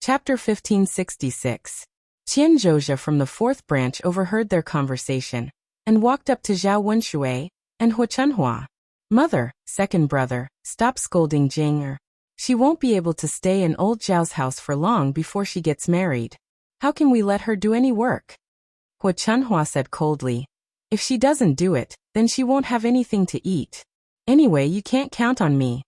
Chapter 1566. Zhao from the fourth branch overheard their conversation, and walked up to Zhao Wenshui and Hu Chunhua. Mother, second brother, stop scolding Jing. She won't be able to stay in old Zhao's house for long before she gets married. How can we let her do any work? Hu Chunhua said coldly. If she doesn't do it, then she won't have anything to eat. Anyway, you can't count on me.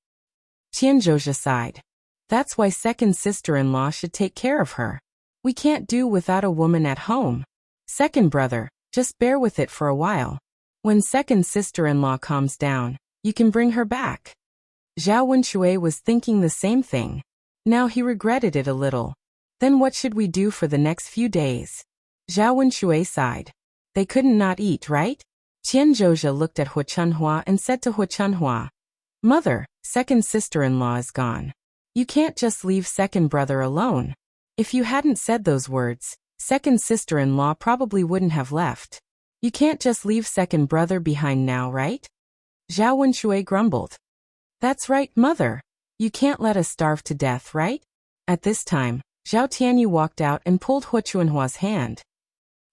Zhao sighed. That's why second sister-in-law should take care of her. We can't do without a woman at home. Second brother, just bear with it for a while. When second sister-in-law calms down, you can bring her back. Zhao Wenshui was thinking the same thing. Now he regretted it a little. Then what should we do for the next few days? Zhao Wenshui sighed. They couldn't not eat, right? Zhao looked at Hu Chunhua and said to Hu Chunhua, Mother, second sister-in-law is gone. You can't just leave second brother alone. If you hadn't said those words, second sister-in-law probably wouldn't have left. You can't just leave second brother behind now, right? Zhao Wenshui grumbled. That's right, Mother. You can't let us starve to death, right? At this time, Zhao Tianyu walked out and pulled Hu Chunhua's hand.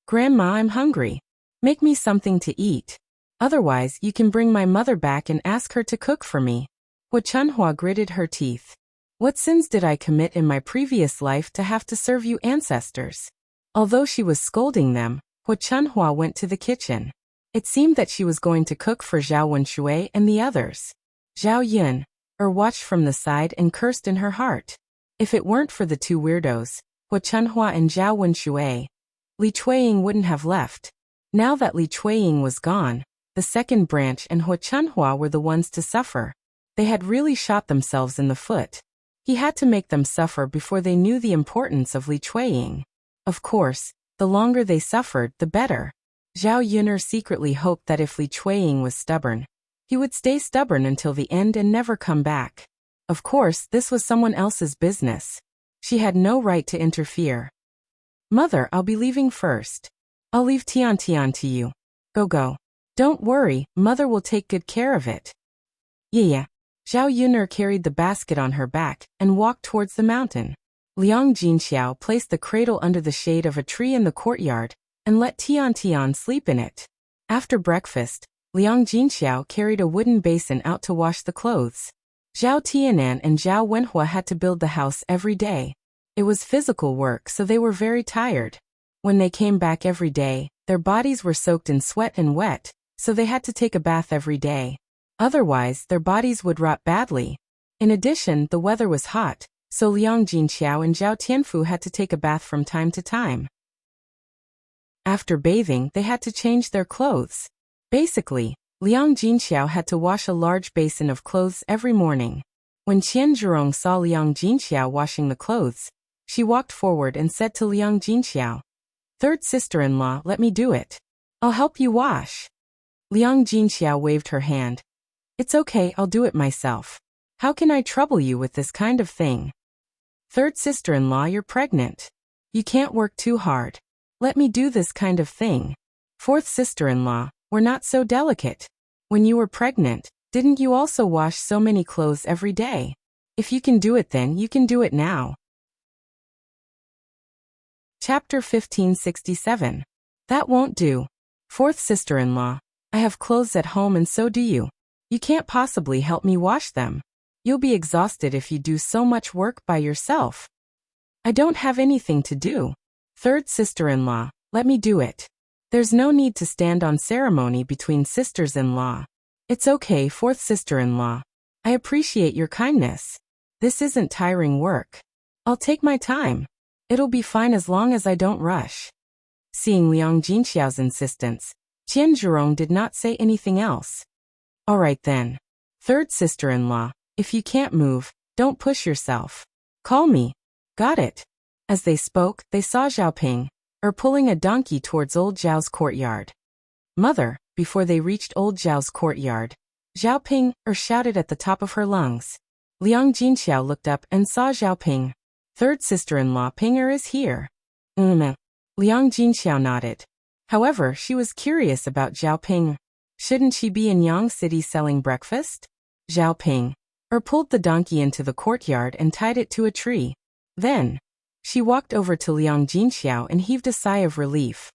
Grandma, I'm hungry. Make me something to eat. Otherwise, you can bring my mother back and ask her to cook for me. Hu Chunhua gritted her teeth. What sins did I commit in my previous life to have to serve you ancestors? Although she was scolding them, Hu Chunhua went to the kitchen. It seemed that she was going to cook for Zhao Wenshui and the others. Zhao Yun watched from the side and cursed in her heart. If it weren't for the two weirdos, Hu Chunhua and Zhao Wenshui, Li Chuiying wouldn't have left. Now that Li Chuiying was gone, the second branch and Hu Chunhua were the ones to suffer. They had really shot themselves in the foot. He had to make them suffer before they knew the importance of Li Chuiying. Of course, the longer they suffered, the better. Zhao Yun'er secretly hoped that if Li Chuiying was stubborn, he would stay stubborn until the end and never come back. Of course, this was someone else's business. She had no right to interfere. Mother, I'll be leaving first. I'll leave Tian to you. Go. Don't worry, Mother will take good care of it. Yeah. Zhao Yun'er carried the basket on her back and walked towards the mountain. Liang Jinxiao placed the cradle under the shade of a tree in the courtyard and let Tian sleep in it. After breakfast, Liang Jinxiao carried a wooden basin out to wash the clothes. Zhao Tianan and Zhao Wenhua had to build the house every day. It was physical work, so they were very tired. When they came back every day, their bodies were soaked in sweat and wet, so they had to take a bath every day. Otherwise, their bodies would rot badly. In addition, the weather was hot, so Liang Jinxiao and Zhao Tianfu had to take a bath from time to time. After bathing, they had to change their clothes. Basically, Liang Jinxiao had to wash a large basin of clothes every morning. When Qian Zhurong saw Liang Jinxiao washing the clothes, she walked forward and said to Liang Jinxiao, Third sister-in-law, let me do it. I'll help you wash. Liang Jinxiao waved her hand. It's okay, I'll do it myself. How can I trouble you with this kind of thing? Third sister-in-law, you're pregnant. You can't work too hard. Let me do this kind of thing. Fourth sister-in-law, we're not so delicate. When you were pregnant, didn't you also wash so many clothes every day? If you can do it then, you can do it now. Chapter 1567. That won't do. Fourth sister-in-law, I have clothes at home and so do you. You can't possibly help me wash them. You'll be exhausted if you do so much work by yourself. I don't have anything to do. Third sister-in-law, let me do it. There's no need to stand on ceremony between sisters-in-law. It's okay, fourth sister-in-law. I appreciate your kindness. This isn't tiring work. I'll take my time. It'll be fine as long as I don't rush. Seeing Liang Jinxiao's insistence, Qian Zhurong did not say anything else. All right then. Third sister-in-law, if you can't move, don't push yourself. Call me. Got it. As they spoke, they saw Zhao Ping, pulling a donkey towards old Zhao's courtyard. Mother, before they reached old Zhao's courtyard, Zhao Ping shouted at the top of her lungs. Liang Jinxiao looked up and saw Zhao Ping. Third sister-in-law Pinger is here. Liang Jinxiao nodded. However, she was curious about Zhao Ping. Shouldn't she be in Yang City selling breakfast? Zhao Ping pulled the donkey into the courtyard and tied it to a tree. Then, She walked over to Liang Jinxiao and heaved a sigh of relief.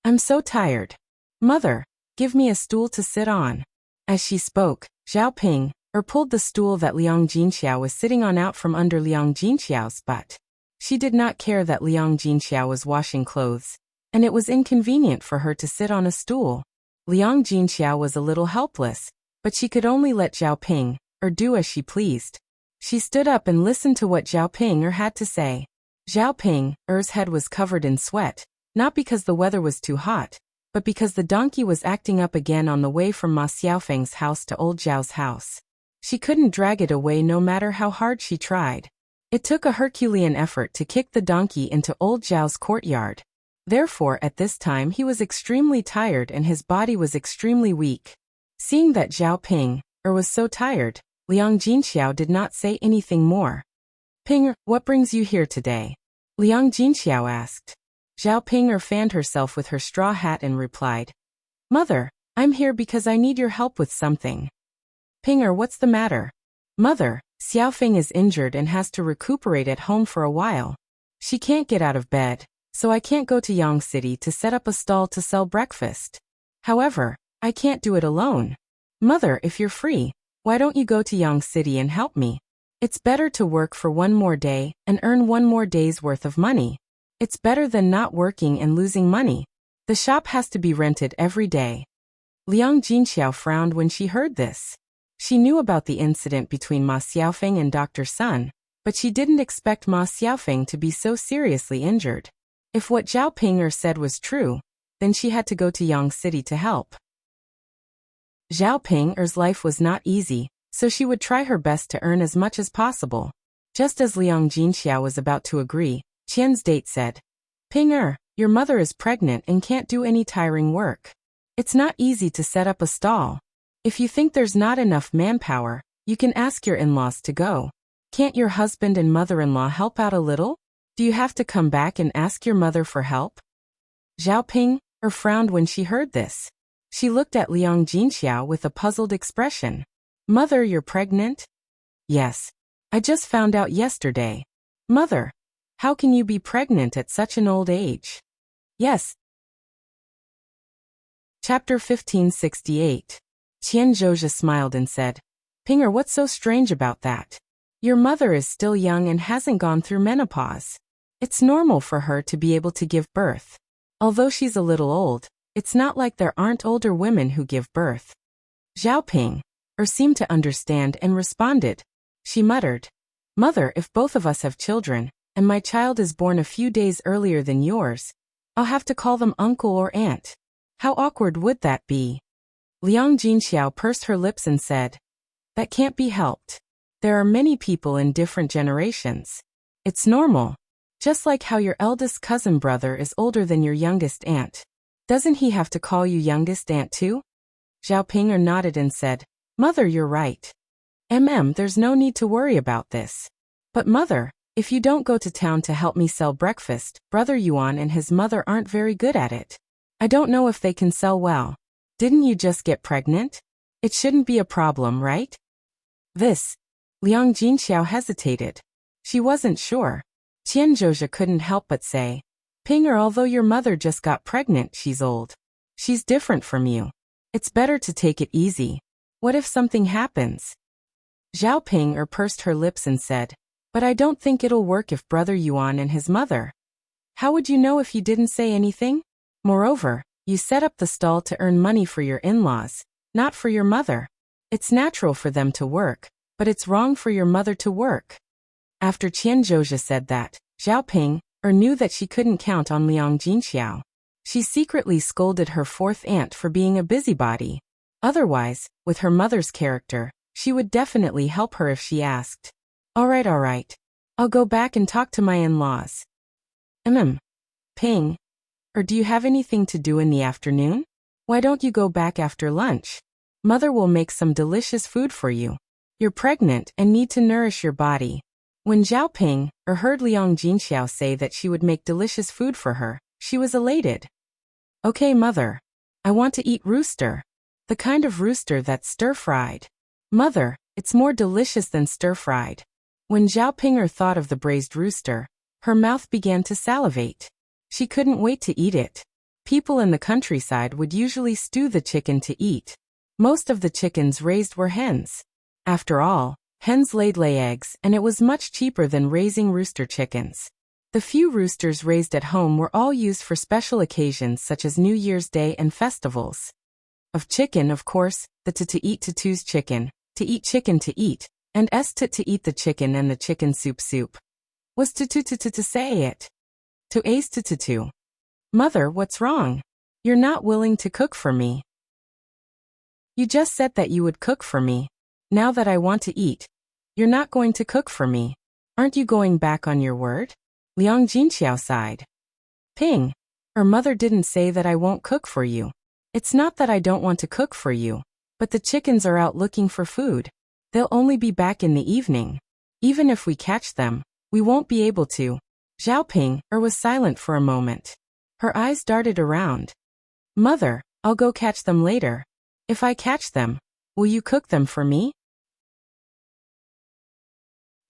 I'm so tired. Mother, give me a stool to sit on. As she spoke, Zhao Ping pulled the stool that Liang Jinxiao was sitting on out from under Liang Jinxiao's butt. She did not care that Liang Jinxiao was washing clothes, and it was inconvenient for her to sit on a stool. Liang Jinxiao was a little helpless, but she could only let Zhao Ping do as she pleased. She stood up and listened to what Zhao Ping had to say. Zhao Ping's head was covered in sweat, not because the weather was too hot, but because the donkey was acting up again on the way from Ma Xiaofeng's house to old Zhao's house. She couldn't drag it away no matter how hard she tried. It took a Herculean effort to kick the donkey into old Zhao's courtyard. Therefore, at this time he was extremely tired and his body was extremely weak. Seeing that Zhao Ping was so tired, Liang Jinxiao did not say anything more. Ping, what brings you here today? Liang Jinxiao asked. Zhao Ping fanned herself with her straw hat and replied, Mother, I'm here because I need your help with something. Pinger, what's the matter? Mother, Xiaofeng is injured and has to recuperate at home for a while. She can't get out of bed, so I can't go to Yang City to set up a stall to sell breakfast. However, I can't do it alone. Mother, if you're free, why don't you go to Yang City and help me? It's better to work for one more day and earn one more day's worth of money. It's better than not working and losing money. The shop has to be rented every day. Liang Jinxiao frowned when she heard this. She knew about the incident between Ma Xiaofeng and Dr. Sun, but she didn't expect Ma Xiaofeng to be so seriously injured. If what Zhao Ping said was true, then she had to go to Yang City to help. Zhao Ping's life was not easy, so she would try her best to earn as much as possible. Just as Liang Jinxiao was about to agree, Qian's date said, Ping, your mother is pregnant and can't do any tiring work. It's not easy to set up a stall. If you think there's not enough manpower, you can ask your in-laws to go. Can't your husband and mother-in-law help out a little? Do you have to come back and ask your mother for help? Zhao Ping frowned when she heard this. She looked at Liang Jinxiao with a puzzled expression. Mother, you're pregnant? Yes. I just found out yesterday. Mother, how can you be pregnant at such an old age? Yes. Chapter 1568. Qian Zhozhi smiled and said, Pinger, what's so strange about that? Your mother is still young and hasn't gone through menopause. It's normal for her to be able to give birth. Although she's a little old, it's not like there aren't older women who give birth. Zhao Ping seemed to understand and responded. She muttered, Mother, if both of us have children, and my child is born a few days earlier than yours, I'll have to call them uncle or aunt. How awkward would that be? Liang Jinxiao pursed her lips and said, That can't be helped. There are many people in different generations. It's normal. Just like how your eldest cousin brother is older than your youngest aunt. Doesn't he have to call you youngest aunt too? Zhao Ping nodded and said, Mother, you're right. There's no need to worry about this. But Mother, if you don't go to town to help me sell breakfast, Brother Yuan and his mother aren't very good at it. I don't know if they can sell well. Didn't you just get pregnant? It shouldn't be a problem, right? Liang Jinxiao hesitated. She wasn't sure. Qian Zhozhi couldn't help but say, Pinger, although your mother just got pregnant, she's old. She's different from you. It's better to take it easy. What if something happens? Zhao Ping pursed her lips and said, But I don't think it'll work if Brother Yuan and his mother. How would you know if you didn't say anything? Moreover, you set up the stall to earn money for your in-laws, not for your mother. It's natural for them to work, but it's wrong for your mother to work. After Qian Zhozhi said that, Zhao Ping knew that she couldn't count on Liang Jinxiao. She secretly scolded her fourth aunt for being a busybody. Otherwise, with her mother's character, she would definitely help her if she asked. All right. I'll go back and talk to my in-laws. Ping. Or do you have anything to do in the afternoon? Why don't you go back after lunch? Mother will make some delicious food for you. You're pregnant and need to nourish your body. When Zhao Ping heard Liang Jinxiao say that she would make delicious food for her, she was elated. Okay, Mother. I want to eat rooster. The kind of rooster that's stir-fried. Mother, it's more delicious than stir-fried. When Zhao Ping thought of the braised rooster, Her mouth began to salivate. She couldn't wait to eat it. People in the countryside would usually stew the chicken to eat. Most of the chickens raised were hens. After all, hens lay eggs, and it was much cheaper than raising rooster chickens. The few roosters raised at home were all used for special occasions such as New Year's Day and festivals. Of chicken, of course, the to eat to two's chicken, to eat chicken to eat, and to eat the chicken and the chicken soup. Was to say it. To ace to. Mother, what's wrong? You're not willing to cook for me. You just said that you would cook for me. Now that I want to eat, you're not going to cook for me. Aren't you going back on your word? Liang Jinxiao sighed. Ping. Her mother didn't say that I won't cook for you. It's not that I don't want to cook for you, but the chickens are out looking for food. They'll only be back in the evening. Even if we catch them, we won't be able to. Zhao Ping was silent for a moment. Her eyes darted around. Mother, I'll go catch them later. If I catch them, will you cook them for me?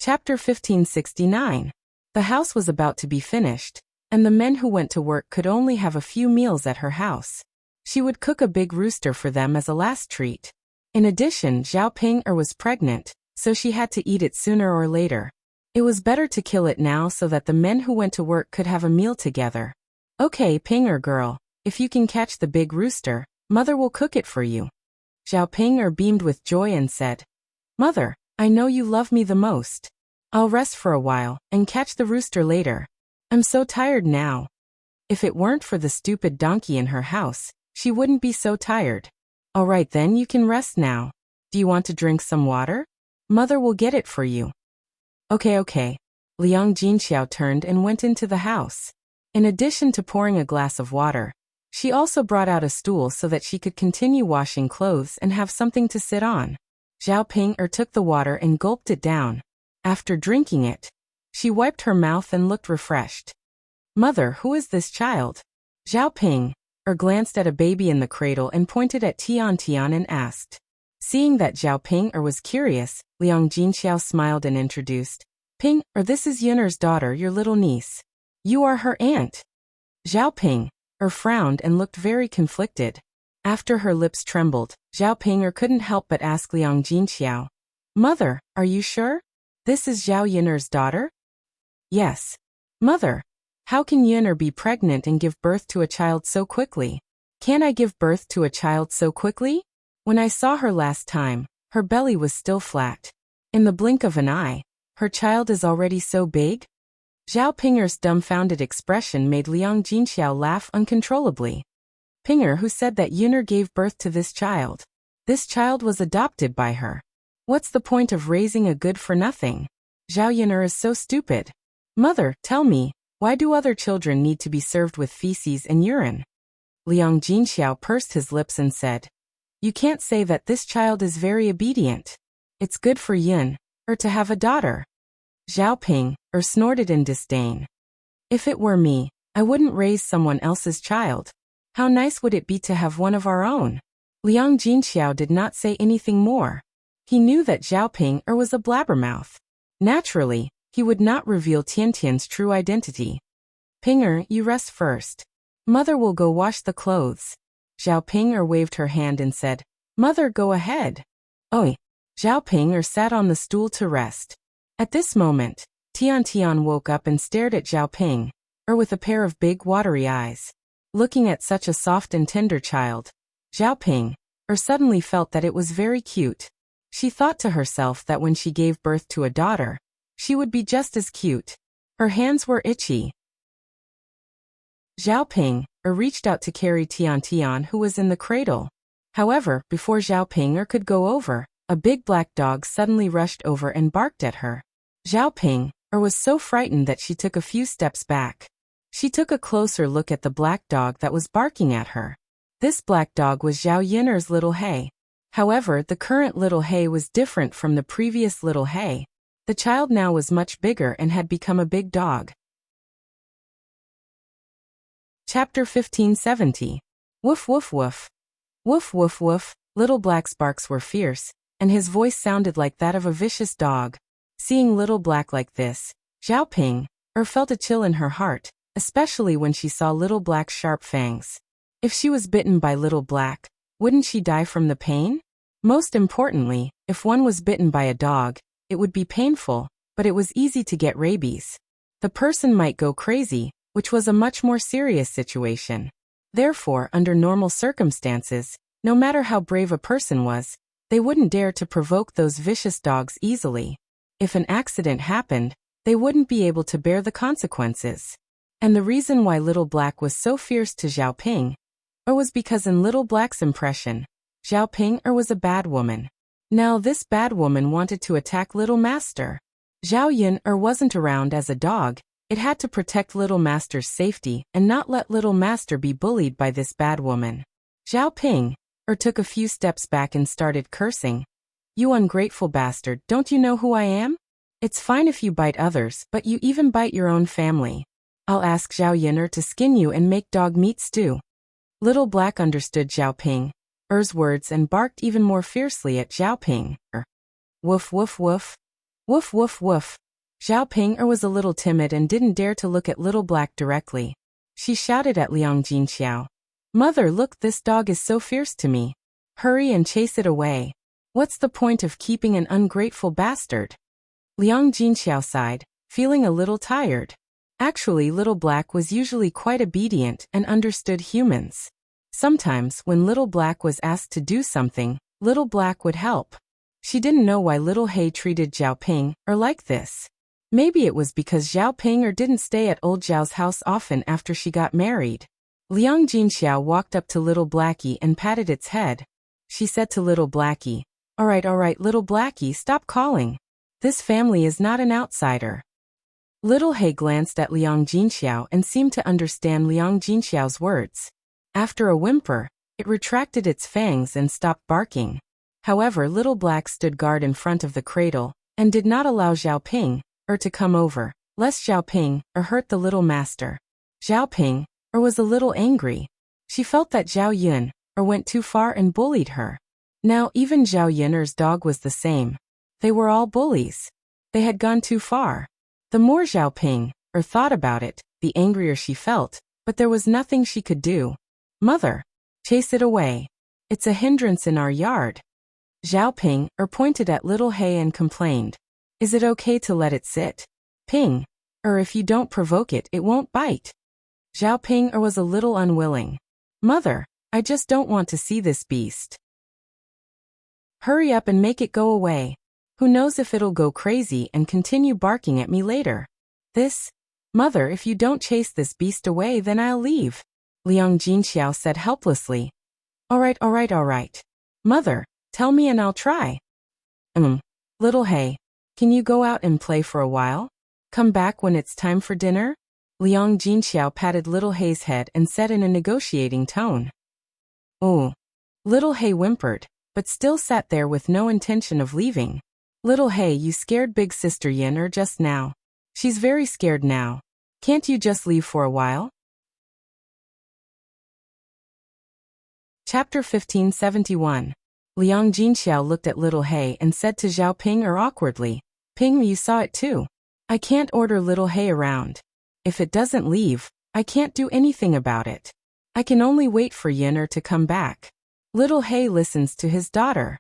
Chapter 1569. The house was about to be finished, and the men who went to work could only have a few meals at her house. She would cook a big rooster for them as a last treat. In addition, Zhao Ping was pregnant, so she had to eat it sooner or later. It was better to kill it now so that the men who went to work could have a meal together. Okay, Ping girl, if you can catch the big rooster, Mother will cook it for you. Zhao Ping beamed with joy and said, Mother, I know you love me the most. I'll rest for a while and catch the rooster later. I'm so tired now. If it weren't for the stupid donkey in her house, she wouldn't be so tired. All right then, you can rest now. Do you want to drink some water? Mother will get it for you. Okay. Liang Jinxiao turned and went into the house. In addition to pouring a glass of water, she also brought out a stool so that she could continue washing clothes and have something to sit on. Zhao Ping took the water and gulped it down. After drinking it, she wiped her mouth and looked refreshed. Mother, who is this child? Zhao Ping glanced at a baby in the cradle and pointed at Tian and asked. Seeing that Zhao Ping was curious, Liang Jinxiao smiled and introduced. Ping, this is Yun'er's daughter, your little niece. You are her aunt. Zhao Ping frowned and looked very conflicted. After her lips trembled, Zhao Ping couldn't help but ask Liang Jinxiao. Mother, are you sure? This is Zhao Yun'er's daughter? Yes. Mother, how can Yun'er be pregnant and give birth to a child so quickly? Can I give birth to a child so quickly? When I saw her last time, her belly was still flat. In the blink of an eye, her child is already so big? Zhao Ping's dumbfounded expression made Liang Jinxiao laugh uncontrollably. Pinger, who said that Yun'er gave birth to this child? This child was adopted by her. What's the point of raising a good-for-nothing? Zhao Yun'er is so stupid. Mother, tell me, why do other children need to be served with feces and urine? Liang Jinxiao pursed his lips and said, You can't say that this child is very obedient. It's good for Yun, to have a daughter. Zhao Ping, snorted in disdain. If it were me, I wouldn't raise someone else's child. How nice would it be to have one of our own? Liang Jinxiao did not say anything more. He knew that Zhao Ping was a blabbermouth. Naturally, he would not reveal Tiantian's true identity. Pinger, you rest first. Mother will go wash the clothes. Zhao Ping waved her hand and said, Mother, go ahead. Oi. Zhao Ping sat on the stool to rest. At this moment, Tian woke up and stared at Zhao Ping, with a pair of big watery eyes. Looking at such a soft and tender child, Zhao Ping suddenly felt that it was very cute. She thought to herself that when she gave birth to a daughter, she would be just as cute. Her hands were itchy. Zhao Ping reached out to carry Tian, who was in the cradle. However, before Zhao Ping could go over, a big black dog suddenly rushed over and barked at her. Zhao Ping was so frightened that she took a few steps back. She took a closer look at the black dog that was barking at her. This black dog was Zhao Yun'er's little He. However, the current little He was different from the previous little He. The child now was much bigger and had become a big dog. Chapter 1570. Woof woof woof. Woof woof woof. Little Black's barks were fierce, and his voice sounded like that of a vicious dog. Seeing Little Black like this, Zhao Ping felt a chill in her heart, especially when she saw Little Black's sharp fangs. If she was bitten by Little Black, wouldn't she die from the pain? Most importantly, if one was bitten by a dog, it would be painful, but it was easy to get rabies. The person might go crazy, which was a much more serious situation. Therefore, under normal circumstances, no matter how brave a person was, they wouldn't dare to provoke those vicious dogs easily. If an accident happened, they wouldn't be able to bear the consequences. And the reason why Little Black was so fierce to Zhao Ping was because in Little Black's impression, Zhao Ping was a bad woman. Now this bad woman wanted to attack Little Master. Zhao Yun wasn't around as a dog. It had to protect Little Master's safety and not let Little Master be bullied by this bad woman. Zhao Ping took a few steps back and started cursing. You ungrateful bastard, don't you know who I am? It's fine if you bite others, but you even bite your own family. I'll ask Zhao Yun to skin you and make dog meat stew. Little Black understood Zhao Ping's words and barked even more fiercely at Zhao Ping. Woof woof woof. Woof woof woof. Zhao Ping was a little timid and didn't dare to look at Little Black directly. She shouted at Liang Jinxiao. Mother, look, this dog is so fierce to me. Hurry and chase it away. What's the point of keeping an ungrateful bastard? Liang Jinxiao sighed, feeling a little tired. Actually, Little Black was usually quite obedient and understood humans. Sometimes, when Little Black was asked to do something, Little Black would help. She didn't know why Little Hay treated Zhao Ping like this. Maybe it was because Zhao Ping didn't stay at Old Zhao's house often after she got married. Liang Jinxiao walked up to Little Blackie and patted its head. She said to Little Blackie, all right, Little Blackie, stop calling. This family is not an outsider. Little Hay glanced at Liang Jinxiao and seemed to understand Liang Jinxiao's words. After a whimper, it retracted its fangs and stopped barking. However, Little Black stood guard in front of the cradle and did not allow Zhao Ping to come over, lest Zhao Ping hurt the Little Master. Zhao Ping was a little angry. She felt that Zhao Yun went too far and bullied her. Now even Zhao Yun's dog was the same. They were all bullies. They had gone too far. The more Zhao Ping thought about it, the angrier she felt, but there was nothing she could do. Mother, chase it away. It's a hindrance in our yard. Zhao Ping pointed at Little Hay and complained. Is it okay to let it sit? Ping, if you don't provoke it, it won't bite. Zhao Ping was a little unwilling. Mother, I just don't want to see this beast. Hurry up and make it go away. Who knows if it'll go crazy and continue barking at me later. Mother, if you don't chase this beast away, then I'll leave. Liang Jinxiao said helplessly. All right. Mother, tell me and I'll try. Little Hay, can you go out and play for a while? Come back when it's time for dinner? Liang Jinxiao patted Little Hay's head and said in a negotiating tone. Oh. Little Hay whimpered, but still sat there with no intention of leaving. Little Hay, you scared Big Sister Yin just now. She's very scared now. Can't you just leave for a while? Chapter 1571. Liang Jinxiao looked at Little Hay and said to Zhao Ping awkwardly, Ping, you saw it too. I can't order Little Hay around. If it doesn't leave, I can't do anything about it. I can only wait for Yin to come back. Little Hay listens to his daughter.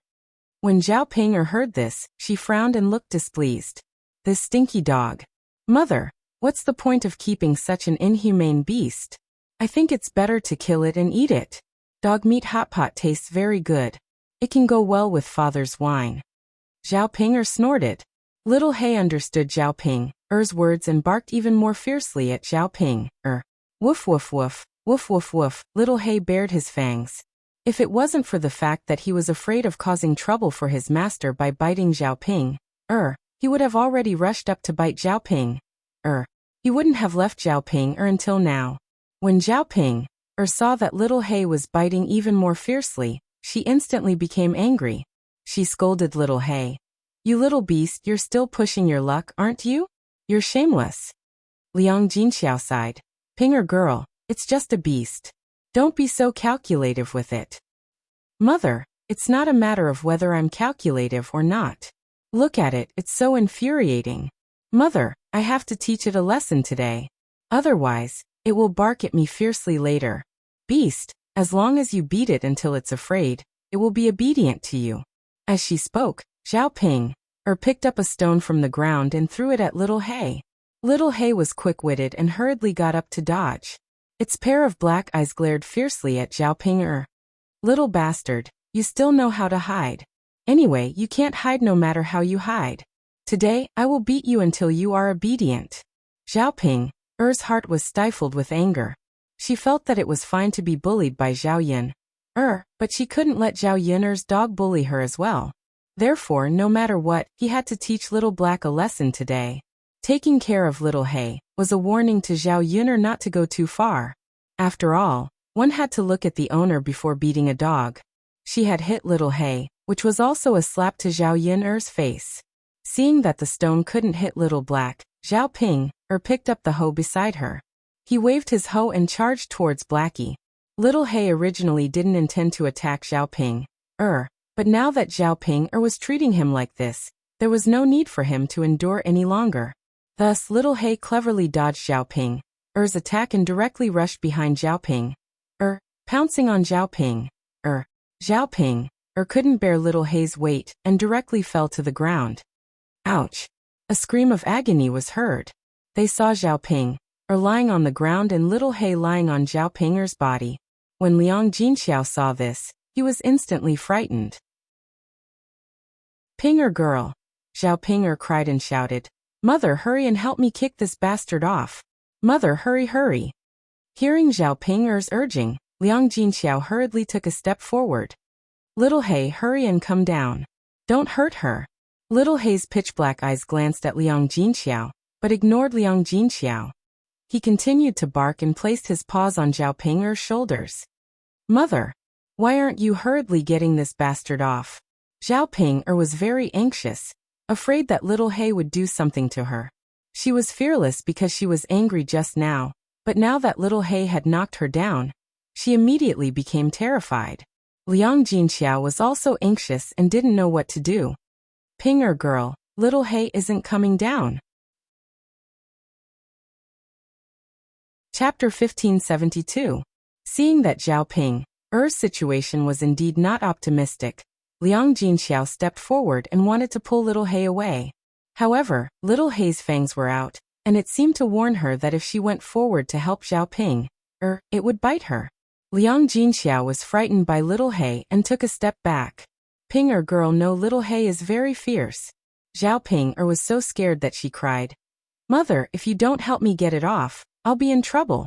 When Zhao Ping heard this, she frowned and looked displeased. This stinky dog. Mother, what's the point of keeping such an inhumane beast? I think it's better to kill it and eat it. Dog meat hot pot tastes very good. It can go well with father's wine. Zhao Ping snorted. Little Hay understood Zhao Ping's words and barked even more fiercely at Zhao Ping. Woof woof woof, woof woof woof. Little Hay bared his fangs. If it wasn't for the fact that he was afraid of causing trouble for his master by biting Zhao Ping, he would have already rushed up to bite Zhao Ping. He wouldn't have left Zhao Ping until now. When Zhao Ping saw that Little Hay was biting even more fiercely, she instantly became angry. She scolded Little Hay. You little beast, you're still pushing your luck, aren't you? You're shameless. Liang Jinxiao sighed. Ping girl, it's just a beast. Don't be so calculative with it. Mother, it's not a matter of whether I'm calculative or not. Look at it, it's so infuriating. Mother, I have to teach it a lesson today. Otherwise, it will bark at me fiercely later. Beast, as long as you beat it until it's afraid, it will be obedient to you. As she spoke, Zhao Ping picked up a stone from the ground and threw it at Little Hay. Little Hay was quick-witted and hurriedly got up to dodge. Its pair of black eyes glared fiercely at Zhao Ping. Little bastard, you still know how to hide. Anyway, you can't hide no matter how you hide. Today, I will beat you until you are obedient. Zhao Ping's heart was stifled with anger. She felt that it was fine to be bullied by Zhao Yin. But she couldn't let Zhao Yin's dog bully her as well. Therefore, no matter what, he had to teach Little Black a lesson today. Taking care of Little Hay was a warning to Zhao Yun not to go too far. After all, one had to look at the owner before beating a dog. She had hit Little Hay, which was also a slap to Zhao Yin's face. Seeing that the stone couldn't hit Little Black, Zhao Ping picked up the hoe beside her. He waved his hoe and charged towards Blackie. Little Hay originally didn't intend to attack Zhao Ping, but now that Zhao Ping was treating him like this, there was no need for him to endure any longer. Thus, Little Hay cleverly dodged Zhao Ping's attack and directly rushed behind Zhao Ping, pouncing on Zhao Ping. Zhao Ping couldn't bear Little Hay's weight and directly fell to the ground. Ouch! A scream of agony was heard. They saw Zhao Ping lying on the ground and Little Hay lying on Zhao Ping's body. When Liang Jinxiao saw this, he was instantly frightened. Pinger girl! Zhao Pinger cried and shouted. Mother, hurry and help me kick this bastard off. Mother, hurry, hurry. Hearing Zhao Ping's urging, Liang Jinxiao hurriedly took a step forward. Little Hay, hurry and come down. Don't hurt her. Little Hay's pitch-black eyes glanced at Liang Jinxiao, but ignored Liang Jinxiao. He continued to bark and placed his paws on Zhao Ping's shoulders. Mother, why aren't you hurriedly getting this bastard off? Zhao Ping was very anxious, afraid that Little Hay would do something to her. She was fearless because she was angry just now, but now that Little Hay had knocked her down, she immediately became terrified. Liang Jinxiao was also anxious and didn't know what to do. Pinger girl, Little Hay isn't coming down. Chapter 1572. Seeing that Zhao Ping's situation was indeed not optimistic, Liang Jinxiao stepped forward and wanted to pull Little Hay away. However, Little Hay's fangs were out, and it seemed to warn her that if she went forward to help Zhao Ping, it would bite her. Liang Jinxiao was frightened by Little Hay and took a step back. Pinger girl, no, Little Hay is very fierce. Zhao Ping was so scared that she cried, Mother, if you don't help me get it off, I'll be in trouble.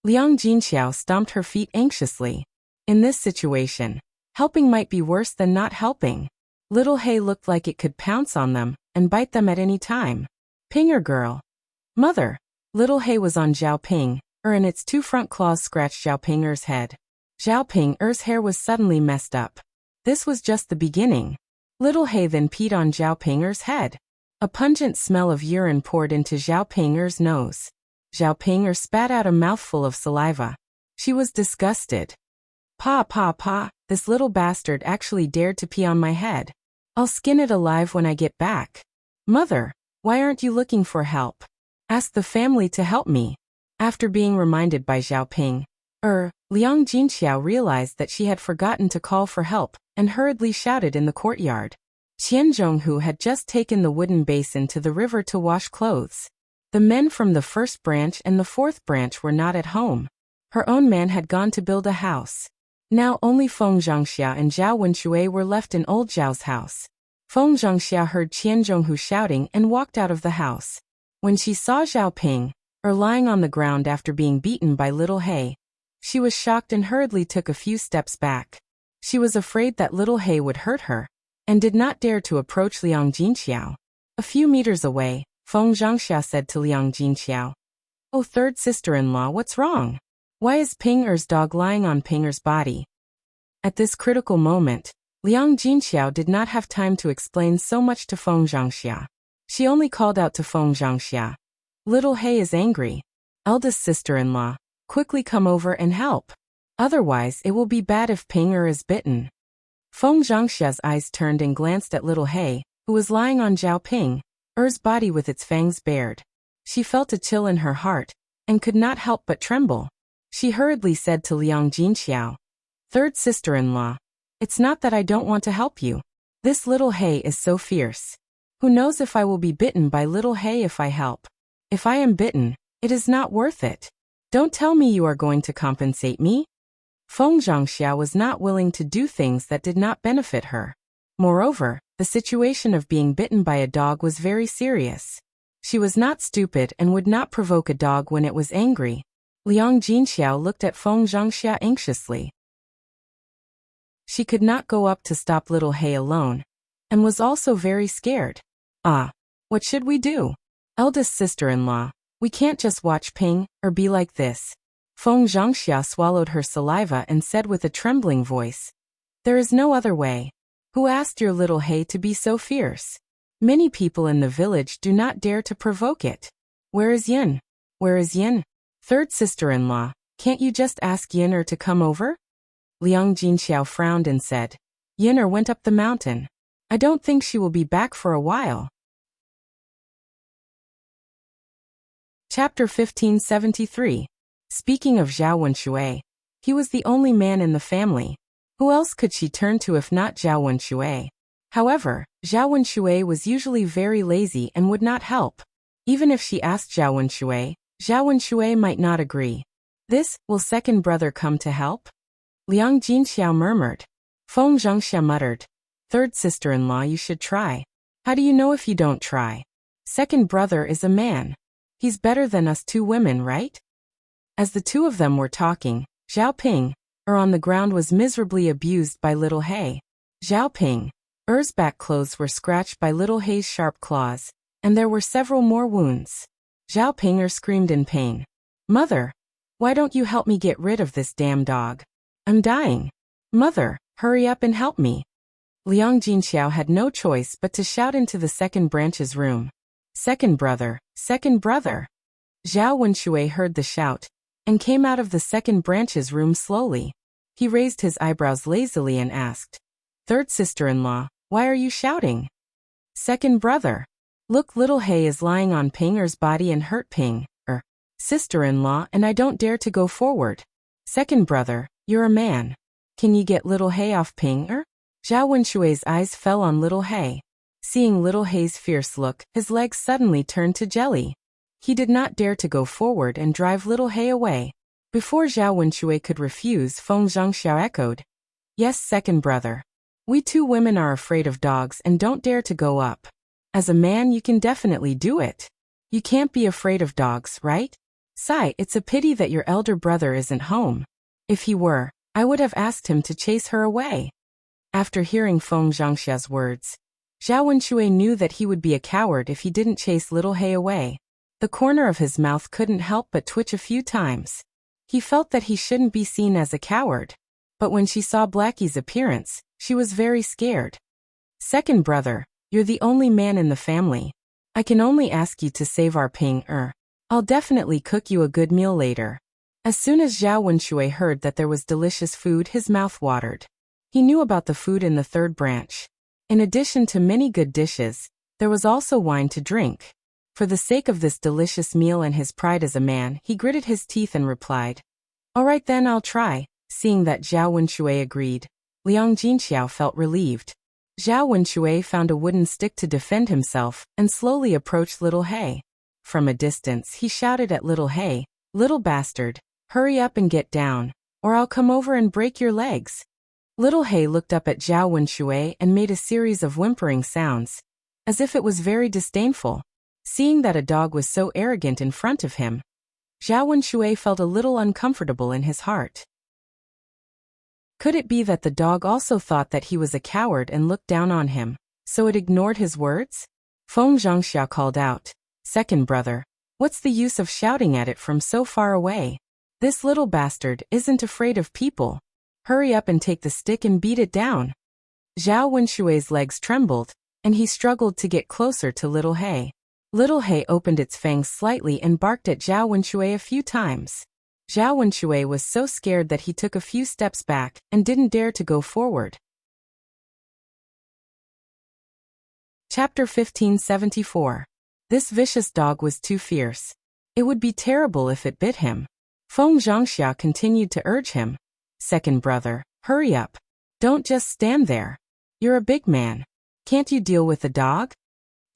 Liang Jinxiao stomped her feet anxiously. In this situation, helping might be worse than not helping. Little Hay looked like it could pounce on them and bite them at any time. Pinger girl. Mother. Little Hay was on Zhao Ping, and its two front claws scratched Zhao Ping's head. Zhao Ping's hair was suddenly messed up. This was just the beginning. Little Hay then peed on Zhao Ping's head. A pungent smell of urine poured into Zhao Ping's nose. Zhao Ping spat out a mouthful of saliva. She was disgusted. Pa, this little bastard actually dared to pee on my head. I'll skin it alive when I get back. Mother, why aren't you looking for help? Ask the family to help me. After being reminded by Zhao Ping, Liang Jinxiao realized that she had forgotten to call for help and hurriedly shouted in the courtyard. Qian Zhonghu had just taken the wooden basin to the river to wash clothes. The men from the first branch and the fourth branch were not at home. Her own man had gone to build a house. Now only Feng Zhangxia and Zhao Wenshui were left in old Zhao's house. Feng Zhangxia heard Qian Zhonghu shouting and walked out of the house. When she saw Zhao Ping, lying on the ground after being beaten by Little Hay, she was shocked and hurriedly took a few steps back. She was afraid that Little Hay would hurt her, and did not dare to approach Liang Jinxiao. A few meters away, Feng Zhangxia said to Liang Jinxiao, Oh, third sister-in-law, what's wrong? Why is Pinger's dog lying on Pinger's body? At this critical moment, Liang Jinxiao did not have time to explain so much to Feng Zhangxia. She only called out to Feng Zhangxia, Little Hay is angry. Eldest sister-in-law, quickly come over and help. Otherwise it will be bad if Pinger is bitten. Feng Zhangxia's eyes turned and glanced at Little Hay, who was lying on Zhao Ping's body with its fangs bared. She felt a chill in her heart, and could not help but tremble. She hurriedly said to Liang Jinxiao, "Third sister-in-law, it's not that I don't want to help you. This little He is so fierce. Who knows if I will be bitten by little He if I help? If I am bitten, it is not worth it. Don't tell me you are going to compensate me." Feng Zhangxia was not willing to do things that did not benefit her. Moreover, the situation of being bitten by a dog was very serious. She was not stupid and would not provoke a dog when it was angry. Liang Jinxiao looked at Feng Zhangxia anxiously. She could not go up to stop little He alone, and was also very scared. "Ah, what should we do? Eldest sister-in-law, we can't just watch Ping, or be like this." Feng Zhangxia swallowed her saliva and said with a trembling voice, "There is no other way. Who asked your little He to be so fierce? Many people in the village do not dare to provoke it. Where is Yin? Where is Yin? Third sister-in-law, can't you just ask Yin'er to come over?" Liang Jinxiao frowned and said, "Yin'er went up the mountain. I don't think she will be back for a while." Chapter 1573. Speaking of Zhao Wenshui, he was the only man in the family. Who else could she turn to if not Zhao Wenshui? However, Zhao Wenshui was usually very lazy and would not help. Even if she asked Zhao Wenshui might not agree. Will second brother come to help? Liang Jinxiao murmured. Feng Zhangxia muttered, "Third sister-in-law, you should try. How do you know if you don't try? Second brother is a man. He's better than us two women, right?" As the two of them were talking, Zhao Ping, on the ground, was miserably abused by little He. Zhao Ping, back clothes were scratched by little He's sharp claws, and there were several more wounds. Zhao Ping screamed in pain. "Mother, why don't you help me get rid of this damn dog? I'm dying. Mother, hurry up and help me." Liang Jinxiao had no choice but to shout into the second branch's room, "Second brother, second brother." Zhao Wenshui heard the shout, and came out of the second branch's room slowly. He raised his eyebrows lazily and asked, "Third sister-in-law, why are you shouting?" "Second brother. Look, little He is lying on Ping'er's body and hurt Ping, sister-in-law, and I don't dare to go forward. Second brother, you're a man. Can you get little He off Ping'er?" Zhao Wenshui's eyes fell on little He. Seeing little He's fierce look, his legs suddenly turned to jelly. He did not dare to go forward and drive little He away. Before Zhao Wenshui could refuse, Feng Zhangxiao echoed, "Yes, second brother. We two women are afraid of dogs and don't dare to go up. As a man, you can definitely do it. You can't be afraid of dogs, right? Sai, it's a pity that your elder brother isn't home. If he were, I would have asked him to chase her away." After hearing Feng Zhangxia's words, Zhao Wenshui knew that he would be a coward if he didn't chase little He away. The corner of his mouth couldn't help but twitch a few times. He felt that he shouldn't be seen as a coward. But when she saw Blackie's appearance, she was very scared. "Second brother, you're the only man in the family. I can only ask you to save our Ping-er. I'll definitely cook you a good meal later." As soon as Zhao Wenshui heard that there was delicious food, his mouth watered. He knew about the food in the third branch. In addition to many good dishes, there was also wine to drink. For the sake of this delicious meal and his pride as a man, he gritted his teeth and replied, "All right then, I'll try." Seeing that Zhao Wenshui agreed, Liang Jinxiao felt relieved. Zhao Wenshui found a wooden stick to defend himself and slowly approached little He. From a distance, he shouted at little He, "Little bastard, hurry up and get down, or I'll come over and break your legs." Little He looked up at Zhao Wenshui and made a series of whimpering sounds, as if it was very disdainful. Seeing that a dog was so arrogant in front of him, Zhao Wenshui felt a little uncomfortable in his heart. Could it be that the dog also thought that he was a coward and looked down on him, so it ignored his words? Feng Zhangxia called out, "Second brother, what's the use of shouting at it from so far away? This little bastard isn't afraid of people. Hurry up and take the stick and beat it down." Zhao Wenshui's legs trembled, and he struggled to get closer to little He. Little He opened its fangs slightly and barked at Zhao Wenshui a few times. Zhao Wenshui was so scared that he took a few steps back and didn't dare to go forward. Chapter 1574. This vicious dog was too fierce. It would be terrible if it bit him. Feng Zhangxia continued to urge him. Second brother, hurry up. Don't just stand there. You're a big man. Can't you deal with a dog?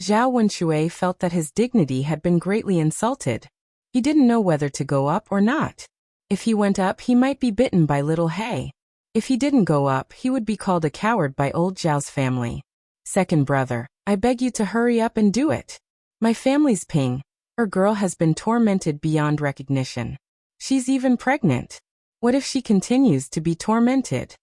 Zhao Wenshui felt that his dignity had been greatly insulted. He didn't know whether to go up or not. If he went up, he might be bitten by little He. If he didn't go up, he would be called a coward by old Zhao's family. Second brother, I beg you to hurry up and do it. My family's Ping, her girl has been tormented beyond recognition. She's even pregnant. What if she continues to be tormented?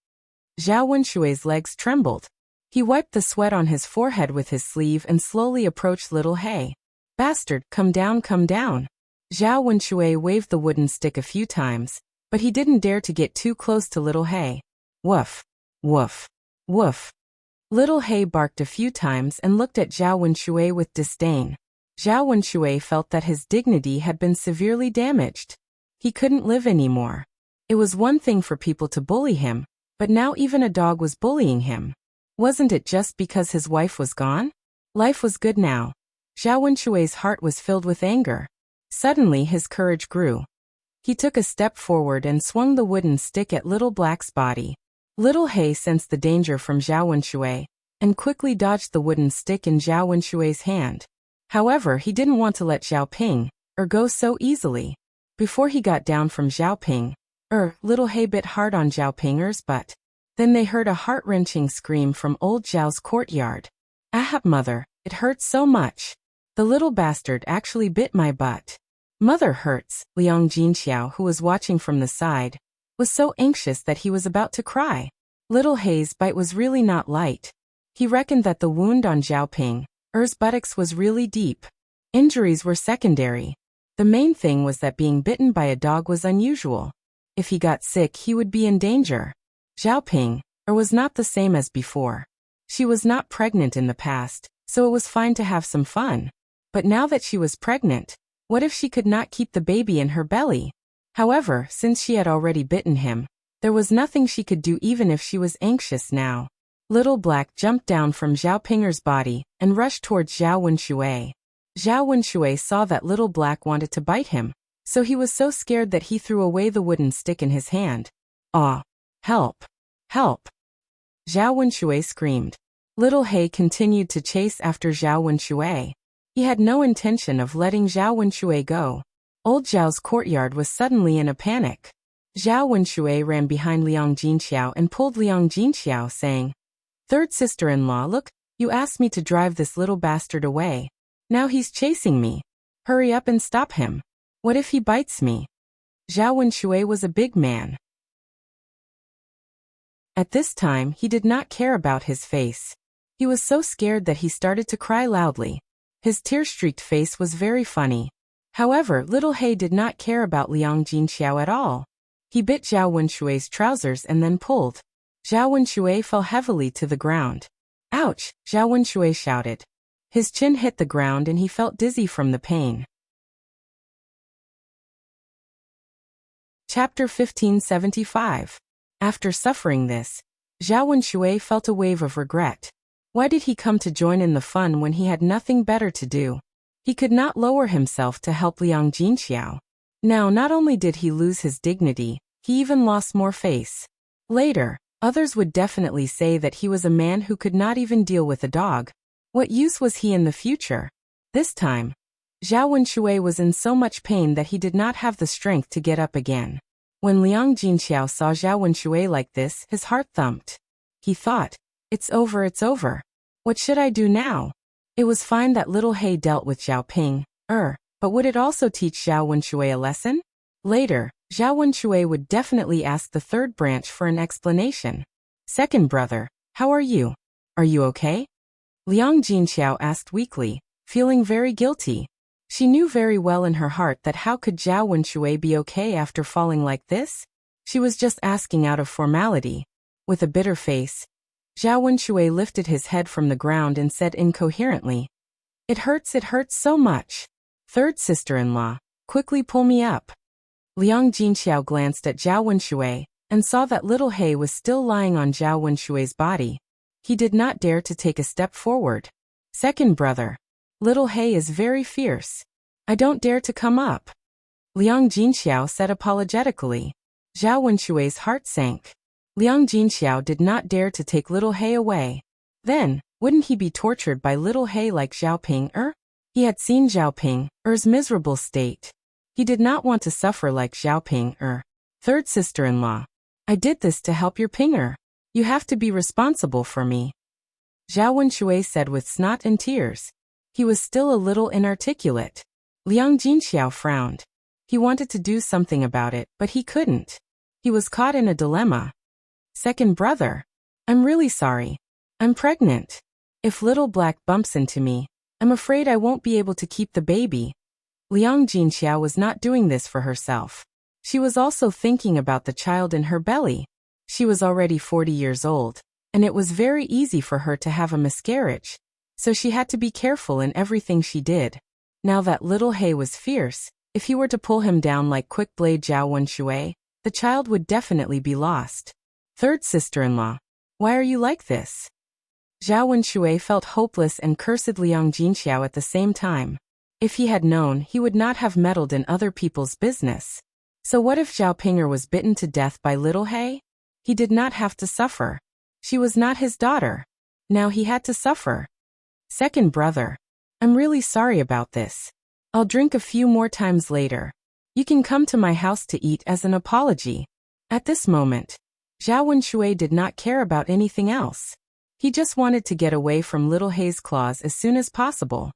Zhao Wenshui's legs trembled. He wiped the sweat on his forehead with his sleeve and slowly approached little He. Bastard, come down, come down. Zhao Wenshui waved the wooden stick a few times, but he didn't dare to get too close to little He. Woof, woof, woof. Little He barked a few times and looked at Zhao Wenshui with disdain. Zhao Wenshui felt that his dignity had been severely damaged. He couldn't live anymore. It was one thing for people to bully him, but now even a dog was bullying him. Wasn't it just because his wife was gone? Life was good now. Zhao Wenshui's heart was filled with anger. Suddenly his courage grew. He took a step forward and swung the wooden stick at Little Black's body. Little He sensed the danger from Zhao Wenshui and quickly dodged the wooden stick in Zhao Wenshui's hand. However, he didn't want to let Zhao Ping go so easily. Before he got down from Zhao Ping, Little He bit hard on Zhao Pinger's butt. Then they heard a heart-wrenching scream from old Zhao's courtyard. Ah, mother, it hurts so much. The little bastard actually bit my butt. Mother hurts. Liang Jinxiao, who was watching from the side, was so anxious that he was about to cry. Little He's bite was really not light. He reckoned that the wound on Zhao Ping's buttocks was really deep. Injuries were secondary. The main thing was that being bitten by a dog was unusual. If he got sick, he would be in danger. Zhao Ping was not the same as before. She was not pregnant in the past, so it was fine to have some fun. But now that she was pregnant, what if she could not keep the baby in her belly? However, since she had already bitten him, there was nothing she could do even if she was anxious now. Little Black jumped down from Zhao Pinger's body and rushed towards Zhao Wenshui. Zhao Wenshui saw that Little Black wanted to bite him, so he was so scared that he threw away the wooden stick in his hand. Ah! Help! Help! Zhao Wenshui screamed. Little He continued to chase after Zhao Wenshui. He had no intention of letting Zhao Wenshui go. Old Zhao's courtyard was suddenly in a panic. Zhao Wenshui ran behind Liang Jinxiao and pulled Liang Jinxiao, saying, Third sister-in-law, look, you asked me to drive this little bastard away. Now he's chasing me. Hurry up and stop him. What if he bites me? Zhao Wenshui was a big man. At this time, he did not care about his face. He was so scared that he started to cry loudly. His tear-streaked face was very funny. However, Little He did not care about Liang Jinxiao at all. He bit Zhao Wenshui's trousers and then pulled. Zhao Wenshui fell heavily to the ground. Ouch! Zhao Wenshui shouted. His chin hit the ground and he felt dizzy from the pain. Chapter 1575. After suffering this, Zhao Wenshui felt a wave of regret. Why did he come to join in the fun when he had nothing better to do? He could not lower himself to help Liang Jinxiao. Now, not only did he lose his dignity, he even lost more face. Later, others would definitely say that he was a man who could not even deal with a dog. What use was he in the future? This time, Zhao Wenshui was in so much pain that he did not have the strength to get up again. When Liang Jinxiao saw Zhao Wenshui like this, his heart thumped. He thought, it's over, it's over. What should I do now? It was fine that Little He dealt with Zhao Ping, but would it also teach Zhao Wenshui a lesson? Later, Zhao Wenshui would definitely ask the third branch for an explanation. Second brother, how are you? Are you okay? Liang Jinxiao asked weakly, feeling very guilty. She knew very well in her heart that how could Zhao Wenshui be okay after falling like this? She was just asking out of formality. With a bitter face, Zhao Wenshui lifted his head from the ground and said incoherently, it hurts so much. Third sister-in-law, quickly pull me up. Liang Jinxiao glanced at Zhao Wenshui and saw that Little He was still lying on Zhao Wenshui's body. He did not dare to take a step forward. Second brother, Little He is very fierce. I don't dare to come up. Liang Jinxiao said apologetically. Zhao Wenshui's heart sank. Liang Jinxiao did not dare to take Little He away. Then, wouldn't he be tortured by Little He like Zhao Ping? He had seen Zhao Ping's miserable state. He did not want to suffer like Zhao Ping. Third sister-in-law. I did this to help your Pinger. You have to be responsible for me. Zhao Wenshui said with snot and tears. He was still a little inarticulate. Liang Jinxiao frowned. He wanted to do something about it, but he couldn't. He was caught in a dilemma. Second brother. I'm really sorry. I'm pregnant. If Little Black bumps into me, I'm afraid I won't be able to keep the baby. Liang Jinxiao was not doing this for herself. She was also thinking about the child in her belly. She was already 40 years old, and it was very easy for her to have a miscarriage, so she had to be careful in everything she did. Now that Little He was fierce, if he were to pull him down like Quick Blade Zhao Wenshui, the child would definitely be lost. Third sister-in-law. Why are you like this? Zhao Wenshui felt hopeless and cursed Liang Jinxiao at the same time. If he had known, he would not have meddled in other people's business. So what if Zhao Pinger was bitten to death by Little He? He did not have to suffer. She was not his daughter. Now he had to suffer. Second brother. I'm really sorry about this. I'll drink a few more times later. You can come to my house to eat as an apology. At this moment, Zhao Wenshui did not care about anything else. He just wanted to get away from Little He's claws as soon as possible.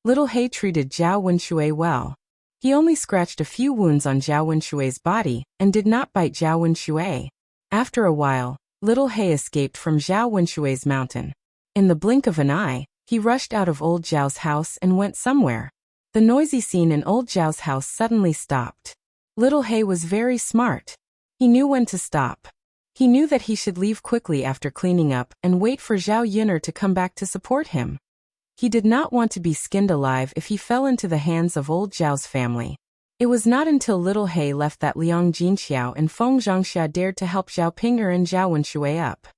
Little He treated Zhao Wenshui well. He only scratched a few wounds on Zhao Wenshui's body and did not bite Zhao Wenshui. After a while, Little He escaped from Zhao Wenshui's mountain. In the blink of an eye, he rushed out of old Zhao's house and went somewhere. The noisy scene in old Zhao's house suddenly stopped. Little He was very smart. He knew when to stop. He knew that he should leave quickly after cleaning up and wait for Zhao Yun'er to come back to support him. He did not want to be skinned alive if he fell into the hands of old Zhao's family. It was not until Little He left that Liang Jinxiao and Feng Zhangxia dared to help Zhao Pinger and Zhao Wenshui up.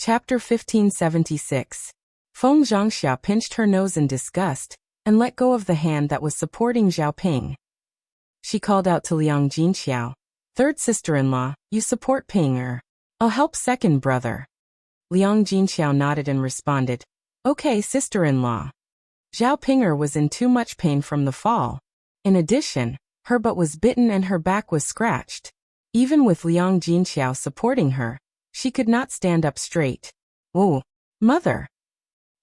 Chapter 1576. Feng Zhangxia pinched her nose in disgust and let go of the hand that was supporting Zhao Ping. She called out to Liang Jinxiao. Third sister-in-law, you support Pinger. I'll help second brother. Liang Jinxiao nodded and responded, okay, sister-in-law. Zhao Pinger was in too much pain from the fall. In addition, her butt was bitten and her back was scratched. Even with Liang Jinxiao supporting her, she could not stand up straight. Oh, mother!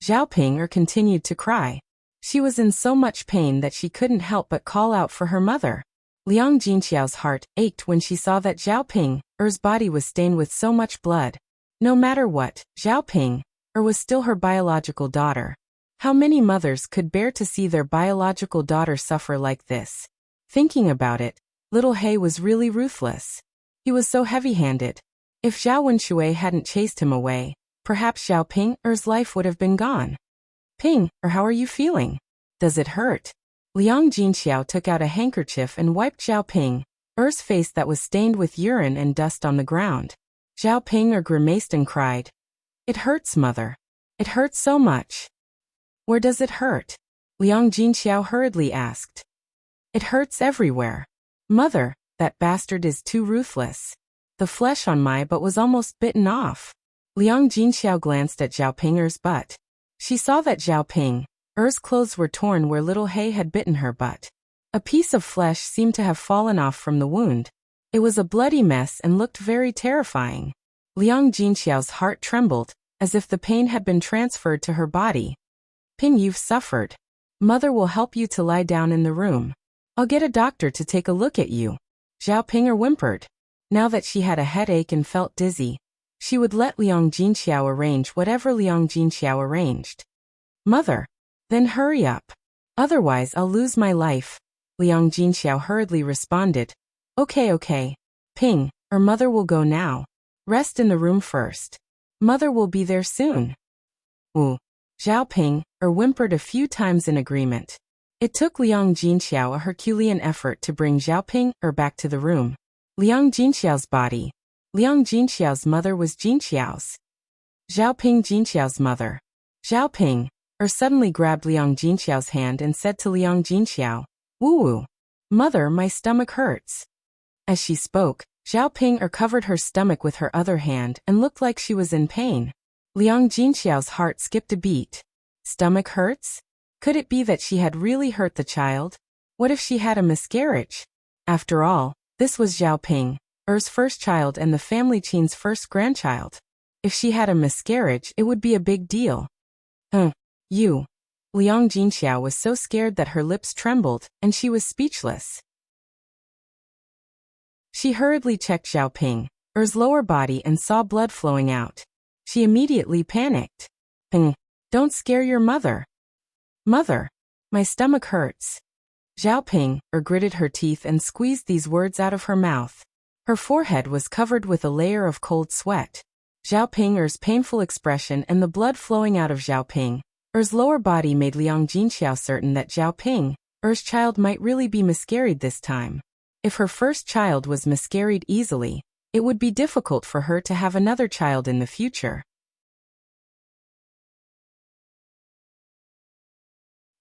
Zhao Pinger continued to cry. She was in so much pain that she couldn't help but call out for her mother. Liang Jinxiao's heart ached when she saw that Zhao Ping's body was stained with so much blood. No matter what, Zhao Ping was still her biological daughter. How many mothers could bear to see their biological daughter suffer like this? Thinking about it, Little He was really ruthless. He was so heavy-handed. If Zhao Wenshui hadn't chased him away, perhaps Zhao Ping's life would have been gone. Ping, how are you feeling? Does it hurt? Liang Jinxiao took out a handkerchief and wiped Zhao Ping's face that was stained with urine and dust on the ground. Zhao Pinger grimaced and cried. It hurts, mother. It hurts so much. Where does it hurt? Liang Jinxiao hurriedly asked. It hurts everywhere. Mother, that bastard is too ruthless. The flesh on my butt was almost bitten off. Liang Jinxiao glanced at Zhao Pinger's butt. She saw that Zhao Ping's clothes were torn where Little He had bitten her butt. A piece of flesh seemed to have fallen off from the wound. It was a bloody mess and looked very terrifying. Liang Jinxiao's heart trembled, as if the pain had been transferred to her body. Ping, you've suffered. Mother will help you to lie down in the room. I'll get a doctor to take a look at you. Zhao Pinger whimpered. Now that she had a headache and felt dizzy, she would let Liang Jinxiao arrange whatever Liang Jinxiao arranged. Mother, then hurry up. Otherwise I'll lose my life. Liang Jinxiao hurriedly responded. Okay. Ping, mother will go now. Rest in the room first. Mother will be there soon. Ooh. Zhao Ping whimpered a few times in agreement. It took Liang Jinxiao a Herculean effort to bring Zhao Ping back to the room. Liang Jinxiao's body. Liang Jinxiao's mother was Jinxiao's. Zhao Ping, Jinqiao's mother. Zhao Ping suddenly grabbed Liang Jinqiao's hand and said to Liang Jinqiao, "Woo-woo. Mother, my stomach hurts." As she spoke, Zhao Ping covered her stomach with her other hand and looked like she was in pain. Liang Jinqiao's heart skipped a beat. Stomach hurts? Could it be that she had really hurt the child? What if she had a miscarriage? After all, this was Zhao Ping's first child and the family Qin's first grandchild. If she had a miscarriage, it would be a big deal. You. Liang Jinqiao was so scared that her lips trembled, and she was speechless. She hurriedly checked Zhao Ping's lower body and saw blood flowing out. She immediately panicked. Don't scare your mother. Mother, my stomach hurts. Zhao Ping gritted her teeth and squeezed these words out of her mouth. Her forehead was covered with a layer of cold sweat. Zhao Ping's painful expression and the blood flowing out of Zhao Ping's lower body made Liang Jinqiao certain that Zhao Ping's child might really be miscarried this time. If her first child was miscarried easily, it would be difficult for her to have another child in the future.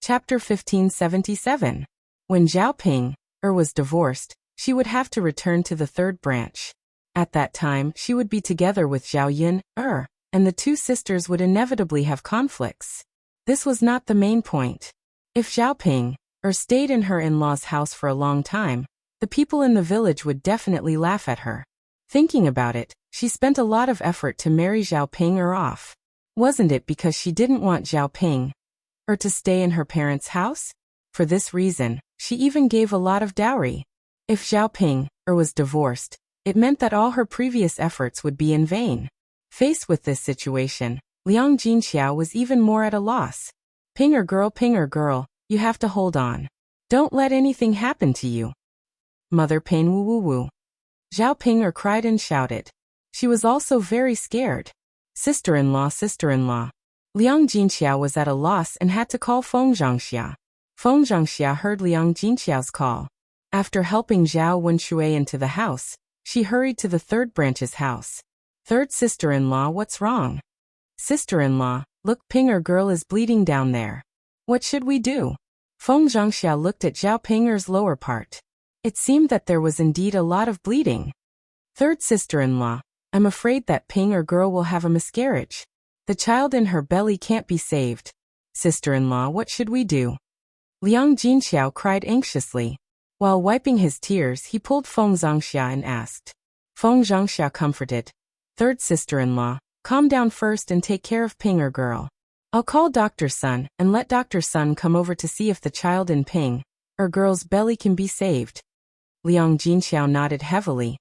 Chapter 1577. When Zhao Ping was divorced, she would have to return to the third branch. At that time, she would be together with Zhao Yun, and the two sisters would inevitably have conflicts. This was not the main point. If Zhao Ping stayed in her in-laws' house for a long time, the people in the village would definitely laugh at her. Thinking about it, she spent a lot of effort to marry Zhao Ping off. Wasn't it because she didn't want Zhao Ping to stay in her parents' house? For this reason, she even gave a lot of dowry. If Zhao Ping was divorced, it meant that all her previous efforts would be in vain. Faced with this situation, Liang Jinqiao was even more at a loss. Pinger girl, you have to hold on. Don't let anything happen to you. Mother Pain woo woo woo. Zhao Ping cried and shouted. She was also very scared. Sister-in-law. Liang Jinqiao was at a loss and had to call Feng Zhangxia. Feng Zhangxia heard Liang Jinqiao's call. After helping Zhao Wenshui into the house, she hurried to the third branch's house. Third sister-in-law, what's wrong? Sister-in-law, look, Pinger girl is bleeding down there. What should we do? Feng Zhangxia looked at Zhao Pinger's lower part. It seemed that there was indeed a lot of bleeding. Third sister-in-law, I'm afraid that Pinger girl will have a miscarriage. The child in her belly can't be saved. Sister-in-law, what should we do? Liang Jinqiao cried anxiously. While wiping his tears, he pulled Feng Zhangxia and asked. Feng Zhangxia comforted. Third sister-in-law, calm down first and take care of Pinger girl. I'll call Dr. Sun and let Dr. Sun come over to see if the child in Ping girl's belly can be saved. Liang Jinqiao nodded heavily.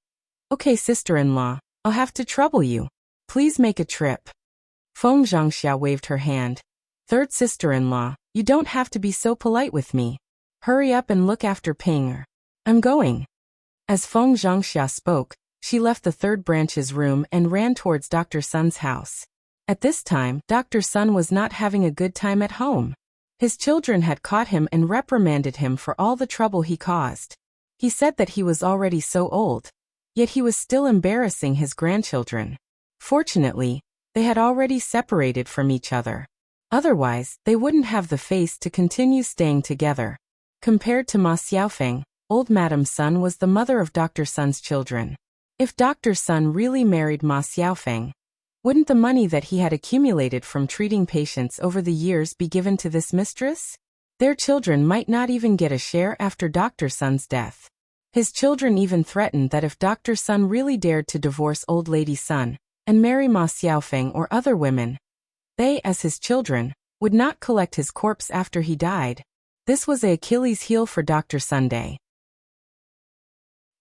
Okay, sister-in-law, I'll have to trouble you. Please make a trip. Feng Zhangxia waved her hand. Third sister-in-law, you don't have to be so polite with me. Hurry up and look after Pinger. I'm going. As Feng Zhangxia spoke, she left the third branch's room and ran towards Dr. Sun's house. At this time, Dr. Sun was not having a good time at home. His children had caught him and reprimanded him for all the trouble he caused. He said that he was already so old, yet he was still embarrassing his grandchildren. Fortunately, they had already separated from each other. Otherwise, they wouldn't have the face to continue staying together. Compared to Ma Xiaofeng, old Madam Sun was the mother of Dr. Sun's children. If Dr. Sun really married Ma Xiaofeng, wouldn't the money that he had accumulated from treating patients over the years be given to this mistress? Their children might not even get a share after Dr. Sun's death. His children even threatened that if Dr. Sun really dared to divorce old lady Sun and marry Ma Xiaofeng or other women, they, as his children, would not collect his corpse after he died. This was the Achilles heel for Dr. Sunday,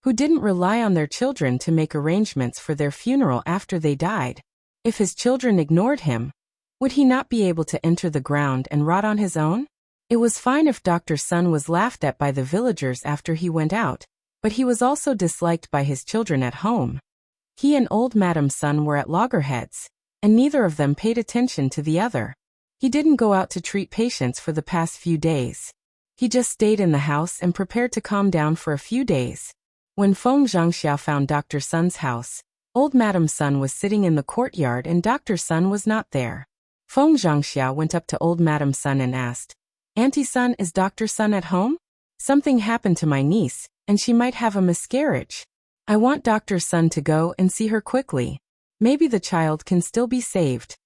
who didn't rely on their children to make arrangements for their funeral after they died. If his children ignored him, would he not be able to enter the ground and rot on his own? It was fine if Dr. Sun was laughed at by the villagers after he went out, but he was also disliked by his children at home. He and old Madam Sun were at loggerheads, and neither of them paid attention to the other. He didn't go out to treat patients for the past few days. He just stayed in the house and prepared to calm down for a few days. When Feng Zhangxia found Dr. Sun's house, Old Madam Sun was sitting in the courtyard and Dr. Sun was not there. Feng Zhangxia went up to Old Madam Sun and asked, Auntie Sun, is Dr. Sun at home? Something happened to my niece, and she might have a miscarriage. I want Dr. Sun to go and see her quickly. Maybe the child can still be saved.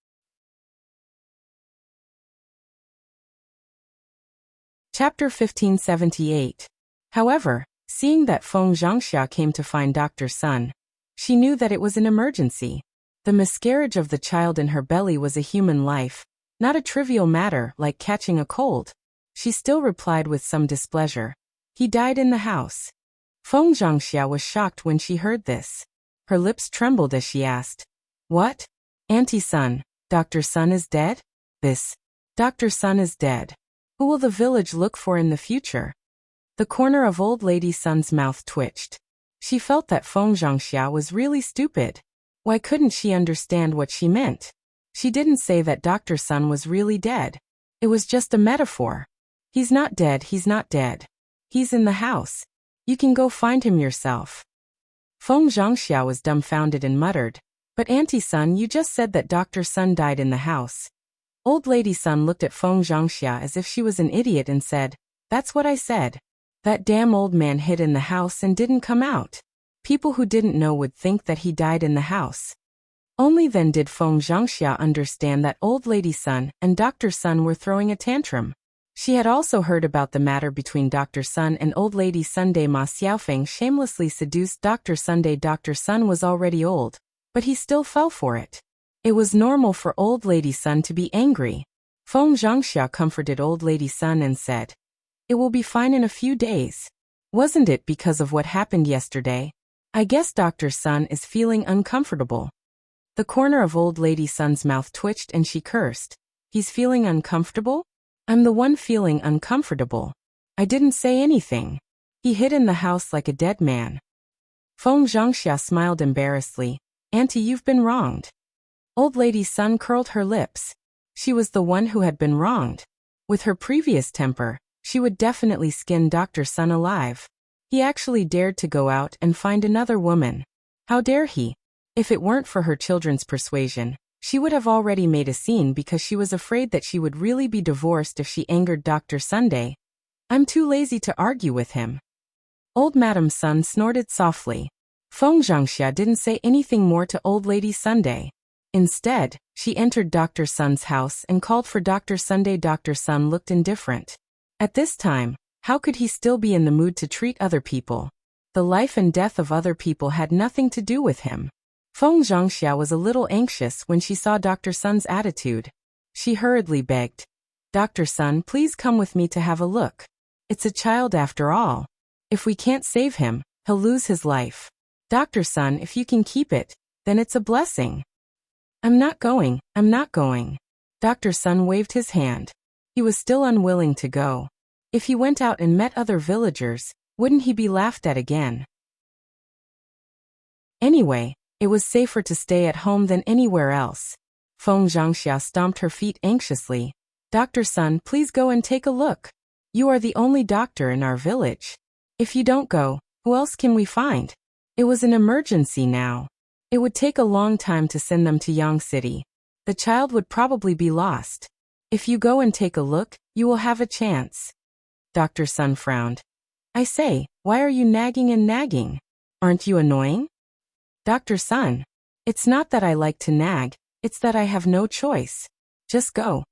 Chapter 1578. However, seeing that Feng Zhangxia came to find Dr. Sun, she knew that it was an emergency. The miscarriage of the child in her belly was a human life, not a trivial matter like catching a cold. She still replied with some displeasure. He died in the house. Feng Zhangxia was shocked when she heard this. Her lips trembled as she asked, What? Auntie Sun, Dr. Sun is dead? Dr. Sun is dead. Who will the village look for in the future? The corner of Old Lady Sun's mouth twitched. She felt that Feng Zhangxia was really stupid. Why couldn't she understand what she meant? She didn't say that Dr. Sun was really dead. It was just a metaphor. He's not dead, he's not dead. He's in the house. You can go find him yourself. Feng Zhangxia was dumbfounded and muttered, But Auntie Sun, you just said that Dr. Sun died in the house. Old Lady Sun looked at Feng Zhangxia as if she was an idiot and said, That's what I said. That damn old man hid in the house and didn't come out. People who didn't know would think that he died in the house. Only then did Feng Zhangxia understand that Old Lady Sun and Dr. Sun were throwing a tantrum. She had also heard about the matter between Dr. Sun and Old Lady Sunday. Ma Xiaofeng shamelessly seduced Dr. Sunday. Dr. Sun was already old, but he still fell for it. It was normal for Old Lady Sun to be angry. Feng Zhangxia comforted Old Lady Sun and said, It will be fine in a few days. Wasn't it because of what happened yesterday? I guess Dr. Sun is feeling uncomfortable. The corner of Old Lady Sun's mouth twitched and she cursed. He's feeling uncomfortable? I'm the one feeling uncomfortable. I didn't say anything. He hid in the house like a dead man. Feng Zhangxia smiled embarrassedly. Auntie, you've been wronged. Old Lady Sun curled her lips. She was the one who had been wronged. With her previous temper, she would definitely skin Dr. Sun alive. He actually dared to go out and find another woman. How dare he? If it weren't for her children's persuasion, she would have already made a scene because she was afraid that she would really be divorced if she angered Dr. Sunday. I'm too lazy to argue with him. Old Madam Sun snorted softly. Feng Zhangxia didn't say anything more to Old Lady Sunday. Instead, she entered Dr. Sun's house and called for Dr. Sunday. Dr. Sun looked indifferent. At this time, how could he still be in the mood to treat other people? The life and death of other people had nothing to do with him. Feng Zhangxia was a little anxious when she saw Dr. Sun's attitude. She hurriedly begged, Dr. Sun, please come with me to have a look. It's a child after all. If we can't save him, he'll lose his life. Dr. Sun, if you can keep it, then it's a blessing. I'm not going. Dr. Sun waved his hand. He was still unwilling to go. If he went out and met other villagers, wouldn't he be laughed at again? Anyway, it was safer to stay at home than anywhere else. Feng Zhangxia stomped her feet anxiously. Dr. Sun, please go and take a look. You are the only doctor in our village. If you don't go, who else can we find? It was an emergency now. It would take a long time to send them to Yang City. The child would probably be lost. If you go and take a look, you will have a chance. Dr. Sun frowned. I say, why are you nagging and nagging? Aren't you annoying? Dr. Sun, it's not that I like to nag, it's that I have no choice. Just go.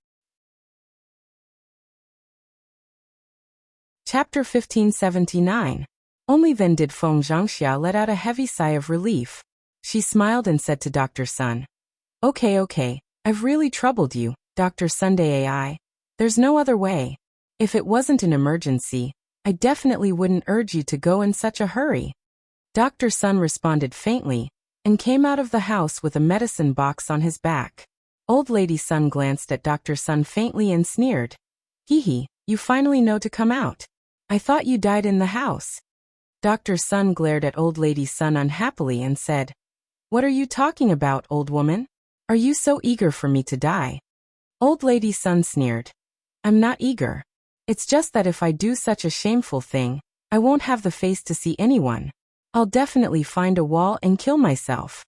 Chapter 1579. Only then did Feng Zhangxia let out a heavy sigh of relief. She smiled and said to Dr. Sun, Okay, I've really troubled you, Dr. Sunday AI. There's no other way. If it wasn't an emergency, I definitely wouldn't urge you to go in such a hurry. Dr. Sun responded faintly, and came out of the house with a medicine box on his back. Old Lady Sun glanced at Dr. Sun faintly and sneered. Hee, you finally know to come out. I thought you died in the house. Dr. Sun glared at Old Lady Sun unhappily and said, What are you talking about, old woman? Are you so eager for me to die? Old Lady Sun sneered. I'm not eager. It's just that if I do such a shameful thing, I won't have the face to see anyone. I'll definitely find a wall and kill myself.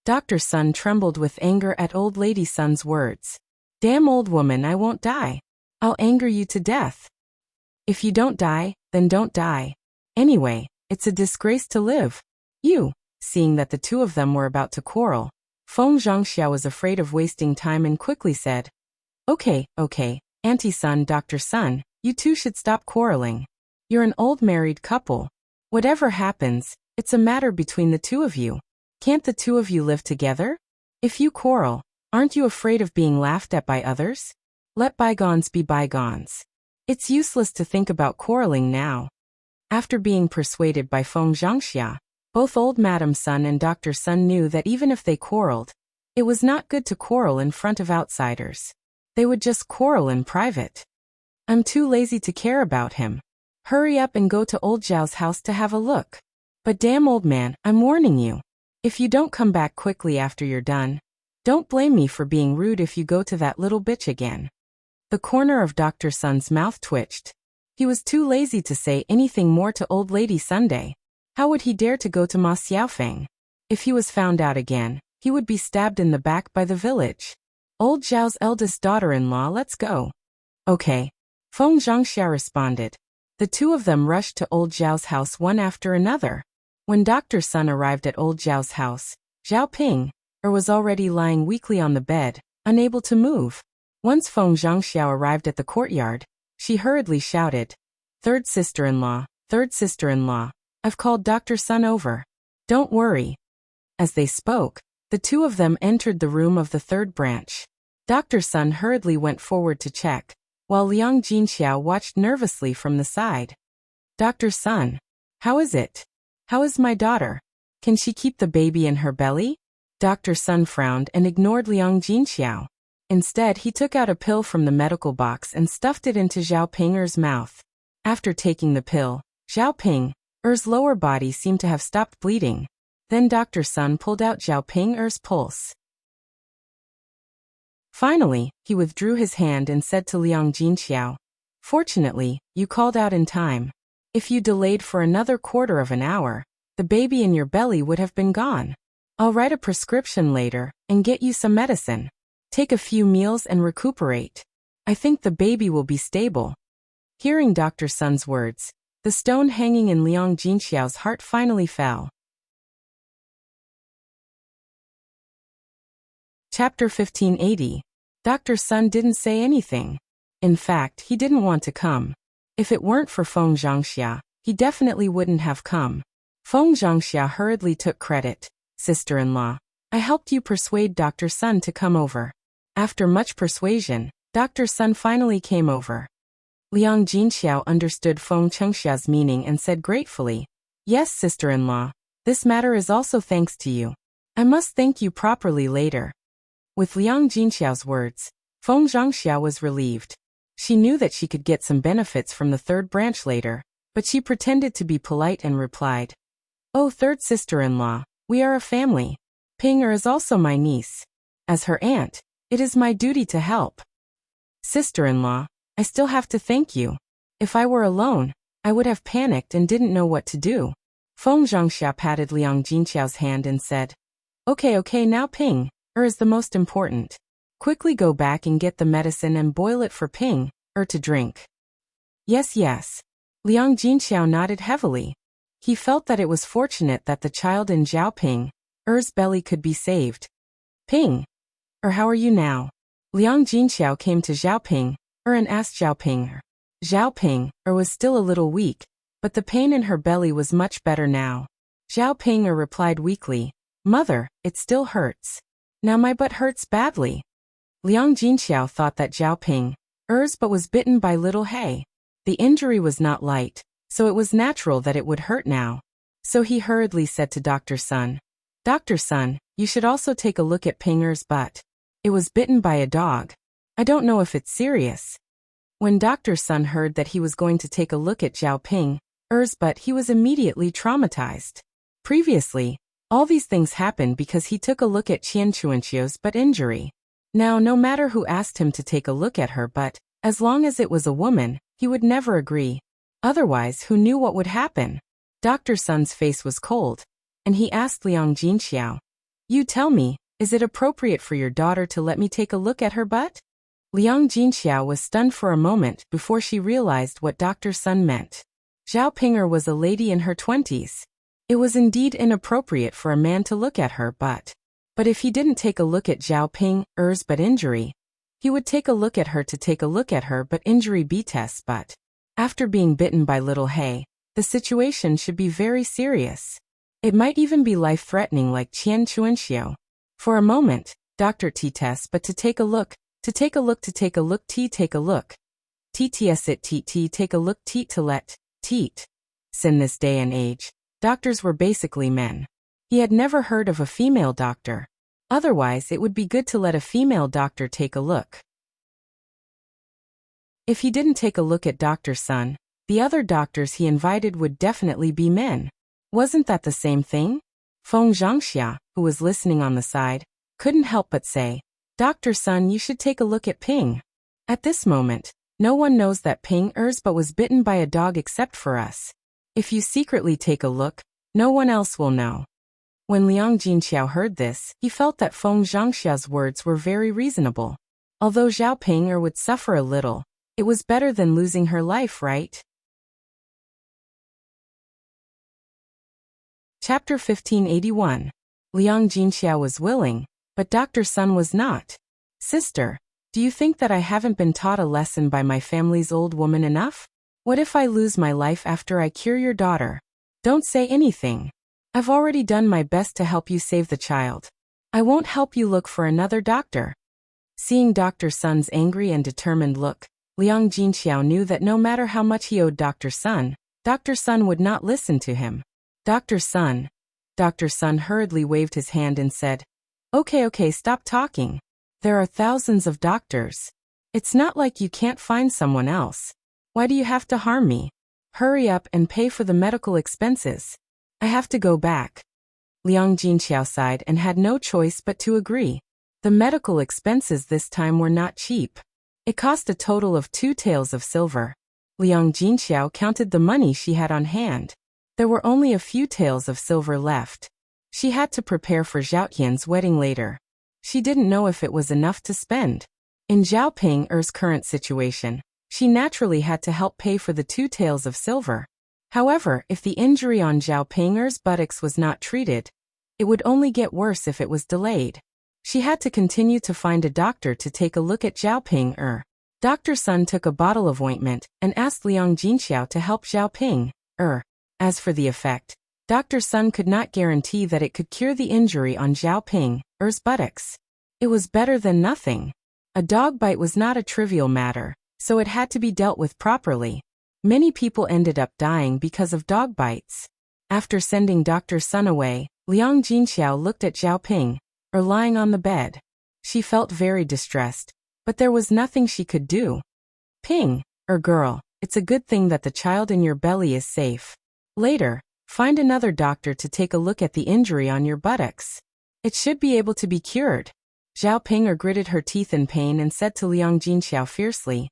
Dr. Sun trembled with anger at old lady Sun's words. Damn old woman, I won't die. I'll anger you to death. If you don't die, then don't die. Anyway, it's a disgrace to live. You. Seeing that the two of them were about to quarrel, Feng Zhangxia was afraid of wasting time and quickly said, Okay, Auntie Sun, Dr. Sun, you two should stop quarreling. You're an old married couple. Whatever happens, it's a matter between the two of you. Can't the two of you live together? If you quarrel, aren't you afraid of being laughed at by others? Let bygones be bygones. It's useless to think about quarreling now. After being persuaded by Feng Zhangxia, both old Madam Sun and Dr. Sun knew that even if they quarreled, it was not good to quarrel in front of outsiders. They would just quarrel in private. I'm too lazy to care about him. Hurry up and go to old Zhao's house to have a look. But damn old man, I'm warning you. If you don't come back quickly after you're done, don't blame me for being rude if you go to that little bitch again. The corner of Dr. Sun's mouth twitched. He was too lazy to say anything more to old lady Sunday. How would he dare to go to Ma Xiaofeng? If he was found out again, he would be stabbed in the back by the village. Old Zhao's eldest daughter-in-law, let's go. Okay. Feng Zhangxia responded. The two of them rushed to old Zhao's house one after another. When Dr. Sun arrived at old Zhao's house, Zhao Ping was already lying weakly on the bed, unable to move. Once Feng Zhangxiao arrived at the courtyard, she hurriedly shouted, Third sister-in-law, I've called Dr. Sun over. Don't worry. As they spoke, the two of them entered the room of the third branch. Dr. Sun hurriedly went forward to check, while Liang Jinxiao watched nervously from the side. Dr. Sun, how is it? How is my daughter? Can she keep the baby in her belly? Dr. Sun frowned and ignored Liang Jinxiao. Instead, he took out a pill from the medical box and stuffed it into Zhao Ping's mouth. After taking the pill, Zhao Ping's lower body seemed to have stopped bleeding. Then Dr. Sun pulled out Zhao Ping's pulse. Finally, he withdrew his hand and said to Liang Jinxiao, Fortunately, you called out in time. If you delayed for another quarter of an hour, the baby in your belly would have been gone. I'll write a prescription later and get you some medicine. Take a few meals and recuperate. I think the baby will be stable. Hearing Dr. Sun's words, the stone hanging in Liang Jinxiao's heart finally fell. Chapter 1580. Dr. Sun didn't say anything. In fact, he didn't want to come. If it weren't for Feng Zhangxia, he definitely wouldn't have come. Feng Zhangxia hurriedly took credit. Sister-in-law, I helped you persuade Dr. Sun to come over. After much persuasion, Dr. Sun finally came over. Liang Jinxiao understood Feng Zhangxia's meaning and said gratefully, Yes, sister-in-law, this matter is also thanks to you. I must thank you properly later. With Liang Jinxiao's words, Feng Zhangxia was relieved. She knew that she could get some benefits from the third branch later, but she pretended to be polite and replied, Oh, third sister-in-law, we are a family. Ping is also my niece. As her aunt, it is my duty to help. Sister-in-law, I still have to thank you. If I were alone, I would have panicked and didn't know what to do. Feng Zhangxia patted Liang Jinxiao's hand and said, Okay, now Ping is the most important. Quickly go back and get the medicine and boil it for Ping to drink. Yes. Liang Jinxiao nodded heavily. He felt that it was fortunate that the child in Zhao Ping's belly could be saved. Ping, how are you now? Liang Jinxiao came to Zhao Ping and asked Zhao Ping. Zhao Ping was still a little weak, but the pain in her belly was much better now. Zhao Ping replied weakly, Mother, it still hurts. Now my butt hurts badly. Liang Jinxiao thought that Zhao Ping's butt was bitten by little hay. The injury was not light, so it was natural that it would hurt now. So he hurriedly said to Dr. Sun, Dr. Sun, you should also take a look at Ping's butt. It was bitten by a dog. I don't know if it's serious. When Dr. Sun heard that he was going to take a look at Zhao Ping's butt, he was immediately traumatized. Previously, all these things happened because he took a look at Qian Chuanqiu's butt injury. Now, no matter who asked him to take a look at her butt, as long as it was a woman, he would never agree. Otherwise, who knew what would happen? Dr. Sun's face was cold, and he asked Liang Jinxiao, You tell me, is it appropriate for your daughter to let me take a look at her butt? Liang Jinxiao was stunned for a moment before she realized what Dr. Sun meant. Zhao Ping'er was a lady in her 20s. It was indeed inappropriate for a man to look at her butt. But if he didn't take a look at Zhao Ping'er's butt injury, he would take a look at her to take a look at her butt injury BTS butt. After being bitten by little He, the situation should be very serious. It might even be life-threatening like Qian Chuanxiao. For a moment, Dr. T tests but to take a look, to take a look, to take a look, T take a look. TTS it T take a look, T to let, Teat. In this day and age, doctors were basically men. He had never heard of a female doctor. Otherwise, it would be good to let a female doctor take a look. If he didn't take a look at Dr. Sun, the other doctors he invited would definitely be men. Wasn't that the same thing? Feng Zhangxia, who was listening on the side, couldn't help but say, Dr. Sun, you should take a look at Ping. At this moment, no one knows that Ping'er's butt was bitten by a dog except for us. If you secretly take a look, no one else will know. When Liang Jinxiao heard this, he felt that Feng Zhangxia's words were very reasonable. Although Zhao Ping'er would suffer a little, it was better than losing her life, right? Chapter 1581. Liang Jinxiao was willing, but Dr. Sun was not. Sister, do you think that I haven't been taught a lesson by my family's old woman enough? What if I lose my life after I cure your daughter? Don't say anything. I've already done my best to help you save the child. I won't help you look for another doctor. Seeing Dr. Sun's angry and determined look, Liang Jinxiao knew that no matter how much he owed Dr. Sun would not listen to him. Dr. Sun hurriedly waved his hand and said, Okay, stop talking. There are thousands of doctors. It's not like you can't find someone else. Why do you have to harm me? Hurry up and pay for the medical expenses. I have to go back. Liang Jinxiao sighed and had no choice but to agree. The medical expenses this time were not cheap. It cost a total of 2 taels of silver. Liang Jinxiao counted the money she had on hand. There were only a few taels of silver left. She had to prepare for Zhao Yan's wedding later. She didn't know if it was enough to spend. In Zhao Ping'er's current situation, she naturally had to help pay for the 2 taels of silver. However, if the injury on Zhao Ping'er's buttocks was not treated, it would only get worse if it was delayed. She had to continue to find a doctor to take a look at Zhao Ping'er. Dr. Sun took a bottle of ointment and asked Liang Jinxiao to help Zhao Ping'er. As for the effect, Dr. Sun could not guarantee that it could cure the injury on Zhao Ping'er's buttocks. It was better than nothing. A dog bite was not a trivial matter, so it had to be dealt with properly. Many people ended up dying because of dog bites. After sending Dr. Sun away, Liang Jinxiao looked at Zhao Ping'er lying on the bed. She felt very distressed, but there was nothing she could do. Girl, it's a good thing that the child in your belly is safe. Later, find another doctor to take a look at the injury on your buttocks. It should be able to be cured. Zhao Ping'er gritted her teeth in pain and said to Liang Jinxiao fiercely,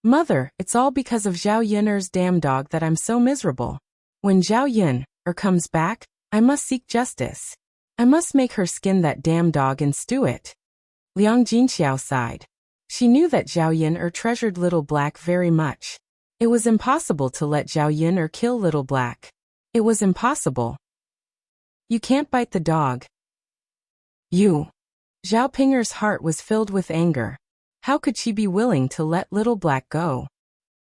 Mother, it's all because of Zhao Yun'er's damn dog that I'm so miserable. When Zhao Yun'er comes back, I must seek justice. I must make her skin that damn dog and stew it. Liang Jinxiao sighed. She knew that Zhao Yun'er treasured Little Black very much. It was impossible to let Zhao Yun'er kill Little Black. It was impossible. You can't bite the dog. You. Zhao Ping'er's heart was filled with anger. How could she be willing to let Little Black go?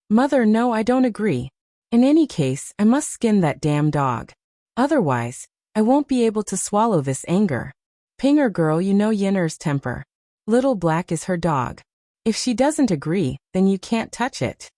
Mother, no, I don't agree. In any case, I must skin that damn dog. Otherwise, I won't be able to swallow this anger. Ping'er girl, you know Yun'er's temper. Little Black is her dog. If she doesn't agree, then you can't touch it.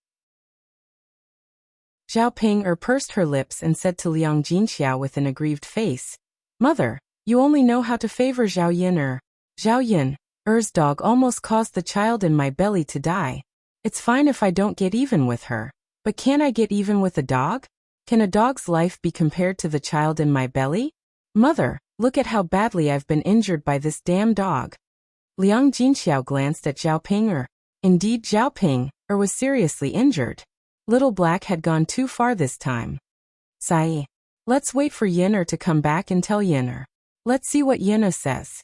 Zhao Ping'er pursed her lips and said to Liang Jinxiao with an aggrieved face, Mother, you only know how to favor Zhao Yun'er. Zhao Yun'er's dog almost caused the child in my belly to die. It's fine if I don't get even with her, but can't I get even with a dog? Can a dog's life be compared to the child in my belly? Mother, look at how badly I've been injured by this damn dog. Liang Jinxiao glanced at Zhao Ping'er. Indeed, Zhao Ping'er was seriously injured. Little Black had gone too far this time. Sai. Let's wait for Yun'er to come back and tell Yun'er. Let's see what Yena says.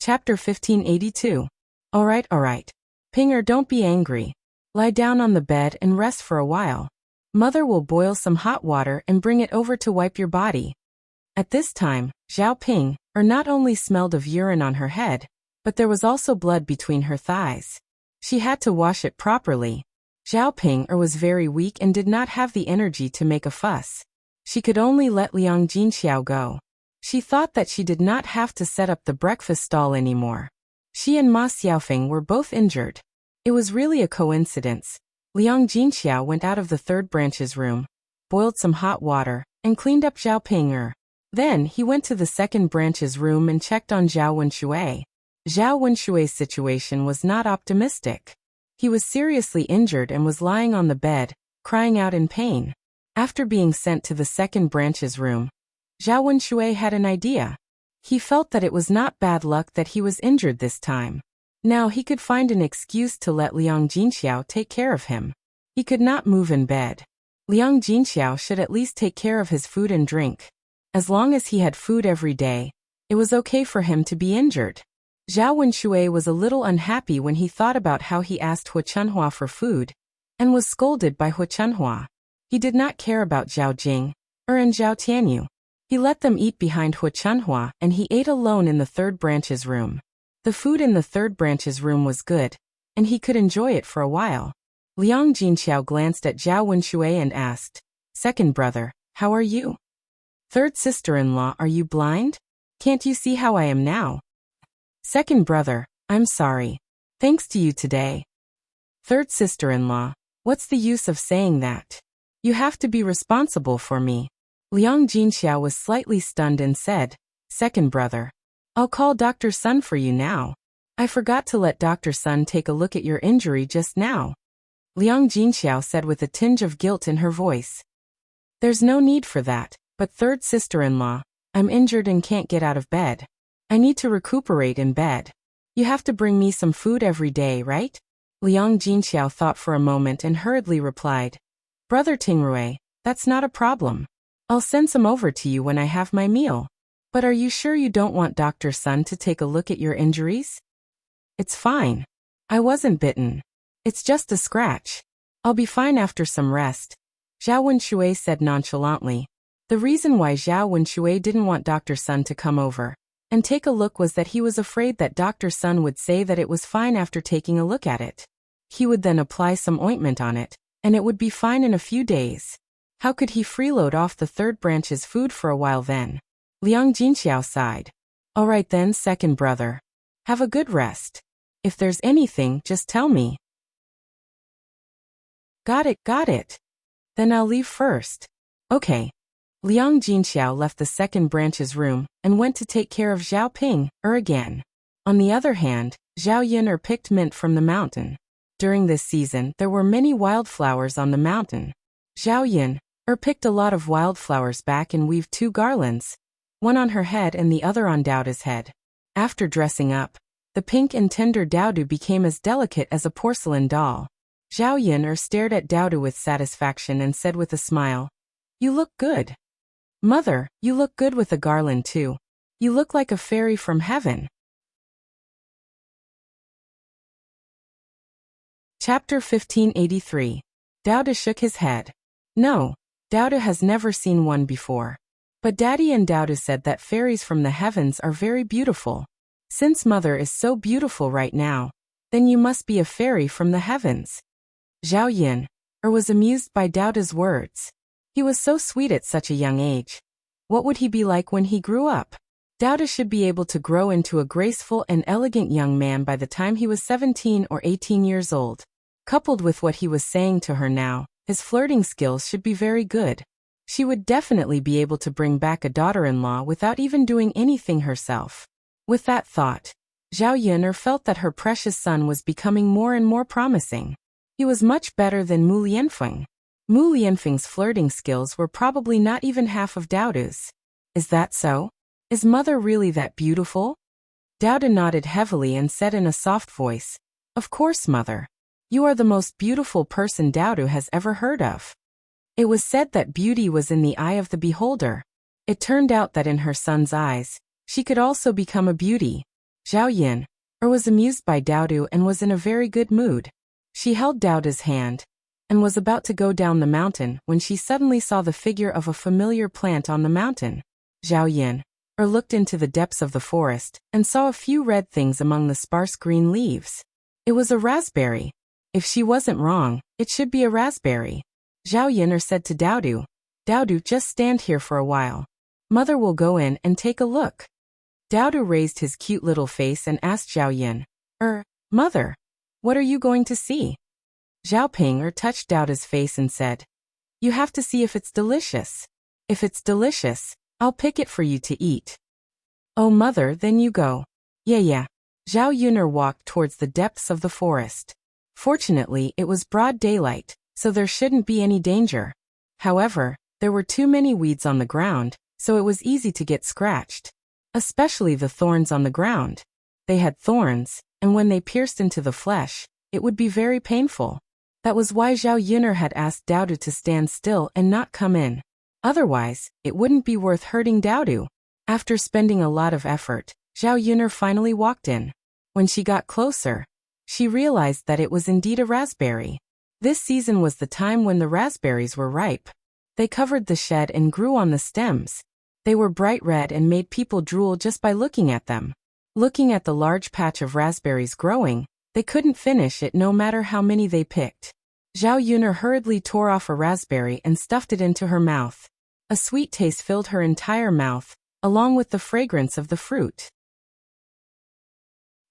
Chapter 1582. Alright. Pinger, don't be angry. Lie down on the bed and rest for a while. Mother will boil some hot water and bring it over to wipe your body. At this time, Zhao Ping not only smelled of urine on her head, but there was also blood between her thighs. She had to wash it properly. Zhao Ping was very weak and did not have the energy to make a fuss. She could only let Liang Jinxiao go. She thought that she did not have to set up the breakfast stall anymore. She and Ma Xiaofeng were both injured. It was really a coincidence. Liang Jinxiao went out of the third branch's room, boiled some hot water, and cleaned up Zhao Ping. Then he went to the second branch's room and checked on Zhao Wenshui. Zhao Wenshui's situation was not optimistic. He was seriously injured and was lying on the bed, crying out in pain. After being sent to the second branch's room, Zhao Wenshui had an idea. He felt that it was not bad luck that he was injured this time. Now he could find an excuse to let Liang Jinxiao take care of him. He could not move in bed. Liang Jinxiao should at least take care of his food and drink. As long as he had food every day, it was okay for him to be injured. Zhao Wenshui was a little unhappy when he thought about how he asked Hu Chunhua for food, and was scolded by Hu Chunhua. He did not care about Zhao Jing, and Zhao Tianyu. He let them eat behind Hu Chunhua and he ate alone in the third branch's room. The food in the third branch's room was good, and he could enjoy it for a while. Liang Jinxiao glanced at Zhao Wenshui and asked, "Second brother, how are you? Third sister-in-law, are you blind? Can't you see how I am now?" "Second brother, I'm sorry. Thanks to you today." "Third sister-in-law, what's the use of saying that? You have to be responsible for me." Liang Jinxiao was slightly stunned and said, "Second brother, I'll call Dr. Sun for you now. I forgot to let Dr. Sun take a look at your injury just now." Liang Jinxiao said with a tinge of guilt in her voice. "There's no need for that, but third sister-in-law, I'm injured and can't get out of bed. I need to recuperate in bed. You have to bring me some food every day, right?" Liang Jinxiao thought for a moment and hurriedly replied, "Brother Tingrui, that's not a problem. I'll send some over to you when I have my meal. But are you sure you don't want Dr. Sun to take a look at your injuries?" "It's fine. I wasn't bitten. It's just a scratch. I'll be fine after some rest," Zhao Wenshui said nonchalantly. The reason why Zhao Wenshui didn't want Dr. Sun to come over and take a look was that he was afraid that Dr. Sun would say that it was fine after taking a look at it. He would then apply some ointment on it, and it would be fine in a few days. How could he freeload off the third branch's food for a while then? Liang Jinxiao sighed. "All right then, second brother. Have a good rest. If there's anything, just tell me." Got it. Then I'll leave first." "Okay." Liang Jinxiao left the second branch's room and went to take care of Zhao Ping again. On the other hand, Zhao Yin picked mint from the mountain. During this season, there were many wildflowers on the mountain. Zhao Yin picked a lot of wildflowers back and weaved 2 garlands, one on her head and the other on Daoda's head. After dressing up, the pink and tender Daoda became as delicate as a porcelain doll. Zhao Yin stared at Daoda with satisfaction and said with a smile, "You look good. Mother, you look good with a garland too. You look like a fairy from heaven." Chapter 1583. Daoda shook his head. No, Daoda has never seen one before. But Daddy and Daoda said that fairies from the heavens are very beautiful. Since Mother is so beautiful right now, then you must be a fairy from the heavens. Zhao Yin was amused by Daoda's words. He was so sweet at such a young age. What would he be like when he grew up? Daoda should be able to grow into a graceful and elegant young man by the time he was 17 or 18 years old. Coupled with what he was saying to her now, his flirting skills should be very good. She would definitely be able to bring back a daughter-in-law without even doing anything herself. With that thought, Zhao Yin felt that her precious son was becoming more and more promising. He was much better than Mu Lianfeng. Mu Lianfeng's flirting skills were probably not even half of Daoda's. Is that so? Is Mother really that beautiful? Daoda nodded heavily and said in a soft voice, "Of course, Mother. You are the most beautiful person Daoda has ever heard of." It was said that beauty was in the eye of the beholder. It turned out that in her son's eyes, she could also become a beauty. Zhao Yin was amused by Daodu and was in a very good mood. She held Daodu's hand and was about to go down the mountain when she suddenly saw the figure of a familiar plant on the mountain. Zhao Yin looked into the depths of the forest and saw a few red things among the sparse green leaves. It was a raspberry. If she wasn't wrong, it should be a raspberry. Zhao Yin said to Daodu, "Daodu, just stand here for a while. Mother will go in and take a look." Daodu raised his cute little face and asked Zhao Yin, Mother, what are you going to see?" Zhao Ping touched Daodu's face and said, "You have to see if it's delicious. If it's delicious, I'll pick it for you to eat." "Oh mother, then you go." Yeah. Zhao Yun'er walked towards the depths of the forest. Fortunately, it was broad daylight, so there shouldn't be any danger. However, there were too many weeds on the ground, so it was easy to get scratched. Especially the thorns on the ground. They had thorns, and when they pierced into the flesh, it would be very painful. That was why Zhao Yun'er had asked Daodu to stand still and not come in. Otherwise, it wouldn't be worth hurting Daodu. After spending a lot of effort, Zhao Yun'er finally walked in. When she got closer, she realized that it was indeed a raspberry. This season was the time when the raspberries were ripe. They covered the shed and grew on the stems. They were bright red and made people drool just by looking at them. Looking at the large patch of raspberries growing, they couldn't finish it no matter how many they picked. Zhao Yun'er hurriedly tore off a raspberry and stuffed it into her mouth. A sweet taste filled her entire mouth, along with the fragrance of the fruit.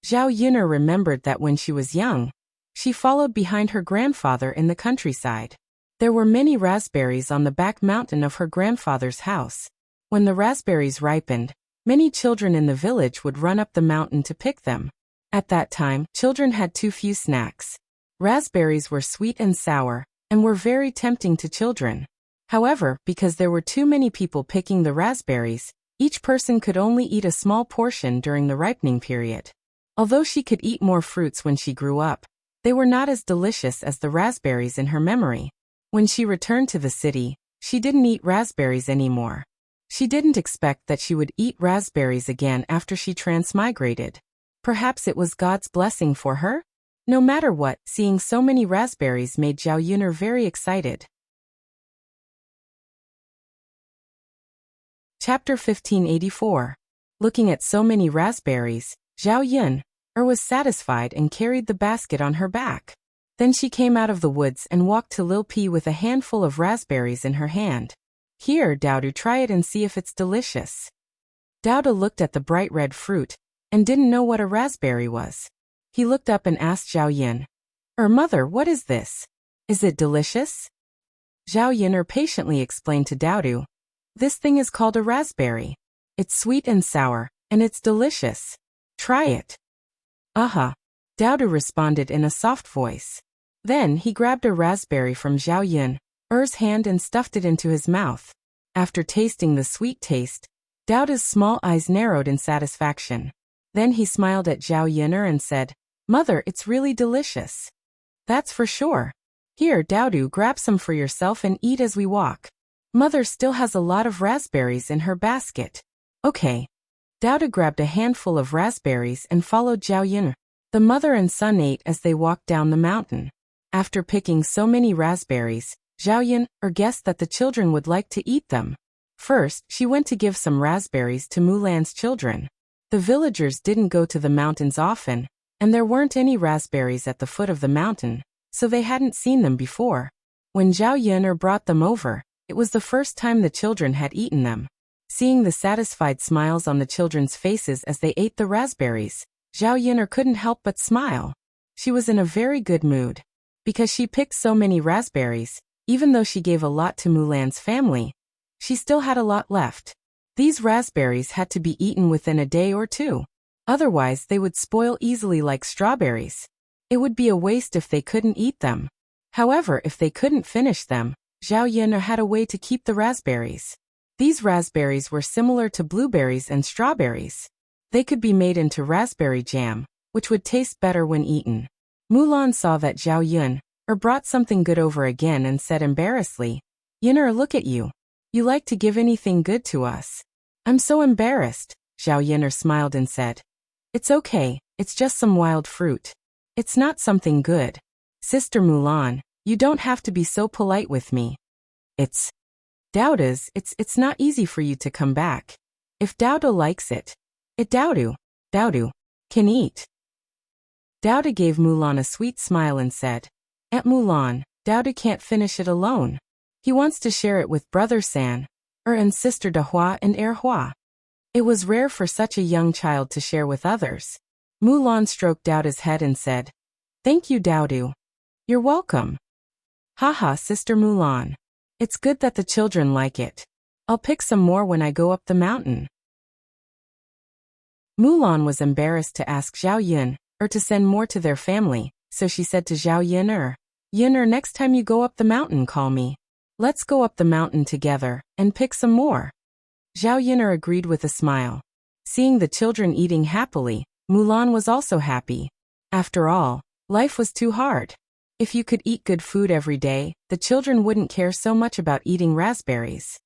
Zhao Yun'er remembered that when she was young, she followed behind her grandfather in the countryside. There were many raspberries on the back mountain of her grandfather's house. When the raspberries ripened, many children in the village would run up the mountain to pick them. At that time, children had too few snacks. Raspberries were sweet and sour, and were very tempting to children. However, because there were too many people picking the raspberries, each person could only eat a small portion during the ripening period. Although she could eat more fruits when she grew up, they were not as delicious as the raspberries in her memory. When she returned to the city, she didn't eat raspberries anymore. She didn't expect that she would eat raspberries again after she transmigrated. Perhaps it was God's blessing for her? No matter what, seeing so many raspberries made Zhao Yun'er very excited. Chapter 1584. Looking at so many raspberries, Zhao Yun'er was satisfied and carried the basket on her back. Then she came out of the woods and walked to Lil Pi with a handful of raspberries in her hand. "Here, Daodu, try it and see if it's delicious." Daodu looked at the bright red fruit and didn't know what a raspberry was. He looked up and asked Zhao Yin, Mother, what is this? Is it delicious?" Zhao Yun'er patiently explained to Daodu, "This thing is called a raspberry. It's sweet and sour, and it's delicious. Try it." "Aha," Daodu responded in a soft voice. Then he grabbed a raspberry from Zhao Yun'er's hand and stuffed it into his mouth. After tasting the sweet taste, Daodu's small eyes narrowed in satisfaction. Then he smiled at Zhao Yun'er and said, "Mother, it's really delicious." "That's for sure. Here, Daodu, grab some for yourself and eat as we walk. Mother still has a lot of raspberries in her basket." "Okay." Daodu grabbed a handful of raspberries and followed Zhao Yun'er. The mother and son ate as they walked down the mountain. After picking so many raspberries, Zhao Yun'er guessed that the children would like to eat them. First, she went to give some raspberries to Mulan's children. The villagers didn't go to the mountains often, and there weren't any raspberries at the foot of the mountain, so they hadn't seen them before. When Zhao Yun'er brought them over, it was the first time the children had eaten them. Seeing the satisfied smiles on the children's faces as they ate the raspberries, Zhao Yun'er couldn't help but smile. She was in a very good mood. Because she picked so many raspberries, even though she gave a lot to Mulan's family, she still had a lot left. These raspberries had to be eaten within a day or two. Otherwise, they would spoil easily like strawberries. It would be a waste if they couldn't eat them. However, if they couldn't finish them, Zhao Yun'er had a way to keep the raspberries. These raspberries were similar to blueberries and strawberries. They could be made into raspberry jam, which would taste better when eaten. Mulan saw that Zhao Yun'er brought something good over again and said embarrassedly, Yin'er, look at you. You like to give anything good to us. I'm so embarrassed, Zhao Yin'er smiled and said. It's okay, it's just some wild fruit. It's not something good. Sister Mulan, you don't have to be so polite with me. It's Daoda's, it's not easy for you to come back. If Daoda likes it, Daodu can eat. Daoda gave Mulan a sweet smile and said, Aunt Mulan, Daoda can't finish it alone. He wants to share it with Brother San, and Sister Dahua and Hua. It was rare for such a young child to share with others. Mulan stroked Daoda's head and said, Thank you, Daodu. You're welcome. Haha, Sister Mulan. It's good that the children like it. I'll pick some more when I go up the mountain. Mulan was embarrassed to ask Zhao Yun, to send more to their family, so she said to Zhao Yin'er, Yin'er, next time you go up the mountain, call me. Let's go up the mountain together, and pick some more. Zhao Yin'er agreed with a smile. Seeing the children eating happily, Mulan was also happy. After all, life was too hard. If you could eat good food every day, the children wouldn't care so much about eating raspberries.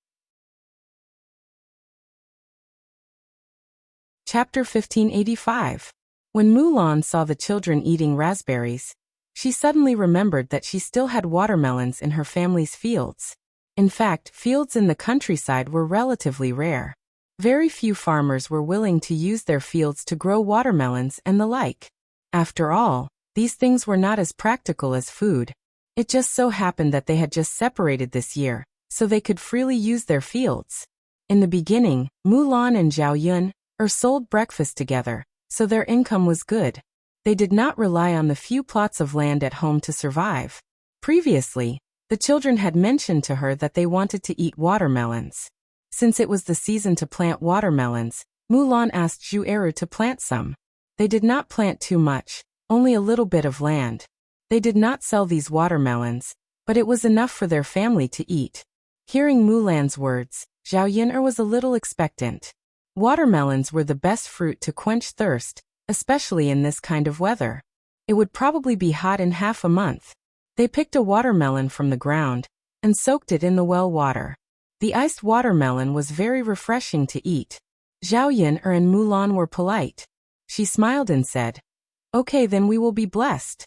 Chapter 1585. When Mulan saw the children eating raspberries, she suddenly remembered that she still had watermelons in her family's fields. In fact, fields in the countryside were relatively rare. Very few farmers were willing to use their fields to grow watermelons and the like. After all, these things were not as practical as food. It just so happened that they had just separated this year, so they could freely use their fields. In the beginning, Mulan and Zhao Yun sold breakfast together, so their income was good. They did not rely on the few plots of land at home to survive. Previously, the children had mentioned to her that they wanted to eat watermelons. Since it was the season to plant watermelons, Mulan asked Zhu Eru to plant some. They did not plant too much, only a little bit of land. They did not sell these watermelons, but it was enough for their family to eat. Hearing Mulan's words, Zhao Yin'er was a little expectant. Watermelons were the best fruit to quench thirst, especially in this kind of weather. It would probably be hot in half a month. They picked a watermelon from the ground and soaked it in the well water. The iced watermelon was very refreshing to eat. Zhao Yin'er and Mulan were polite. She smiled and said, Okay, then we will be blessed.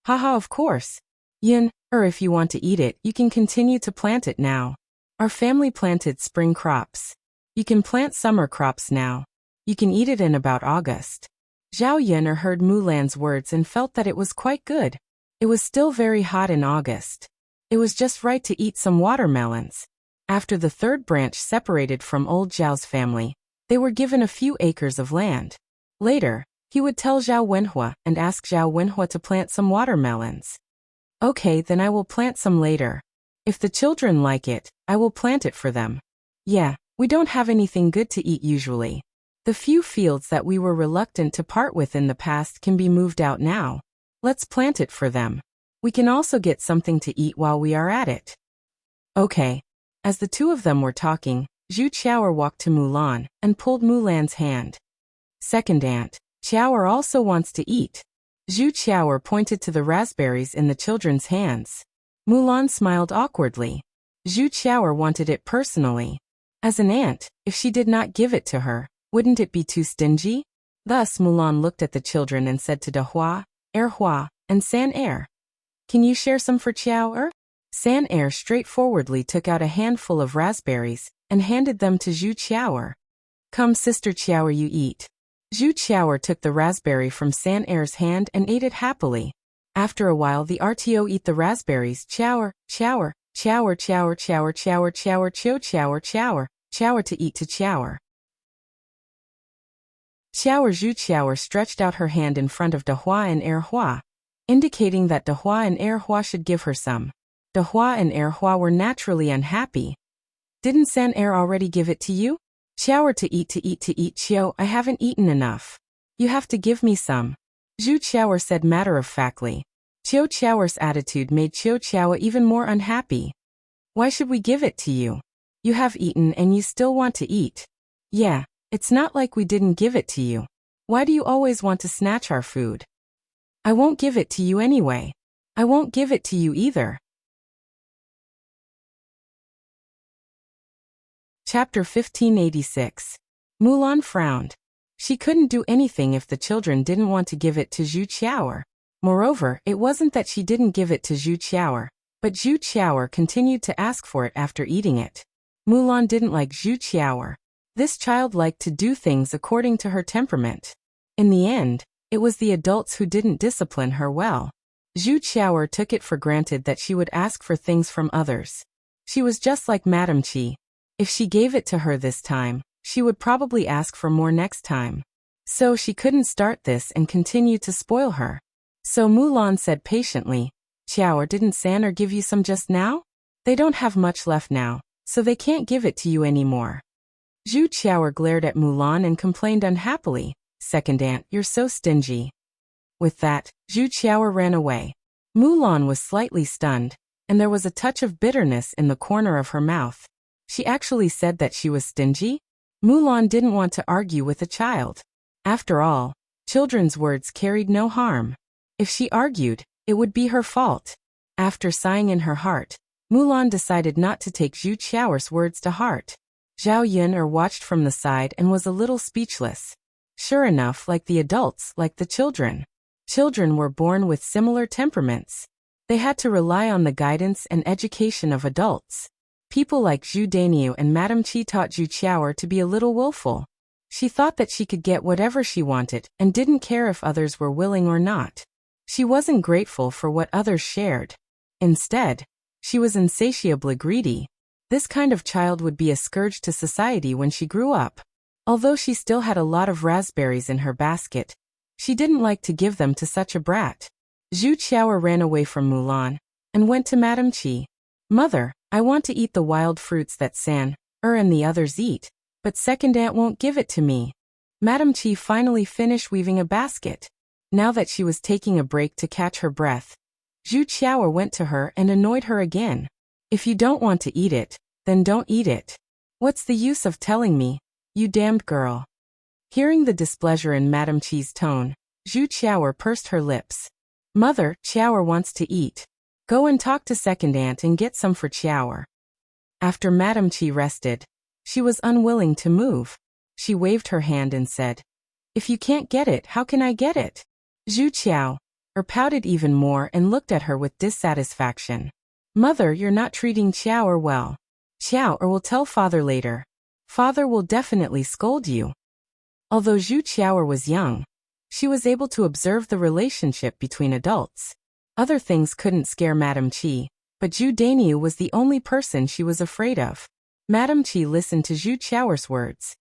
Haha, of course. Yin'er, if you want to eat it, you can continue to plant it now. Our family planted spring crops. You can plant summer crops now. You can eat it in about August. Zhao Yin'er heard Mulan's words and felt that it was quite good. It was still very hot in August. It was just right to eat some watermelons. After the third branch separated from old Zhao's family, they were given a few acres of land. Later, he would tell Zhao Wenhua and ask Zhao Wenhua to plant some watermelons. Okay, then I will plant some later. If the children like it, I will plant it for them. Yeah, we don't have anything good to eat usually. The few fields that we were reluctant to part with in the past can be moved out now. Let's plant it for them. We can also get something to eat while we are at it. Okay. As the two of them were talking, Zhu Qiao'er walked to Mulan and pulled Mulan's hand. Second aunt, Qiao'er also wants to eat. Zhu Qiao'er pointed to the raspberries in the children's hands. Mulan smiled awkwardly. Zhu Qiao'er wanted it personally. As an aunt, if she did not give it to her, wouldn't it be too stingy? Thus Mulan looked at the children and said to Dahua, Hua, and San Can you share some for Qiao'er? San straightforwardly took out a handful of raspberries and handed them to Zhu Qiao'er. Come, Sister Qiao'er, you eat. Zhu Qiao'er took the raspberry from San hand and ate it happily. After a while the RTO eat the raspberries. Qiao'er, Qiao'er, Qiao'er, Qiao'er, Qiao'er, Qiao'er, Qiao'er, Qiao'er, Qiao'er, Qiao'er to eat to Qiao'er. Zhu Qiao'er stretched out her hand in front of Dahua and Hua, indicating that Dahua and Hua should give her some. Dahua and Hua were naturally unhappy. Didn't San already give it to you? Qiao'er to eat, Qiao, I haven't eaten enough. You have to give me some. Zhu Qiao'er said matter-of-factly. Qiao'er's attitude made Qiao'er even more unhappy. Why should we give it to you? You have eaten and you still want to eat. Yeah, it's not like we didn't give it to you. Why do you always want to snatch our food? I won't give it to you anyway. I won't give it to you either. Chapter 1586. Mulan frowned. She couldn't do anything if the children didn't want to give it to Zhu Qiaoer. Moreover, it wasn't that she didn't give it to Zhu Qiaoer, but Zhu Qiaoer continued to ask for it after eating it. Mulan didn't like Zhu Qiaoer. This child liked to do things according to her temperament. In the end, it was the adults who didn't discipline her well. Zhu Qiaoer took it for granted that she would ask for things from others. She was just like Madame Qi. If she gave it to her this time, she would probably ask for more next time. So she couldn't start this and continue to spoil her. So Mulan said patiently, "Qiaoer, didn't Saner give you some just now? They don't have much left now, so they can't give it to you anymore." Zhu Qiaoer glared at Mulan and complained unhappily, "Second aunt, you're so stingy." With that, Zhu Qiaoer ran away. Mulan was slightly stunned, and there was a touch of bitterness in the corner of her mouth. She actually said that she was stingy? Mulan didn't want to argue with a child. After all, children's words carried no harm. If she argued, it would be her fault. After sighing in her heart, Mulan decided not to take Zhu Qiaoer's words to heart. Zhao Yun'er watched from the side and was a little speechless. Sure enough, like the adults, like the children. Children were born with similar temperaments. They had to rely on the guidance and education of adults. People like Zhu Dainiu and Madame Qi taught Zhu Qiaoer to be a little willful. She thought that she could get whatever she wanted and didn't care if others were willing or not. She wasn't grateful for what others shared. Instead, she was insatiably greedy. This kind of child would be a scourge to society when she grew up. Although she still had a lot of raspberries in her basket, she didn't like to give them to such a brat. Zhu Qiaoer ran away from Mulan and went to Madame Qi. "Mother, I want to eat the wild fruits that San, and the others eat, but second aunt won't give it to me." Madame Qi finally finished weaving a basket. Now that she was taking a break to catch her breath, Zhu Qiaoer went to her and annoyed her again. "If you don't want to eat it, then don't eat it. What's the use of telling me, you damned girl?" Hearing the displeasure in Madame Qi's tone, Zhu Qiaoer pursed her lips. "Mother, Qiaoer wants to eat. Go and talk to second aunt and get some for Qiaoer." After Madame Qi rested, she was unwilling to move. She waved her hand and said, "If you can't get it, how can I get it?" Zhu Qiaoer pouted even more and looked at her with dissatisfaction. "Mother, you're not treating Qiaoer well. Qiaoer will tell father later. Father will definitely scold you." Although Zhu Qiaoer was young, she was able to observe the relationship between adults. Other things couldn't scare Madame Qi, but Zhu Dainiu was the only person she was afraid of. Madame Qi listened to Zhu Qiaoer's words.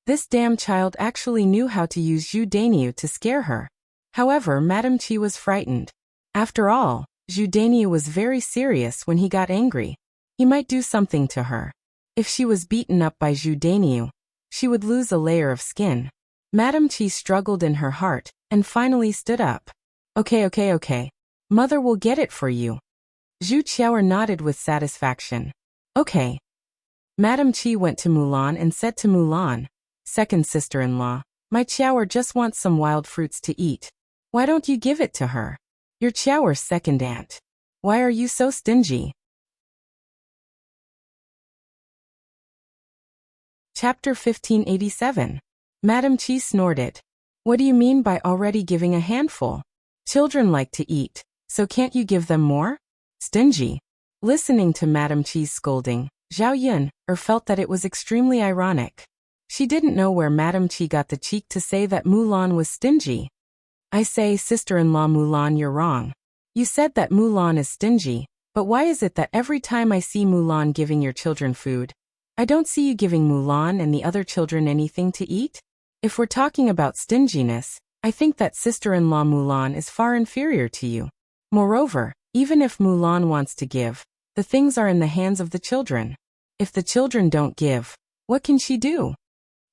This damn child actually knew how to use Zhu Dainiu to scare her. However, Madame Qi was frightened. After all, Zhu Dainiu was very serious when he got angry. He might do something to her. If she was beaten up by Zhu Dainiu, she would lose a layer of skin. Madame Qi struggled in her heart and finally stood up. Okay. Mother will get it for you." Zhu Qiaoer nodded with satisfaction. "Okay." Madame Qi went to Mulan and said to Mulan, "Second sister-in-law, my Qiaoer just wants some wild fruits to eat. Why don't you give it to her? You're Qiaoer's second aunt. Why are you so stingy?" Chapter 1587. Madame Qi snorted. "What do you mean by already giving a handful? Children like to eat, so can't you give them more? Stingy." Listening to Madame Qi's scolding, Zhao Yun'er felt that it was extremely ironic. She didn't know where Madame Qi got the cheek to say that Mulan was stingy. "I say, sister-in-law Mulan, you're wrong. You said that Mulan is stingy, but why is it that every time I see Mulan giving your children food, I don't see you giving Mulan and the other children anything to eat? If we're talking about stinginess, I think that sister-in-law Mulan is far inferior to you. Moreover, even if Mulan wants to give, the things are in the hands of the children. If the children don't give, what can she do?"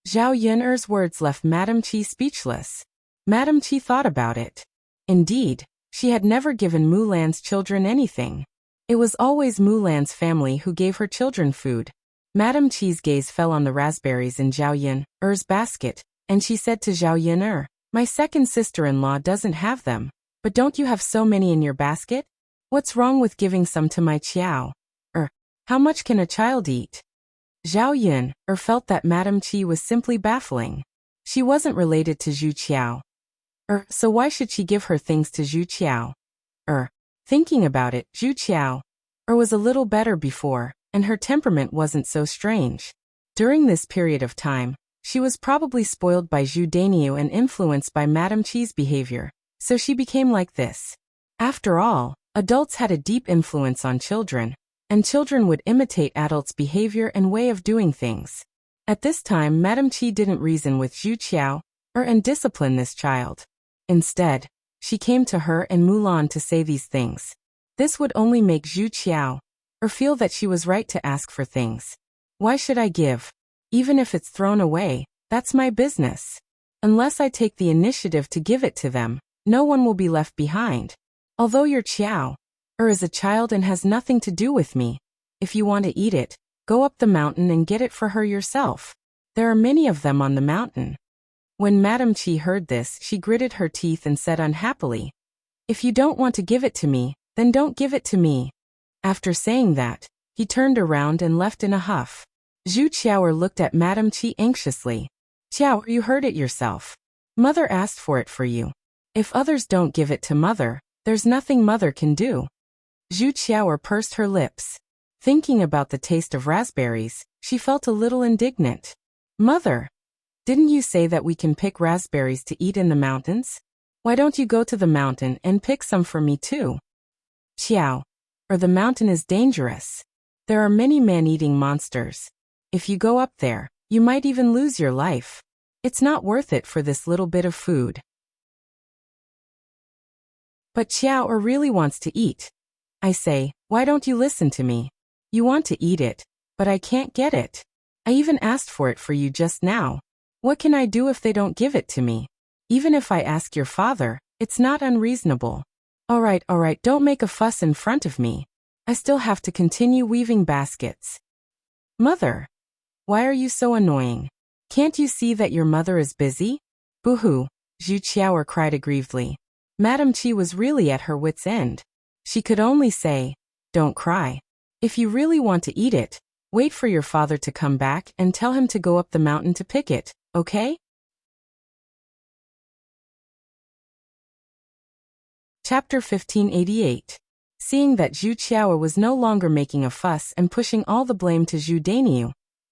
Zhao Yun'er's words left Madame Qi speechless. Madame Qi thought about it. Indeed, she had never given Mulan's children anything. It was always Mulan's family who gave her children food. Madame Qi's gaze fell on the raspberries in Zhao Yun'er's basket, and she said to Zhao Yun'er, "My second sister-in-law doesn't have them, but don't you have so many in your basket? What's wrong with giving some to my Qiaoer?" How much can a child eat? Zhao Yun felt that Madame Qi was simply baffling. She wasn't related to Zhu Qiao. So why should she give her things to Zhu Qiao? Thinking about it, Zhu Qiao was a little better before, and her temperament wasn't so strange. During this period of time, she was probably spoiled by Zhu Dainiu and influenced by Madame Qi's behavior, so she became like this. After all, adults had a deep influence on children, and children would imitate adults' behavior and way of doing things. At this time, Madame Qi didn't reason with Zhu Qiao and discipline this child. Instead, she came to her and Mulan to say these things. This would only make Zhu Qiao feel that she was right to ask for things. Why should I give? Even if it's thrown away, that's my business. Unless I take the initiative to give it to them, no one will be left behind. Although you're Qiao is a child and has nothing to do with me, if you want to eat it, go up the mountain and get it for her yourself. There are many of them on the mountain. When Madame Qi heard this, she gritted her teeth and said unhappily, "If you don't want to give it to me, then don't give it to me." After saying that, he turned around and left in a huff. Zhu Qiao looked at Madame Qi anxiously. "Qiao, you heard it yourself. Mother asked for it for you. If others don't give it to Mother, there's nothing Mother can do." Zhu Qiao pursed her lips. Thinking about the taste of raspberries, she felt a little indignant. "Mother, didn't you say that we can pick raspberries to eat in the mountains? Why don't you go to the mountain and pick some for me too?" "Qiao, the mountain is dangerous. There are many man-eating monsters. If you go up there, you might even lose your life. It's not worth it for this little bit of food." "But Qiao really wants to eat. I say, why don't you listen to me? You want to eat it, but I can't get it. I even asked for it for you just now. What can I do if they don't give it to me? Even if I ask your father, it's not unreasonable." All right, don't make a fuss in front of me. I still have to continue weaving baskets." "Mother, why are you so annoying? Can't you see that your mother is busy?" "Boo-hoo," Zhu Qiao cried aggrievedly. Madame Qi was really at her wit's end. She could only say, "Don't cry. If you really want to eat it, wait for your father to come back and tell him to go up the mountain to pick it, okay?" Chapter 1588. Seeing that Zhu Qiao was no longer making a fuss and pushing all the blame to Zhu Dainiu,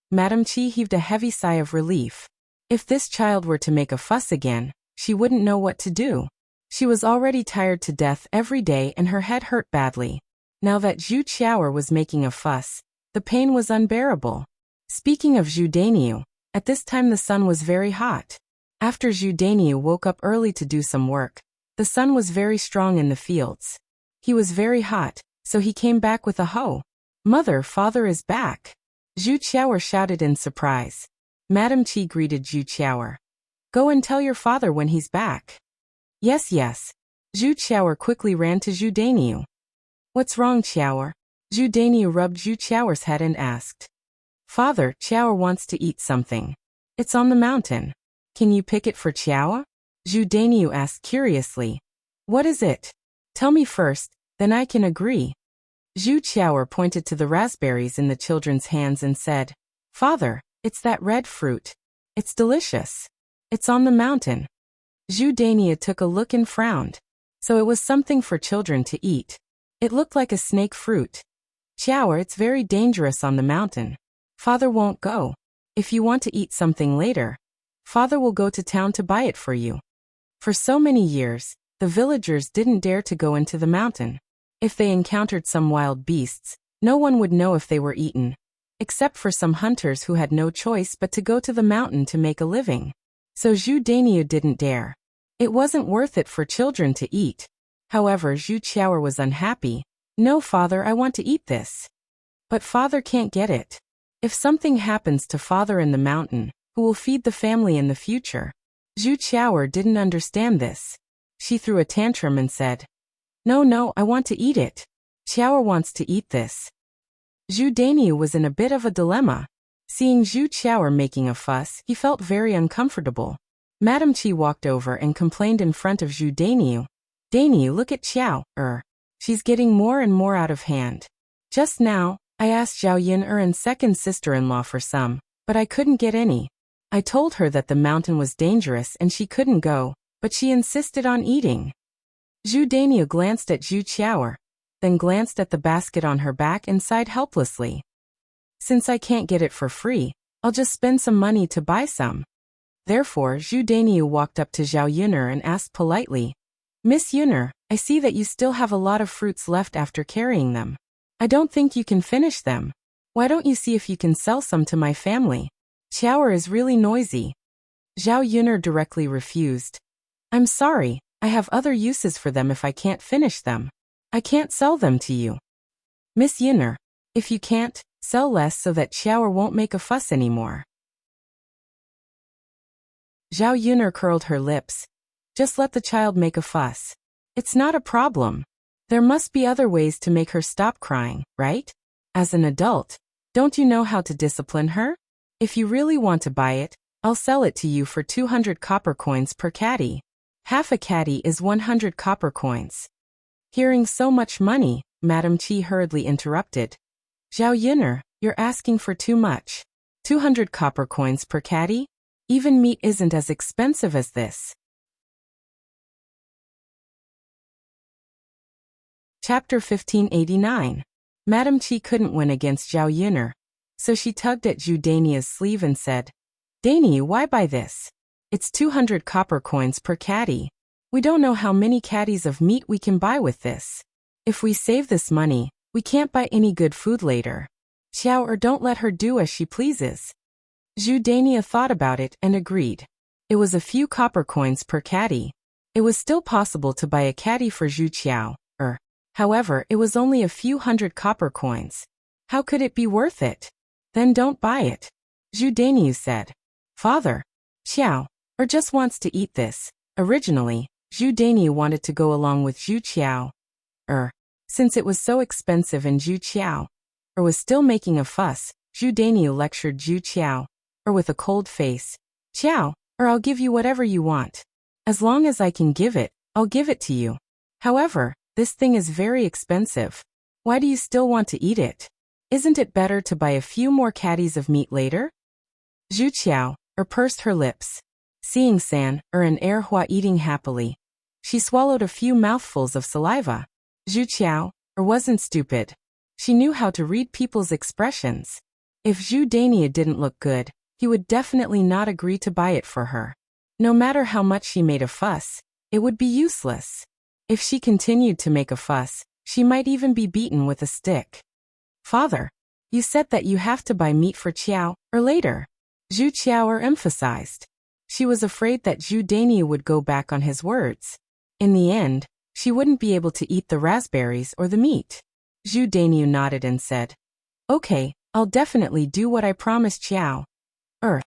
Madame Qi heaved a heavy sigh of relief. If this child were to make a fuss again, she wouldn't know what to do. She was already tired to death every day and her head hurt badly. Now that Zhu Qiao was making a fuss, the pain was unbearable. Speaking of Zhu Dainiu, at this time the sun was very hot. After Zhu Dainiu woke up early to do some work, the sun was very strong in the fields. He was very hot, so he came back with a hoe. "Mother, father is back!" Zhu Qiao shouted in surprise. Madame Qi greeted Zhu Qiao. "Go and tell your father when he's back." Yes. Zhu Qiao quickly ran to Zhu Dainiu. "What's wrong, Qiao?" Zhu Dainiu rubbed Zhu Qiao's head and asked. "Father, Qiao wants to eat something. It's on the mountain. Can you pick it for Qiao?" Zhu Dainiu asked curiously. "What is it? Tell me first, then I can agree." Zhu Qiao pointed to the raspberries in the children's hands and said, "Father, it's that red fruit. It's delicious. It's on the mountain." Zhu Dainiu took a look and frowned. So it was something for children to eat. It looked like a snake fruit. "Qiao, it's very dangerous on the mountain. Father won't go. If you want to eat something later, Father will go to town to buy it for you." For so many years, the villagers didn't dare to go into the mountain. If they encountered some wild beasts, no one would know if they were eaten, except for some hunters who had no choice but to go to the mountain to make a living. So Zhu Dainiu didn't dare. It wasn't worth it for children to eat. However, Zhu Qiao was unhappy. "No, Father, I want to eat this." "But Father can't get it. If something happens to Father in the mountain, who will feed the family in the future?" Zhu Qiao didn't understand this. She threw a tantrum and said, No, I want to eat it. Qiao wants to eat this." Zhu Dainiu was in a bit of a dilemma. Seeing Zhu Qiao making a fuss, he felt very uncomfortable. Madame Qi walked over and complained in front of Zhu Dainiu. "Dainiu, look at Qiao, she's getting more and more out of hand. Just now, I asked Zhao Yin'er and second sister-in-law for some, but I couldn't get any. I told her that the mountain was dangerous and she couldn't go, but she insisted on eating. Zhu Dainyu glanced at Zhu Qiao'er, then glanced at the basket on her back and sighed helplessly. Since I can't get it for free, I'll just spend some money to buy some. Therefore, Zhu Dainyu walked up to Zhao Yun'er and asked politely, Miss Yun'er, I see that you still have a lot of fruits left after carrying them. I don't think you can finish them. Why don't you see if you can sell some to my family? Qiao'er is really noisy. Zhao Yun'er directly refused. I'm sorry, I have other uses for them if I can't finish them. I can't sell them to you. Miss Yun'er, if you can't, sell less so that Qiao'er won't make a fuss anymore. Zhao Yun'er curled her lips. Just let the child make a fuss. It's not a problem. There must be other ways to make her stop crying, right? As an adult, don't you know how to discipline her? If you really want to buy it, I'll sell it to you for 200 copper coins per caddy. Half a caddy is 100 copper coins. Hearing so much money, Madam Qi hurriedly interrupted. Zhao Yun'er, you're asking for too much. 200 copper coins per caddy? Even meat isn't as expensive as this. Chapter 1589. Madam Qi couldn't win against Zhao Yun'er, so she tugged at Zhu Dainya's sleeve and said, Dainyu, why buy this? It's 200 copper coins per caddy. We don't know how many caddies of meat we can buy with this. If we save this money, we can't buy any good food later. Qiao'er, don't let her do as she pleases. Zhu Dainya thought about it and agreed. It was a few copper coins per caddy. It was still possible to buy a caddy for Zhu Qiao'er. However, it was only a few hundred copper coins. How could it be worth it? Then don't buy it. Zhu Dainyu said. Father, Qiao'er just wants to eat this. Originally, Zhu Dainyu wanted to go along with Zhu Qiao'er. Since it was so expensive and Zhu Qiao'er was still making a fuss, Zhu Dainyu lectured Zhu Qiao'er with a cold face. Qiao'er, I'll give you whatever you want. As long as I can give it, I'll give it to you. However, this thing is very expensive. Why do you still want to eat it? Isn't it better to buy a few more caddies of meat later? Zhu Qiao'er pursed her lips. Seeing San and Erhua eating happily, she swallowed a few mouthfuls of saliva. Zhu Qiao'er wasn't stupid. She knew how to read people's expressions. If Zhu Dainya didn't look good, he would definitely not agree to buy it for her. No matter how much she made a fuss, it would be useless. If she continued to make a fuss, she might even be beaten with a stick. Father, you said that you have to buy meat for Qiao'er later. Zhu Qiao'er emphasized. She was afraid that Zhu Dainyu would go back on his words. In the end, she wouldn't be able to eat the raspberries or the meat. Zhu Dainyu nodded and said, Okay, I'll definitely do what I promised Qiao'er.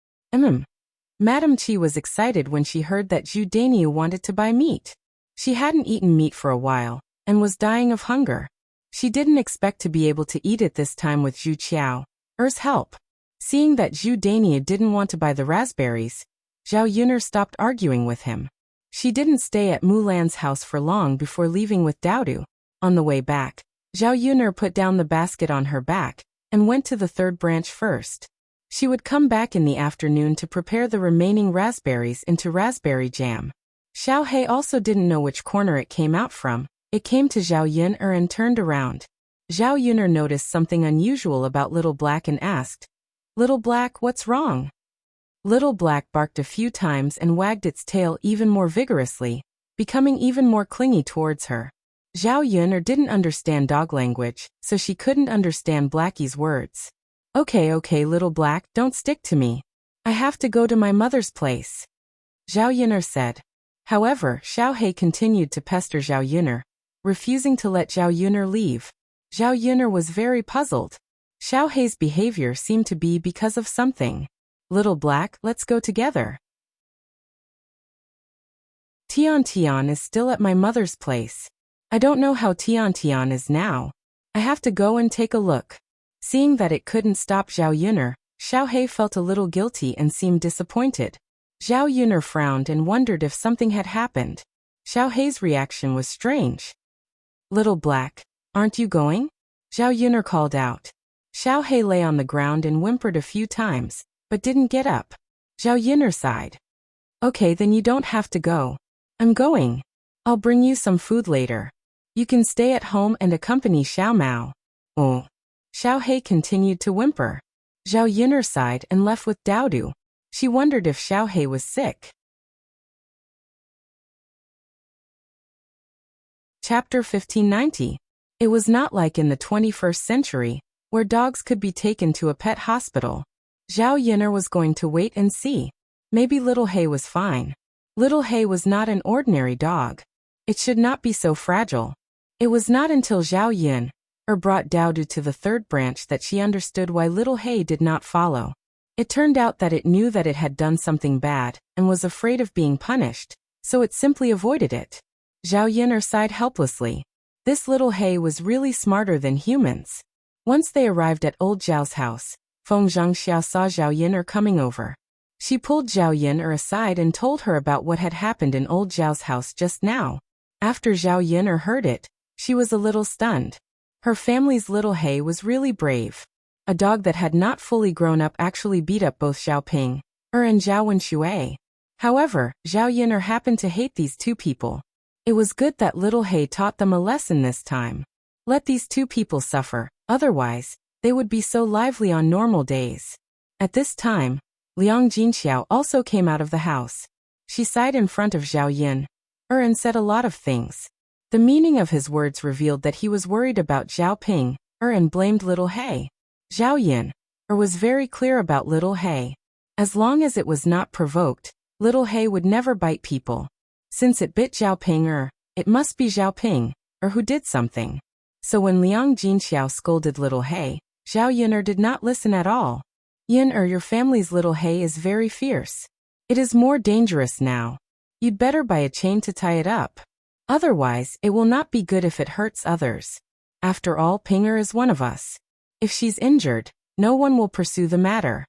Madam Qi was excited when she heard that Zhu Dainyu wanted to buy meat. She hadn't eaten meat for a while, and was dying of hunger. She didn't expect to be able to eat it this time with Zhu Qiao'er's help. Seeing that Zhu Dainyu didn't want to buy the raspberries, Zhao Yun'er stopped arguing with him. She didn't stay at Mulan's house for long before leaving with Daodu. On the way back, Zhao Yun'er put down the basket on her back and went to the third branch first. She would come back in the afternoon to prepare the remaining raspberries into raspberry jam. Xiao He also didn't know which corner it came out from. It came to Zhao Yun'er and turned around. Zhao Yun'er noticed something unusual about Little Black and asked, Little Black, what's wrong? Little Black barked a few times and wagged its tail even more vigorously, becoming even more clingy towards her. Zhao Yun'er didn't understand dog language, so she couldn't understand Blackie's words. Okay, Little Black, don't stick to me. I have to go to my mother's place, Zhao Yun'er said. However, Xiao He continued to pester Zhao Yun'er, refusing to let Zhao Yun'er leave. Zhao Yun'er was very puzzled. Xiao He's behavior seemed to be because of something. Little Black, let's go together. Tian is still at my mother's place. I don't know how Tian is now. I have to go and take a look. Seeing that it couldn't stop Zhao Yun'er, Xiao He felt a little guilty and seemed disappointed. Zhao Yun'er frowned and wondered if something had happened. Xiao He's reaction was strange. Little Black, aren't you going? Zhao Yun'er called out. Xiao He lay on the ground and whimpered a few times, but didn't get up. Zhao Yin'er sighed. Okay, then you don't have to go. I'm going. I'll bring you some food later. You can stay at home and accompany Xiao Mao. Oh. Xiao He continued to whimper. Zhao Yin'er sighed and left with Daodu. She wondered if Xiao He was sick. Chapter 1590. It was not like in the 21st century, where dogs could be taken to a pet hospital. Zhao Yin'er was going to wait and see. Maybe Little He was fine. Little He was not an ordinary dog. It should not be so fragile. It was not until Zhao Yin'er brought Daodu to the third branch that she understood why Little He did not follow. It turned out that it knew that it had done something bad and was afraid of being punished, so it simply avoided it. Zhao Yin'er sighed helplessly. This Little He was really smarter than humans. Once they arrived at old Zhao's house, Feng Zhangxiao saw Zhao Yin'er coming over. She pulled Zhao Yin'er aside and told her about what had happened in old Zhao's house just now. After Zhao Yin'er heard it, she was a little stunned. Her family's Little He was really brave. A dog that had not fully grown up actually beat up both Zhao Ping and Zhao Wenshui. However, Zhao Yin'er happened to hate these two people. It was good that Little He taught them a lesson this time. Let these two people suffer, otherwise, they would be so lively on normal days. At this time, Liang Jinxiao also came out of the house. She sighed in front of Zhao Yin'er and said a lot of things. The meaning of his words revealed that he was worried about Zhao Ping and blamed Little He. Zhao Yin'er was very clear about Little He. As long as it was not provoked, Little He would never bite people. Since it bit Zhao Ping it must be Zhao Ping who did something. So when Liang Jinxiao scolded Little He, Zhao Yin'er did not listen at all. Yin'er, your family's Little He is very fierce. It is more dangerous now. You'd better buy a chain to tie it up. Otherwise, it will not be good if it hurts others. After all, Pinger is one of us. If she's injured, no one will pursue the matter.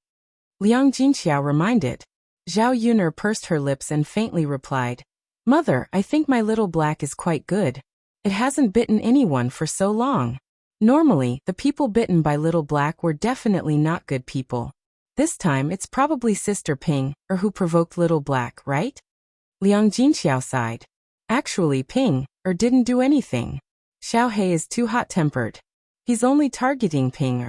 Liang Jinxiao reminded. Zhao Yin'er pursed her lips and faintly replied, Mother, I think my Little Black is quite good. It hasn't bitten anyone for so long. Normally, the people bitten by Little Black were definitely not good people. This time it's probably Sister Ping who provoked Little Black, right? Liang Jinxiao sighed. Actually, Ping didn't do anything. Xiao He is too hot-tempered. He's only targeting Ping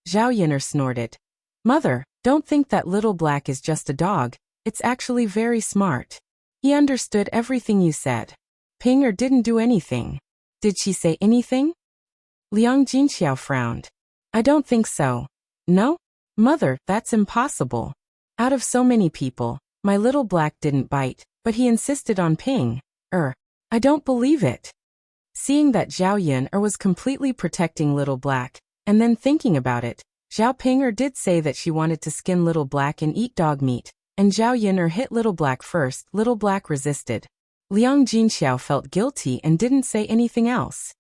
Zhao Yin'er snorted. Mother, don't think that Little Black is just a dog. It's actually very smart. He understood everything you said. Ping didn't do anything. Did she say anything? Liang Jinxiao frowned. I don't think so. No? Mother, that's impossible. Out of so many people, my Little Black didn't bite, but he insisted on Ping. I don't believe it. Seeing that Zhao Yin'er was completely protecting Little Black, and then thinking about it, Zhao Ping did say that she wanted to skin Little Black and eat dog meat, and Zhao Yin'er hit Little Black first. Little Black resisted. Liang Jinxiao felt guilty and didn't say anything else.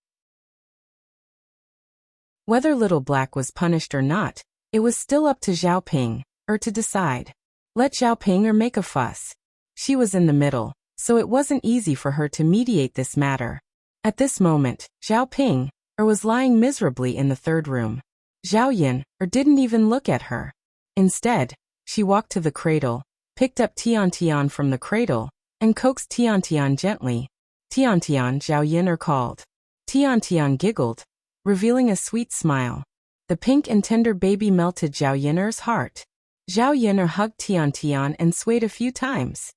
Whether Little Black was punished or not, it was still up to Zhao Ping to decide. Let Zhao Ping make a fuss. She was in the middle, so it wasn't easy for her to mediate this matter. At this moment, Zhao Ping was lying miserably in the third room. Zhao Yin'er didn't even look at her. Instead, she walked to the cradle, picked up Tian from the cradle, and coaxed Tian gently. Tian, Zhao Yin'er called. Tian giggled, revealing a sweet smile. The pink and tender baby melted Zhao Yin'er's heart. Zhao Yin'er hugged Tian and swayed a few times.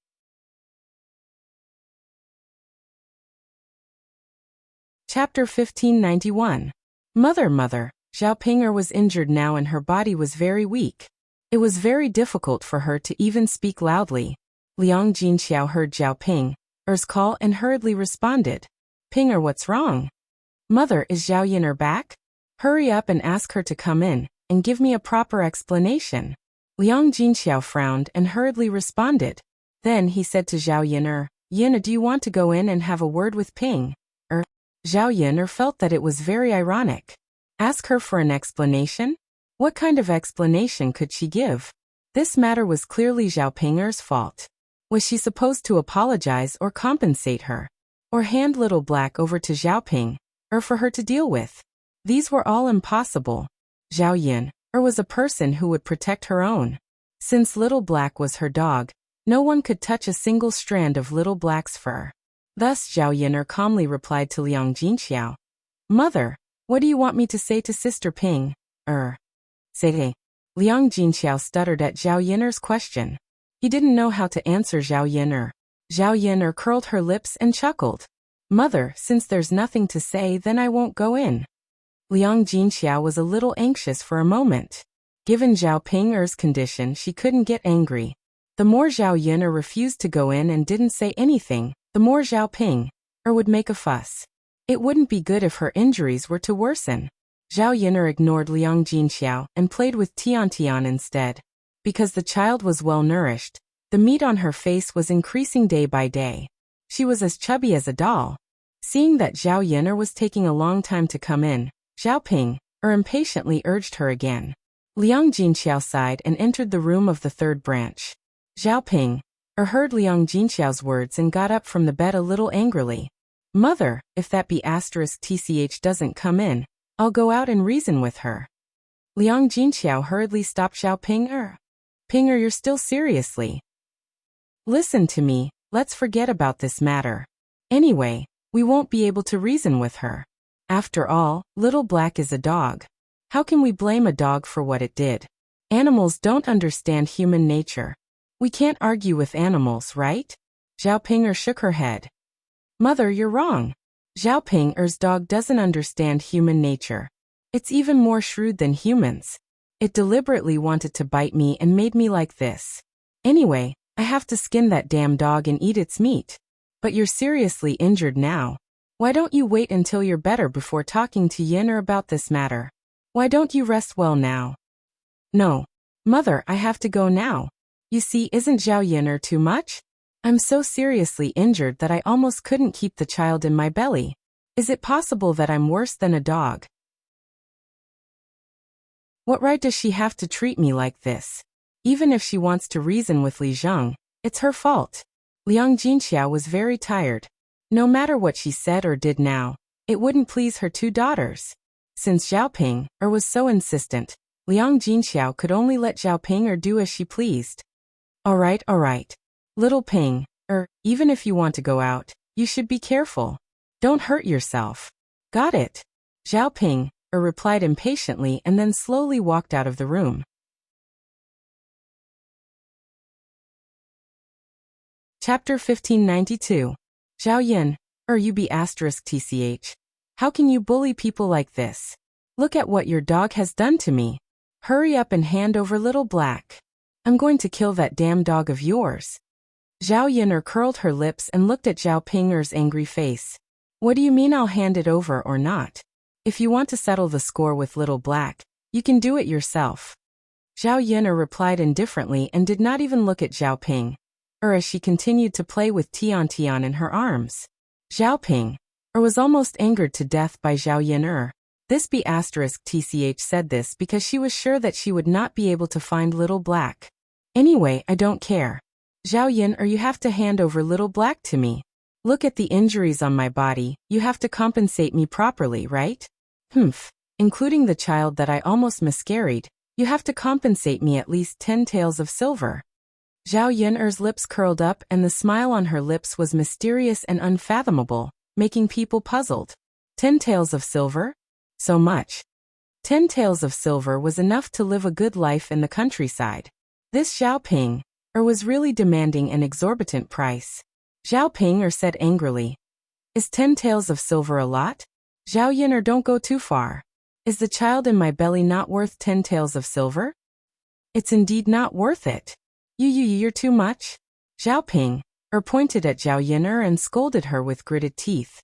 Chapter 1591. Mother, Zhao Ping was injured now and her body was very weak. It was very difficult for her to even speak loudly. Liang Jinxiao heard Zhao Ping's call and hurriedly responded. Pinger, what's wrong? Mother, is Zhao Yin'er back? Hurry up and ask her to come in, and give me a proper explanation. Liang Jinxiao frowned and hurriedly responded. Then he said to Zhao Yin'er, Yin'er, do you want to go in and have a word with Ping? Zhao Yin'er felt that it was very ironic. Ask her for an explanation? What kind of explanation could she give? This matter was clearly Zhao Pinger's fault. Was she supposed to apologize or compensate her? Or hand Little Black over to Zhao Ping, or for her to deal with? These were all impossible. Zhao Yin, was a person who would protect her own. Since Little Black was her dog, no one could touch a single strand of Little Black's fur. Thus Zhao Yin calmly replied to Liang Jinxiao, "Mother, what do you want me to say to Sister Ping? Say." Liang Jinxiao stuttered at Zhao Yin's question. He didn't know how to answer Zhao Yin. Zhao Yin curled her lips and chuckled. "Mother, since there's nothing to say, then I won't go in." Liang Jinxiao was a little anxious for a moment. Given Zhao Ping's condition, she couldn't get angry. The more Zhao Yin refused to go in and didn't say anything, the more Zhao Ping would make a fuss. It wouldn't be good if her injuries were to worsen. Zhao Yin ignored Liang Jinxiao and played with Tian instead. Because the child was well nourished, the meat on her face was increasing day by day. She was as chubby as a doll. Seeing that Zhao Yin was taking a long time to come in, Zhao Ping impatiently urged her again. Liang Jinxiao sighed and entered the room of the third branch. Zhao Ping heard Liang Jinxiao's words and got up from the bed a little angrily. "Mother, if that be *tch doesn't come in, I'll go out and reason with her." Liang Jinxiao hurriedly stopped Zhao Ping. "Ping, you're still seriously. Listen to me, let's forget about this matter. Anyway, we won't be able to reason with her. After all, Little Black is a dog. How can we blame a dog for what it did? Animals don't understand human nature. We can't argue with animals, right?" Zhao Ping shook her head. "Mother, you're wrong. Zhao Ping's dog doesn't understand human nature. It's even more shrewd than humans. It deliberately wanted to bite me and made me like this. Anyway, I have to skin that damn dog and eat its meat. But you're seriously injured now. Why don't you wait until you're better before talking to Yin about this matter? Why don't you rest well now?" "No. Mother, I have to go now. You see, isn't Zhao Yin too much? I'm so seriously injured that I almost couldn't keep the child in my belly. Is it possible that I'm worse than a dog? What right does she have to treat me like this? Even if she wants to reason with Li Zheng, it's her fault." Liang Jinxiao was very tired. No matter what she said or did now, it wouldn't please her two daughters. Since Zhao Ping was so insistent, Liang Jinxiao could only let Zhao Ping do as she pleased. All right. Little Ping, even if you want to go out, you should be careful. Don't hurt yourself. Got it?" Zhao Ping replied impatiently and then slowly walked out of the room. Chapter 1592. Zhao Yin, you be *tch. How can you bully people like this? Look at what your dog has done to me. Hurry up and hand over Little Black. I'm going to kill that damn dog of yours." Zhao Yin curled her lips and looked at Zhao Ping's angry face. "What do you mean I'll hand it over or not? If you want to settle the score with Little Black, you can do it yourself." Zhao Yin replied indifferently and did not even look at Zhao Ping, as she continued to play with Tian in her arms. Zhao Ping was almost angered to death by Zhao Yin. This be *tch said this because she was sure that she would not be able to find Little Black. "Anyway, I don't care. Zhao Yin, you have to hand over Little Black to me. Look at the injuries on my body, you have to compensate me properly, right? Including the child that I almost miscarried, you have to compensate me at least 10 taels of silver." Zhao Yin's lips curled up and the smile on her lips was mysterious and unfathomable, making people puzzled. 10 taels of silver? So much. 10 taels of silver was enough to live a good life in the countryside. This Zhao Ping was really demanding an exorbitant price. Zhao Ping said angrily, "Is 10 taels of silver a lot? Zhao Yin, don't go too far. Is the child in my belly not worth 10 taels of silver? It's indeed not worth it. You're too much." Zhao Ping pointed at Zhao Yin and scolded her with gritted teeth.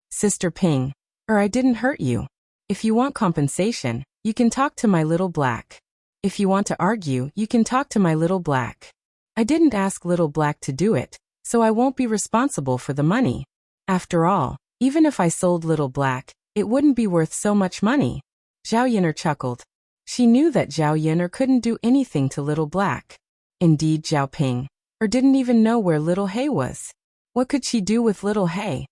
"Sister Ping, I didn't hurt you. If you want compensation, you can talk to my Little Black. If you want to argue, you can talk to my Little Black. I didn't ask Little Black to do it, so I won't be responsible for the money. After all, even if I sold Little Black, it wouldn't be worth so much money." Zhao Yin chuckled. She knew that Zhao Yin couldn't do anything to Little Black. Indeed, Zhao Ping didn't even know where Little Hay was. What could she do with Little Hay?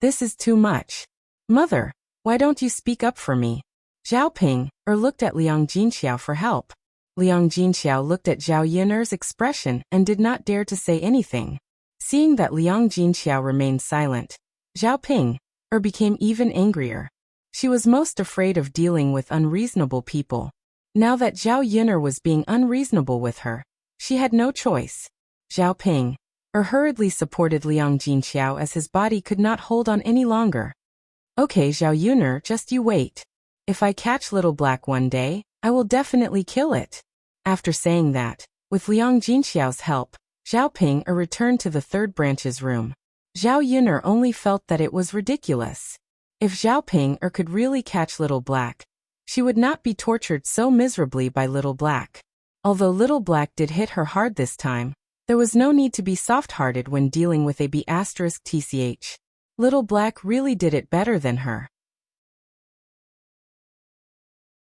"This is too much. Mother, why don't you speak up for me? Zhao Ping looked at Liang Jinxiao for help. Liang Jinxiao looked at Zhao Yun'er's expression and did not dare to say anything. Seeing that Liang Jinxiao remained silent, Zhao Ping became even angrier. She was most afraid of dealing with unreasonable people. Now that Zhao Yun'er was being unreasonable with her, she had no choice. Zhao Ping hurriedly supported Liang Jinxiao as his body could not hold on any longer. Okay, Zhao Yun'er, just you wait. If I catch Little Black one day, I will definitely kill it. After saying that, with Liang Jinxiao's help, Zhao Ping returned to the third branch's room. Zhao Yun'er only felt that it was ridiculous. If Zhao Ping could really catch Little Black, she would not be tortured so miserably by Little Black. Although Little Black did hit her hard this time, there was no need to be soft-hearted when dealing with a B*TCH. Little Black really did it better than her.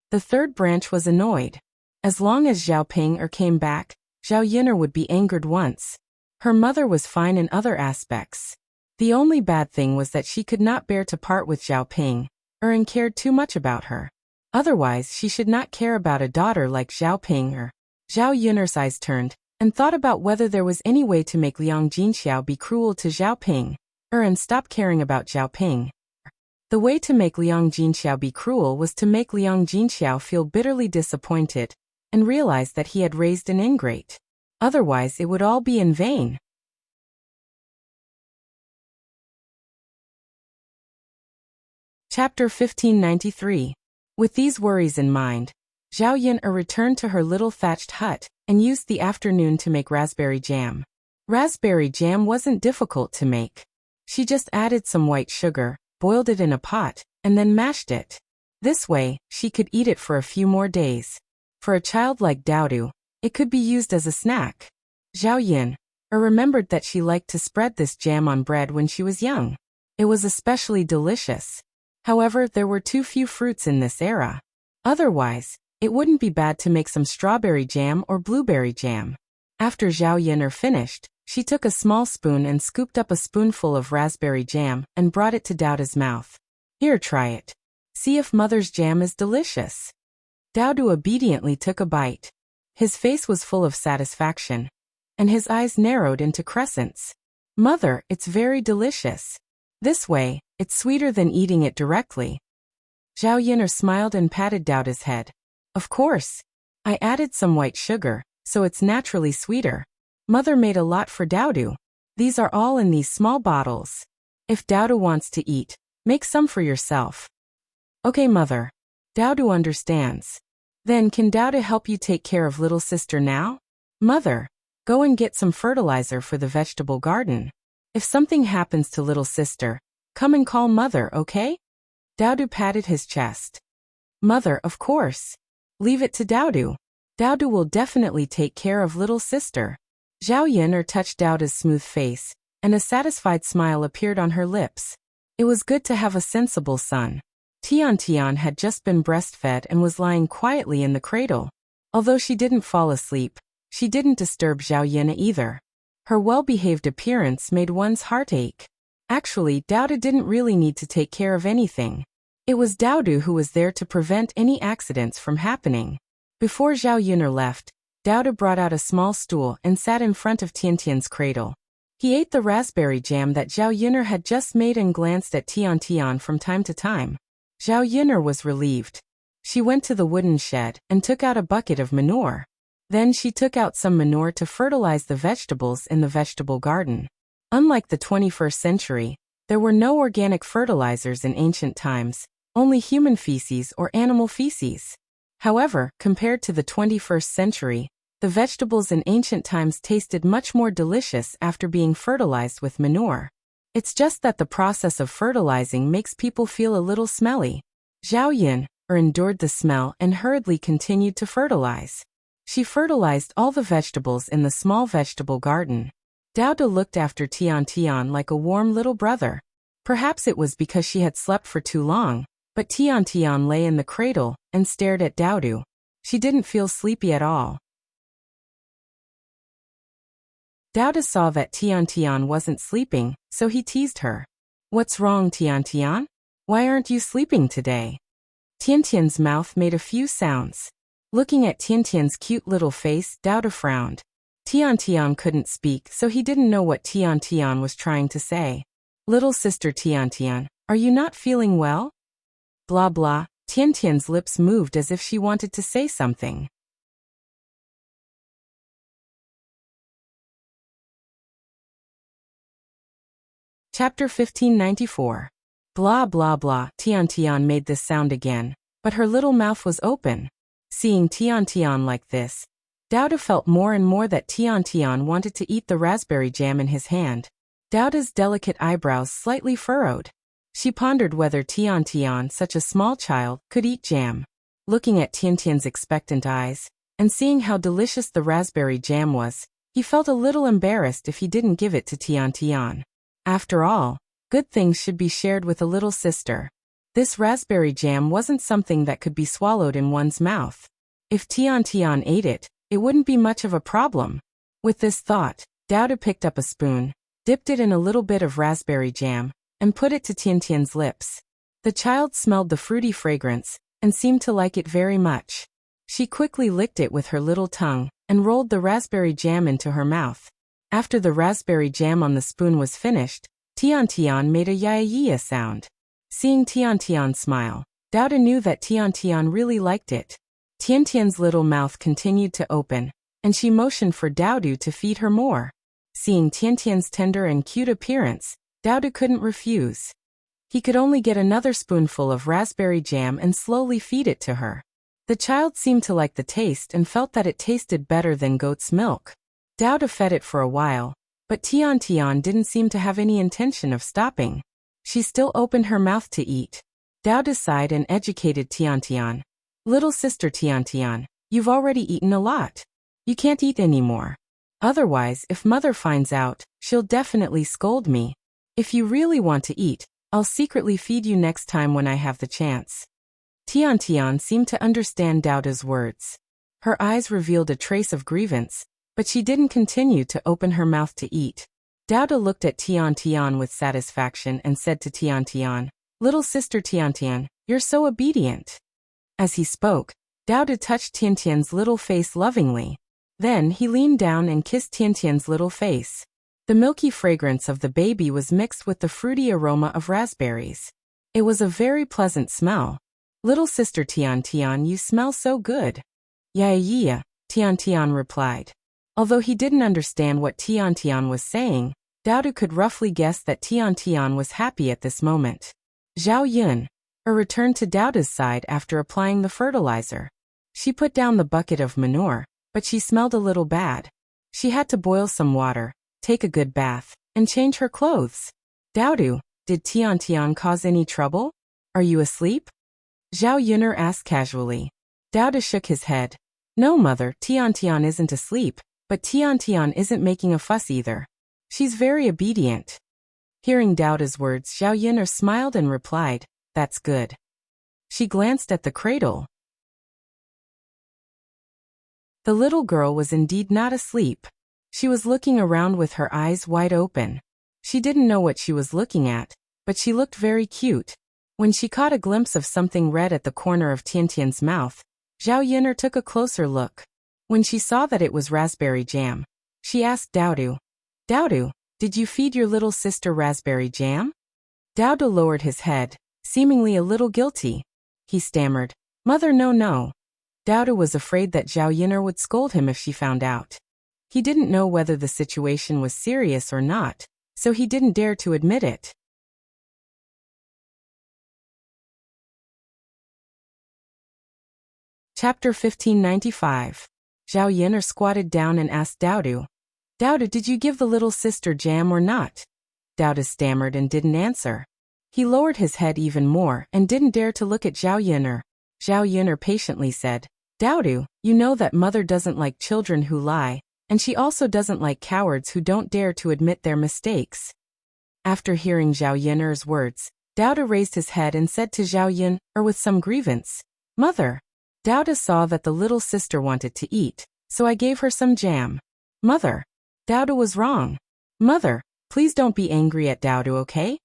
The third branch was annoyed. As long as Zhao Ping came back, Zhao Yun'er would be angered once. Her mother was fine in other aspects. The only bad thing was that she could not bear to part with Zhao Ping, and cared too much about her. Otherwise she should not care about a daughter like Zhao Ping. Zhao Yun'er's eyes turned, and thought about whether there was any way to make Liang Jinxiao be cruel to Zhao Ping, and stop caring about Zhao Ping. The way to make Liang Jinxiao be cruel was to make Liang Jinxiao feel bitterly disappointed, and realize that he had raised an ingrate. Otherwise it would all be in vain. Chapter 1593. With these worries in mind, Zhao Yun'er returned to her little thatched hut, and used the afternoon to make raspberry jam. Raspberry jam wasn't difficult to make. She just added some white sugar, boiled it in a pot, and then mashed it. This way, she could eat it for a few more days. For a child like Daodu, it could be used as a snack. Zhao Yun'er remembered that she liked to spread this jam on bread when she was young. It was especially delicious. However, there were too few fruits in this era. Otherwise, it wouldn't be bad to make some strawberry jam or blueberry jam. After Zhao Yun'er finished, she took a small spoon and scooped up a spoonful of raspberry jam and brought it to Daodu's mouth. Here, try it. See if mother's jam is delicious. Daodu obediently took a bite. His face was full of satisfaction, and his eyes narrowed into crescents. Mother, it's very delicious. This way, it's sweeter than eating it directly. Zhao Yun'er smiled and patted Daodu's head. Of course. I added some white sugar, so it's naturally sweeter. Mother made a lot for Daodu. These are all in these small bottles. If Daodu wants to eat, make some for yourself. Okay, mother. Daodu understands. Then can Daodu help you take care of little sister now? Mother, go and get some fertilizer for the vegetable garden. If something happens to little sister, come and call mother, okay? Daodu patted his chest. Mother, of course. Leave it to Daodu. Daodu will definitely take care of little sister. Zhao Yun'er touched Daodu's smooth face, and a satisfied smile appeared on her lips. It was good to have a sensible son. Tian had just been breastfed and was lying quietly in the cradle. Although she didn't fall asleep, she didn't disturb Zhao Yun'er either. Her well-behaved appearance made one's heart ache. Actually, Daodu didn't really need to take care of anything. It was Daodu who was there to prevent any accidents from happening. Before Zhao Yun'er left, Daodu brought out a small stool and sat in front of Tian's cradle. He ate the raspberry jam that Zhao Yun'er had just made and glanced at Tian from time to time. Zhao Yun'er was relieved. She went to the wooden shed and took out a bucket of manure. Then she took out some manure to fertilize the vegetables in the vegetable garden. Unlike the 21st century, there were no organic fertilizers in ancient times, only human feces or animal feces. However, compared to the 21st century, the vegetables in ancient times tasted much more delicious after being fertilized with manure. It's just that the process of fertilizing makes people feel a little smelly. Zhao Yun'er endured the smell and hurriedly continued to fertilize. She fertilized all the vegetables in the small vegetable garden. Daodu looked after Tian like a warm little brother. Perhaps it was because she had slept for too long, but Tian lay in the cradle and stared at Daodu. She didn't feel sleepy at all. Daodu saw that Tian wasn't sleeping, so he teased her. What's wrong, Tian? Why aren't you sleeping today? Tiantian's mouth made a few sounds. Looking at Tiantian's cute little face, Dowda frowned. Tiantian couldn't speak, so he didn't know what Tiantian was trying to say. Little sister Tiantian, are you not feeling well? Blah blah. Tiantian's lips moved as if she wanted to say something. Chapter 1594. Blah blah blah. Tiantian made this sound again, but her little mouth was open. Seeing Tiantian like this, Dowda felt more and more that Tiantian wanted to eat the raspberry jam in his hand. Dowda's delicate eyebrows slightly furrowed. She pondered whether Tiantian, such a small child, could eat jam. Looking at Tiantian's expectant eyes, and seeing how delicious the raspberry jam was, he felt a little embarrassed if he didn't give it to Tiantian. After all, good things should be shared with a little sister. This raspberry jam wasn't something that could be swallowed in one's mouth. If Tiantian ate it, it wouldn't be much of a problem. With this thought, Dowda picked up a spoon, dipped it in a little bit of raspberry jam, and put it to Tiantian's lips. The child smelled the fruity fragrance, and seemed to like it very much. She quickly licked it with her little tongue, and rolled the raspberry jam into her mouth. After the raspberry jam on the spoon was finished, Tiantian made a ya-ya sound. Seeing Tiantian smile, Dowda knew that Tiantian really liked it. Tiantian's little mouth continued to open, and she motioned for Dowda to feed her more. Seeing Tiantian's tender and cute appearance, Dowda couldn't refuse. He could only get another spoonful of raspberry jam and slowly feed it to her. The child seemed to like the taste and felt that it tasted better than goat's milk. Dowda fed it for a while, but Tiantian didn't seem to have any intention of stopping. She still opened her mouth to eat. Dowda sighed and educated Tiantian. Little sister Tiantian, you've already eaten a lot. You can't eat anymore. Otherwise, if mother finds out, she'll definitely scold me. If you really want to eat, I'll secretly feed you next time when I have the chance. Tiantian seemed to understand Dowda's words. Her eyes revealed a trace of grievance, but she didn't continue to open her mouth to eat. Dowda looked at Tiantian with satisfaction and said to Tiantian, Little sister Tiantian, you're so obedient. As he spoke, Dowda touched Tiantian's little face lovingly. Then he leaned down and kissed Tiantian's little face. The milky fragrance of the baby was mixed with the fruity aroma of raspberries. It was a very pleasant smell. Little sister Tiantian, you smell so good. Yeah, Tiantian replied. Although he didn't understand what Tiantian was saying, Dowda could roughly guess that Tiantian was happy at this moment. Zhao Yun returned to Dowda's side after applying the fertilizer. She put down the bucket of manure, but she smelled a little bad. She had to boil some water, take a good bath, and change her clothes. Dowda, did Tiantian cause any trouble? Are you asleep? Zhao Yun'er asked casually. Dowda shook his head. No, mother, Tiantian isn't asleep, but Tiantian isn't making a fuss either. She's very obedient. Hearing Dowda's words, Zhao Yun'er smiled and replied, That's good. She glanced at the cradle. The little girl was indeed not asleep. She was looking around with her eyes wide open. She didn't know what she was looking at, but she looked very cute. When she caught a glimpse of something red at the corner of Tiantian's mouth, Zhao Yun'er took a closer look. When she saw that it was raspberry jam, she asked Dowda, did you feed your little sister raspberry jam? Dowda lowered his head, seemingly a little guilty. He stammered, Mother, no. Dowda was afraid that Zhao Yun'er would scold him if she found out. He didn't know whether the situation was serious or not, so he didn't dare to admit it. Chapter 1595. Zhao Yun'er squatted down and asked Dowda, did you give the little sister jam or not? Dowda stammered and didn't answer. He lowered his head even more and didn't dare to look at Zhao Yun'er. Zhao Yun'er patiently said, Dowda, you know that mother doesn't like children who lie, and she also doesn't like cowards who don't dare to admit their mistakes. After hearing Zhao Yun'er's words, Dowda raised his head and said to Zhao Yun'er with some grievance, Mother, Dowda saw that the little sister wanted to eat, so I gave her some jam. Mother, Dowda was wrong. Mother, please don't be angry at Dowda, okay?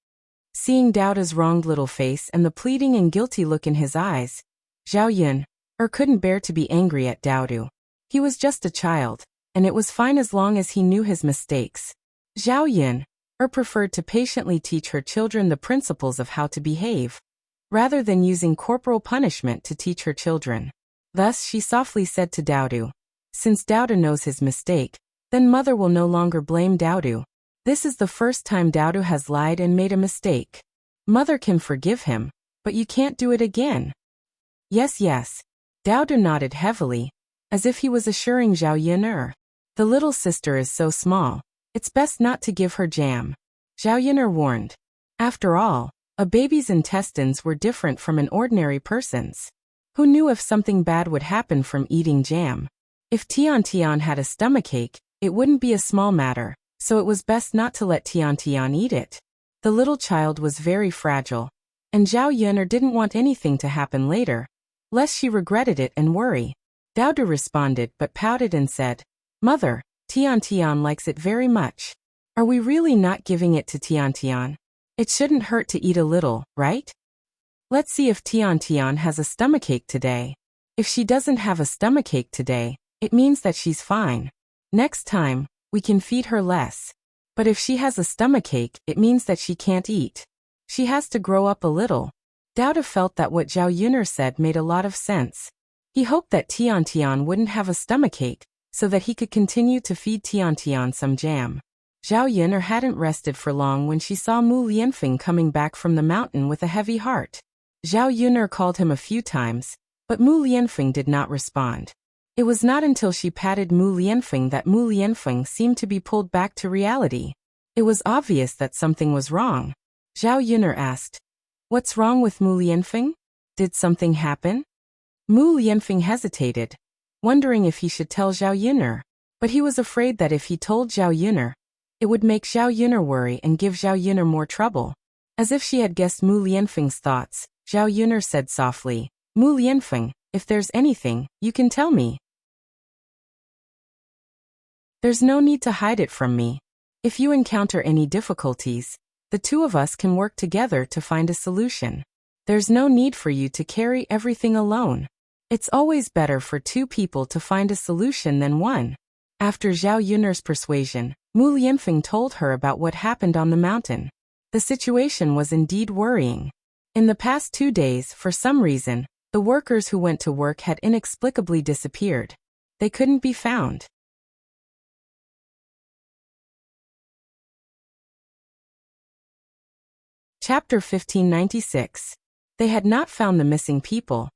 Seeing Doubta's wronged little face and the pleading and guilty look in his eyes, Zhao Yun couldn't bear to be angry at Doubtu. He was just a child, and it was fine as long as he knew his mistakes. Zhao Yun preferred to patiently teach her children the principles of how to behave, rather than using corporal punishment to teach her children. Thus she softly said to Doubtu, "Since Doubtu knows his mistake, then mother will no longer blame Doubtu. This is the first time Doubtu has lied and made a mistake. Mother can forgive him, but you can't do it again." Yes, yes. Doubtu nodded heavily, as if he was assuring Zhao Yun. The little sister is so small, it's best not to give her jam, Zhao Yun warned. After all, a baby's intestines were different from an ordinary person's. Who knew if something bad would happen from eating jam? If Tian Tian had a stomachache, it wouldn't be a small matter, so it was best not to let Tian Tian eat it. The little child was very fragile, and Zhao Yun didn't want anything to happen later, lest she regretted it and worry. Doubtu responded but pouted and said, "Mother, Tian Tian likes it very much. Are we really not giving it to Tian Tian? It shouldn't hurt to eat a little, right? Let's see if Tian Tian has a stomachache today. If she doesn't have a stomachache today, it means that she's fine. Next time, we can feed her less. But if she has a stomachache, it means that she can't eat. She has to grow up a little." Doubtu felt that what Zhao Yun said made a lot of sense. He hoped that Tian Tian wouldn't have a stomachache, so that he could continue to feed Tian Tian some jam. Zhao Yun hadn't rested for long when she saw Mu Lianfeng coming back from the mountain with a heavy heart. Zhao Yun called him a few times, but Mu Lianfeng did not respond. It was not until she patted Mu Lianfeng that Mu Lianfeng seemed to be pulled back to reality. It was obvious that something was wrong. Zhao Yun asked, "What's wrong with Mu Lianfeng? Did something happen?" Mu Lianfeng hesitated, wondering if he should tell Zhao Yun, but he was afraid that if he told Zhao Yun, it would make Zhao Yun worry and give Zhao Yun more trouble. As if she had guessed Mu Lianfeng's thoughts, Zhao Yun said softly, "Mu Lianfeng, if there's anything, you can tell me. There's no need to hide it from me. If you encounter any difficulties, the two of us can work together to find a solution. There's no need for you to carry everything alone. It's always better for two people to find a solution than one." After Zhao Yun's persuasion, Mu Lianfeng told her about what happened on the mountain. The situation was indeed worrying. In the past 2 days, for some reason, the workers who went to work had inexplicably disappeared. They couldn't be found. Chapter 1596. They had not found the missing people,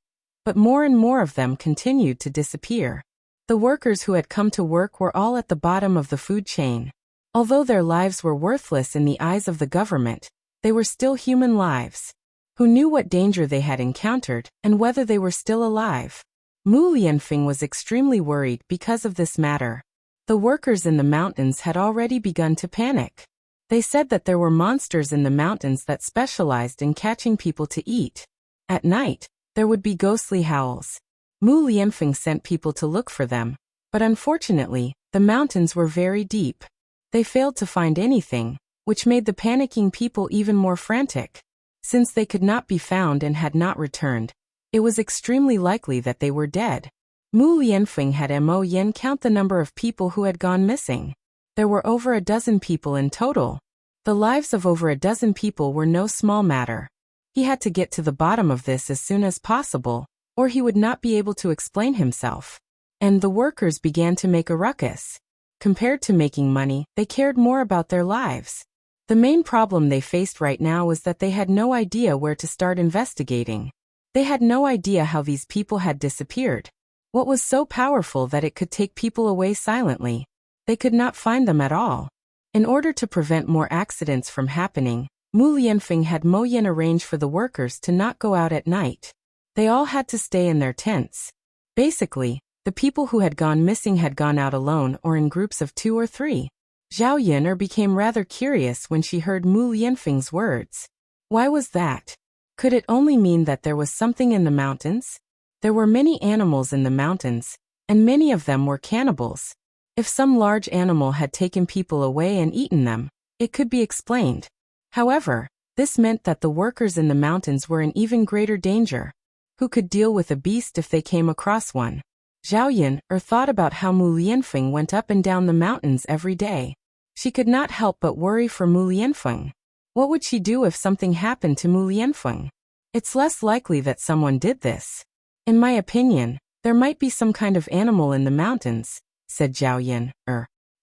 but more and more of them continued to disappear. The workers who had come to work were all at the bottom of the food chain. Although their lives were worthless in the eyes of the government, they were still human lives. Who knew what danger they had encountered and whether they were still alive? Mu Lianfeng was extremely worried because of this matter. The workers in the mountains had already begun to panic. They said that there were monsters in the mountains that specialized in catching people to eat. At night, there would be ghostly howls. Mu Lianfeng sent people to look for them, but unfortunately, the mountains were very deep. They failed to find anything, which made the panicking people even more frantic. Since they could not be found and had not returned, it was extremely likely that they were dead. Mu Lianfeng had Mo Yen count the number of people who had gone missing. There were over a dozen people in total. The lives of over a dozen people were no small matter. He had to get to the bottom of this as soon as possible, or he would not be able to explain himself. And the workers began to make a ruckus. Compared to making money, they cared more about their lives. The main problem they faced right now was that they had no idea where to start investigating. They had no idea how these people had disappeared. What was so powerful that it could take people away silently? They could not find them at all. In order to prevent more accidents from happening, Mu Lianfeng had Mo Yen arrange for the workers to not go out at night. They all had to stay in their tents. Basically, the people who had gone missing had gone out alone or in groups of 2 or 3. Zhao Yun became rather curious when she heard Mu Lianfeng's words. Why was that? Could it only mean that there was something in the mountains? There were many animals in the mountains, and many of them were cannibals. If some large animal had taken people away and eaten them, it could be explained. However, This meant that the workers in the mountains were in even greater danger. Who could deal with a beast if they came across one? Zhao Yun thought about how Mu Lianfeng went up and down the mountains every day. She could not help but worry for Mu Lianfeng. What would she do if something happened to Mu Lianfeng? It's less likely that someone did this. In my opinion, there might be some kind of animal in the mountains, said Zhao Yun.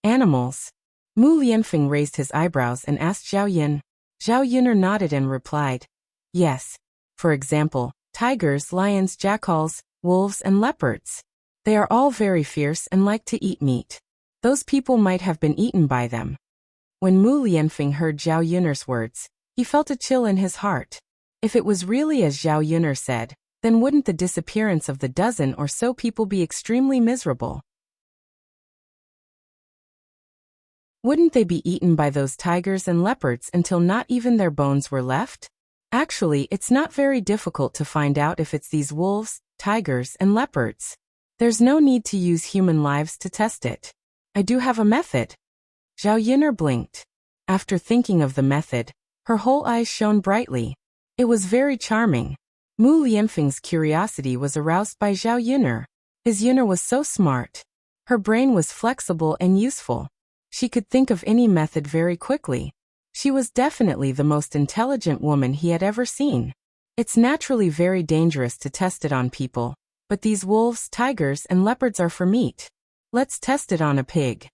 Animals? Mu Lianfeng raised his eyebrows and asked Zhao Yun. Zhao Yun nodded and replied, yes. For example, tigers, lions, jackals, wolves, and leopards. They are all very fierce and like to eat meat. Those people might have been eaten by them. When Mu Lianfeng heard Zhao Yun's words, he felt a chill in his heart. If it was really as Zhao Yun said, then wouldn't the disappearance of the dozen or so people be extremely miserable? Wouldn't they be eaten by those tigers and leopards until not even their bones were left? Actually, it's not very difficult to find out if it's these wolves, tigers, and leopards. There's no need to use human lives to test it. I do have a method. Zhao Yun blinked. After thinking of the method, her whole eyes shone brightly. It was very charming. Mu Lianfeng's curiosity was aroused by Zhao Yun. His Yun was so smart. Her brain was flexible and useful. She could think of any method very quickly. She was definitely the most intelligent woman he had ever seen. It's naturally very dangerous to test it on people, but these wolves, tigers, and leopards are for meat. Let's test it on a pig.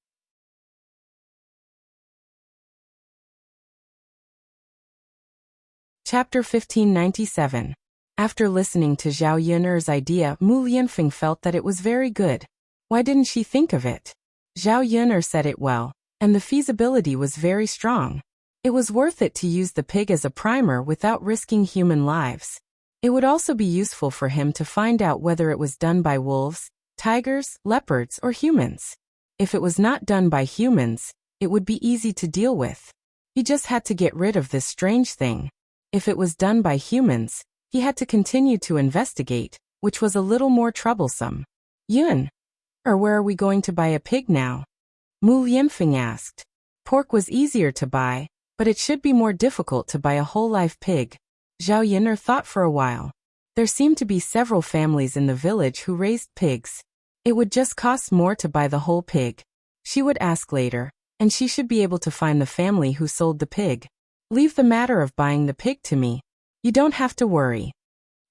Chapter 1597. After listening to Zhao Yun's idea, Mu Lianfeng felt that it was very good. Why didn't she think of it? Zhao Yun said it well, and the feasibility was very strong. It was worth it to use the pig as a primer without risking human lives. It would also be useful for him to find out whether it was done by wolves, tigers, leopards, or humans. If it was not done by humans, it would be easy to deal with. He just had to get rid of this strange thing. If it was done by humans, he had to continue to investigate, which was a little more troublesome. Yun, where are we going to buy a pig now? Mu Lianfeng asked. Pork was easier to buy, but it should be more difficult to buy a whole live pig. Zhao Yun thought for a while. There seemed to be several families in the village who raised pigs. It would just cost more to buy the whole pig. She would ask later, and she should be able to find the family who sold the pig. Leave the matter of buying the pig to me. You don't have to worry.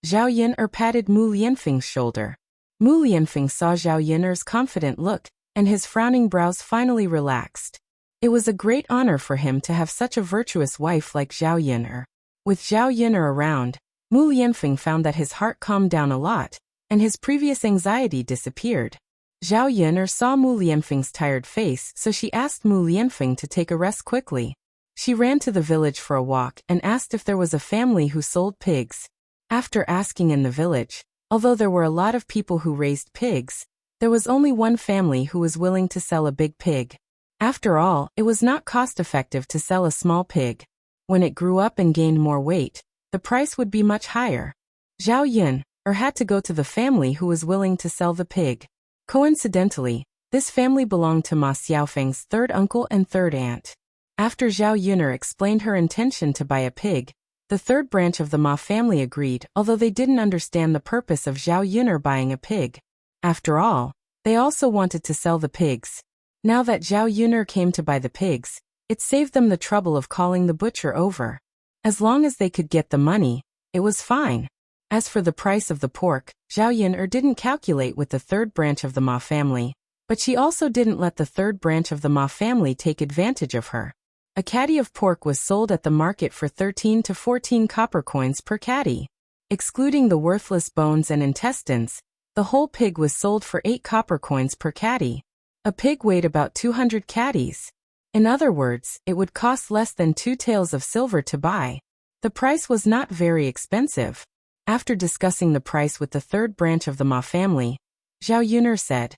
Zhao Yun patted Mu Lianfeng's shoulder. Mu Lianfeng saw Zhao Yun's confident look, and his frowning brows finally relaxed. It was a great honor for him to have such a virtuous wife like Zhao Yun. With Zhao Yun around, Mu Lianfeng found that his heart calmed down a lot, and his previous anxiety disappeared. Zhao Yun saw Mu Lianfeng's tired face, so she asked Mu Lianfeng to take a rest quickly. She ran to the village for a walk and asked if there was a family who sold pigs. After asking in the village, although there were a lot of people who raised pigs, there was only one family who was willing to sell a big pig. After all, it was not cost-effective to sell a small pig. When it grew up and gained more weight, the price would be much higher. Zhao Yun had to go to the family who was willing to sell the pig. Coincidentally, this family belonged to Ma Xiaofeng's third uncle and third aunt. After Zhao Yun explained her intention to buy a pig, the third branch of the Ma family agreed, although they didn't understand the purpose of Zhao Yun buying a pig. After all, they also wanted to sell the pigs. Now that Zhao Yun came to buy the pigs, it saved them the trouble of calling the butcher over. As long as they could get the money, it was fine. As for the price of the pork, Zhao Yun didn't calculate with the third branch of the Ma family, but she also didn't let the third branch of the Ma family take advantage of her. A caddy of pork was sold at the market for 13 to 14 copper coins per caddy. Excluding the worthless bones and intestines, the whole pig was sold for 8 copper coins per caddy. A pig weighed about 200 caddies. In other words, it would cost less than 2 taels of silver to buy. The price was not very expensive. After discussing the price with the third branch of the Ma family, Zhao Yun said,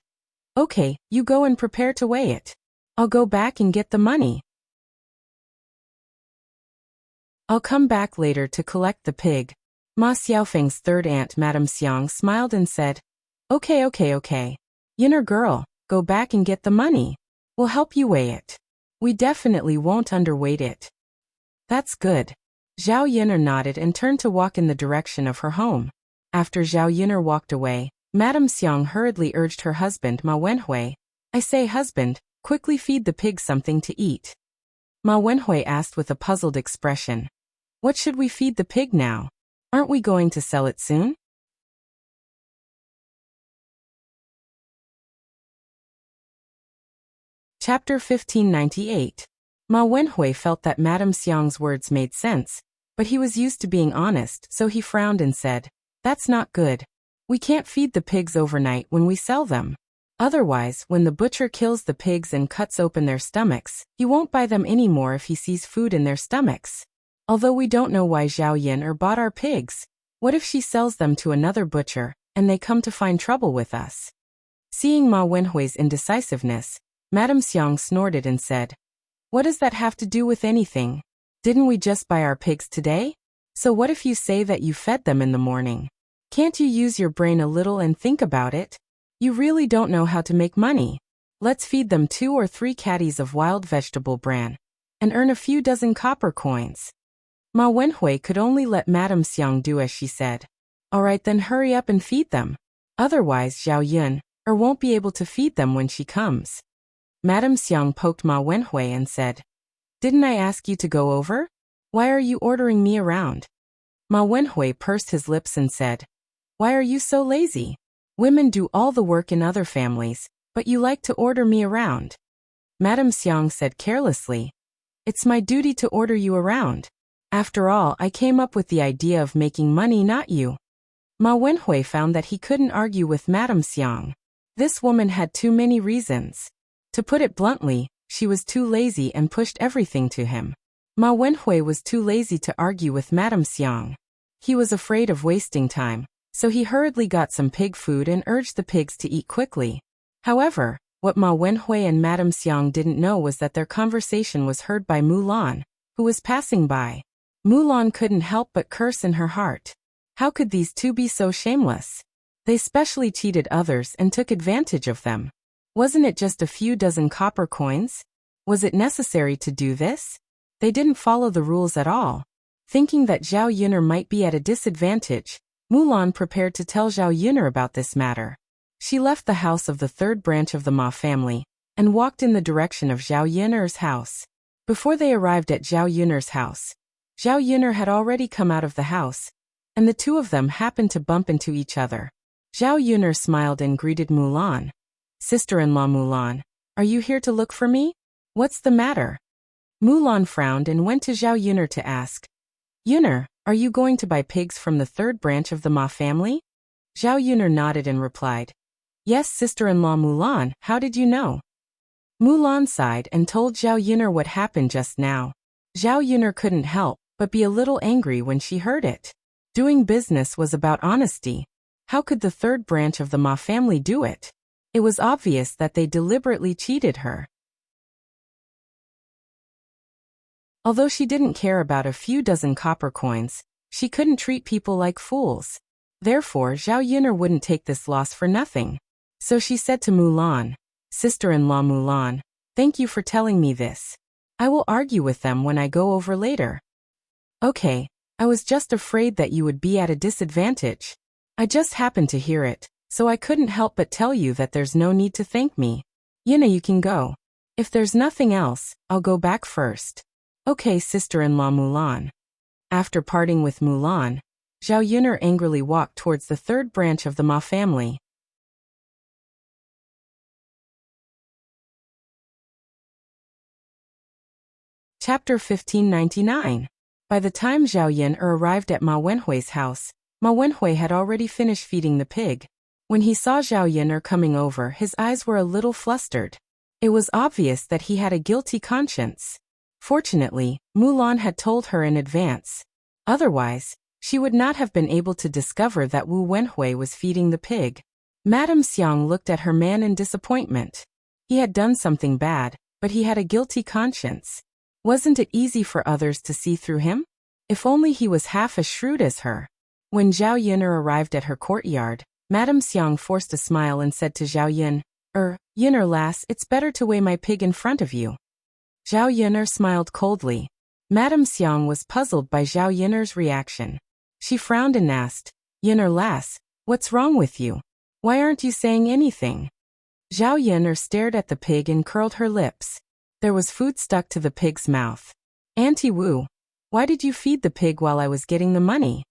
"Okay, you go and prepare to weigh it. I'll go back and get the money. I'll come back later to collect the pig." Ma Xiaofeng's third aunt, Madame Xiang, smiled and said, Okay. Yunner girl, go back and get the money. We'll help you weigh it. We definitely won't underweight it. That's good. Zhao Yin'er nodded and turned to walk in the direction of her home. After Zhao Yin'er walked away, Madame Xiang hurriedly urged her husband Ma Wenhui, "I say, husband, quickly feed the pig something to eat." Ma Wenhui asked with a puzzled expression, "What should we feed the pig now? Aren't we going to sell it soon?" Chapter 1598. Ma Wenhui felt that Madame Xiang's words made sense, but he was used to being honest, so he frowned and said, "That's not good. We can't feed the pigs overnight when we sell them. Otherwise, when the butcher kills the pigs and cuts open their stomachs, he won't buy them anymore if he sees food in their stomachs. Although we don't know why Zhao Yin'er bought our pigs, what if she sells them to another butcher, and they come to find trouble with us?" Seeing Ma Wenhui's indecisiveness, Madame Xiang snorted and said, "What does that have to do with anything? Didn't we just buy our pigs today? So what if you say that you fed them in the morning? Can't you use your brain a little and think about it? You really don't know how to make money. Let's feed them 2 or 3 caddies of wild vegetable bran, and earn a few dozen copper coins." Ma Wenhui could only let Madame Xiang do as she said. "All right, then hurry up and feed them. Otherwise Zhao Yin'er won't be able to feed them when she comes." Madame Xiang poked Ma Wenhui and said, "Didn't I ask you to go over? Why are you ordering me around?" Ma Wenhui pursed his lips and said, "Why are you so lazy? Women do all the work in other families, but you like to order me around." Madame Xiang said carelessly, "It's my duty to order you around. After all, I came up with the idea of making money, not you." Ma Wenhui found that he couldn't argue with Madame Xiang. This woman had too many reasons. To put it bluntly, she was too lazy and pushed everything to him. Ma Wenhui was too lazy to argue with Madame Xiang. He was afraid of wasting time, so he hurriedly got some pig food and urged the pigs to eat quickly. However, what Ma Wenhui and Madame Xiang didn't know was that their conversation was heard by Mulan, who was passing by. Mulan couldn't help but curse in her heart. How could these two be so shameless? They specially cheated others and took advantage of them. Wasn't it just a few dozen copper coins? Was it necessary to do this? They didn't follow the rules at all. Thinking that Zhao Yin'er might be at a disadvantage, Mulan prepared to tell Zhao Yin'er about this matter. She left the house of the 3rd branch of the Ma family and walked in the direction of Zhao Yin'er's house. Before they arrived at Zhao Yin'er's house, Zhao Yin'er had already come out of the house, and the two of them happened to bump into each other. Zhao Yin'er smiled and greeted Mulan. "Sister-in-law Mulan, are you here to look for me? What's the matter?" Mulan frowned and went to Zhao Yin'er to ask, "Yin'er, are you going to buy pigs from the 3rd branch of the Ma family?" Zhao Yin'er nodded and replied, "Yes, sister-in-law Mulan, how did you know?" Mulan sighed and told Zhao Yin'er what happened just now. Zhao Yin'er couldn't help but be a little angry when she heard it. Doing business was about honesty. How could the 3rd branch of the Ma family do it? It was obvious that they deliberately cheated her. Although she didn't care about a few dozen copper coins, she couldn't treat people like fools. Therefore, Zhao Yin'er wouldn't take this loss for nothing. So she said to Mulan, "Sister-in-law Mulan, thank you for telling me this. I will argue with them when I go over later." "Okay, I was just afraid that you would be at a disadvantage. I just happened to hear it, so I couldn't help but tell you that there's no need to thank me. Yin'er, you can go. If there's nothing else, I'll go back first." "Okay, sister-in-law Mulan." After parting with Mulan, Zhao Yin'er angrily walked towards the 3rd branch of the Ma family. Chapter 1599. By the time Zhao Yin'er arrived at Ma Wenhui's house, Ma Wenhui had already finished feeding the pig. When he saw Zhao Yin'er coming over, his eyes were a little flustered. It was obvious that he had a guilty conscience. Fortunately, Mulan had told her in advance. Otherwise, she would not have been able to discover that Wu Wenhui was feeding the pig. Madame Xiang looked at her man in disappointment. He had done something bad, but he had a guilty conscience. Wasn't it easy for others to see through him? If only he was half as shrewd as her. When Zhao Yin'er arrived at her courtyard, Madame Xiang forced a smile and said to Zhao Yin'er, lass, it's better to weigh my pig in front of you." Zhao Yin'er smiled coldly. Madame Xiang was puzzled by Zhao Yiner's reaction. She frowned and asked, "Yiner lass, what's wrong with you? Why aren't you saying anything?" Zhao Yiner stared at the pig and curled her lips. There was food stuck to the pig's mouth. "Auntie Wu, why did you feed the pig while I was getting the money?"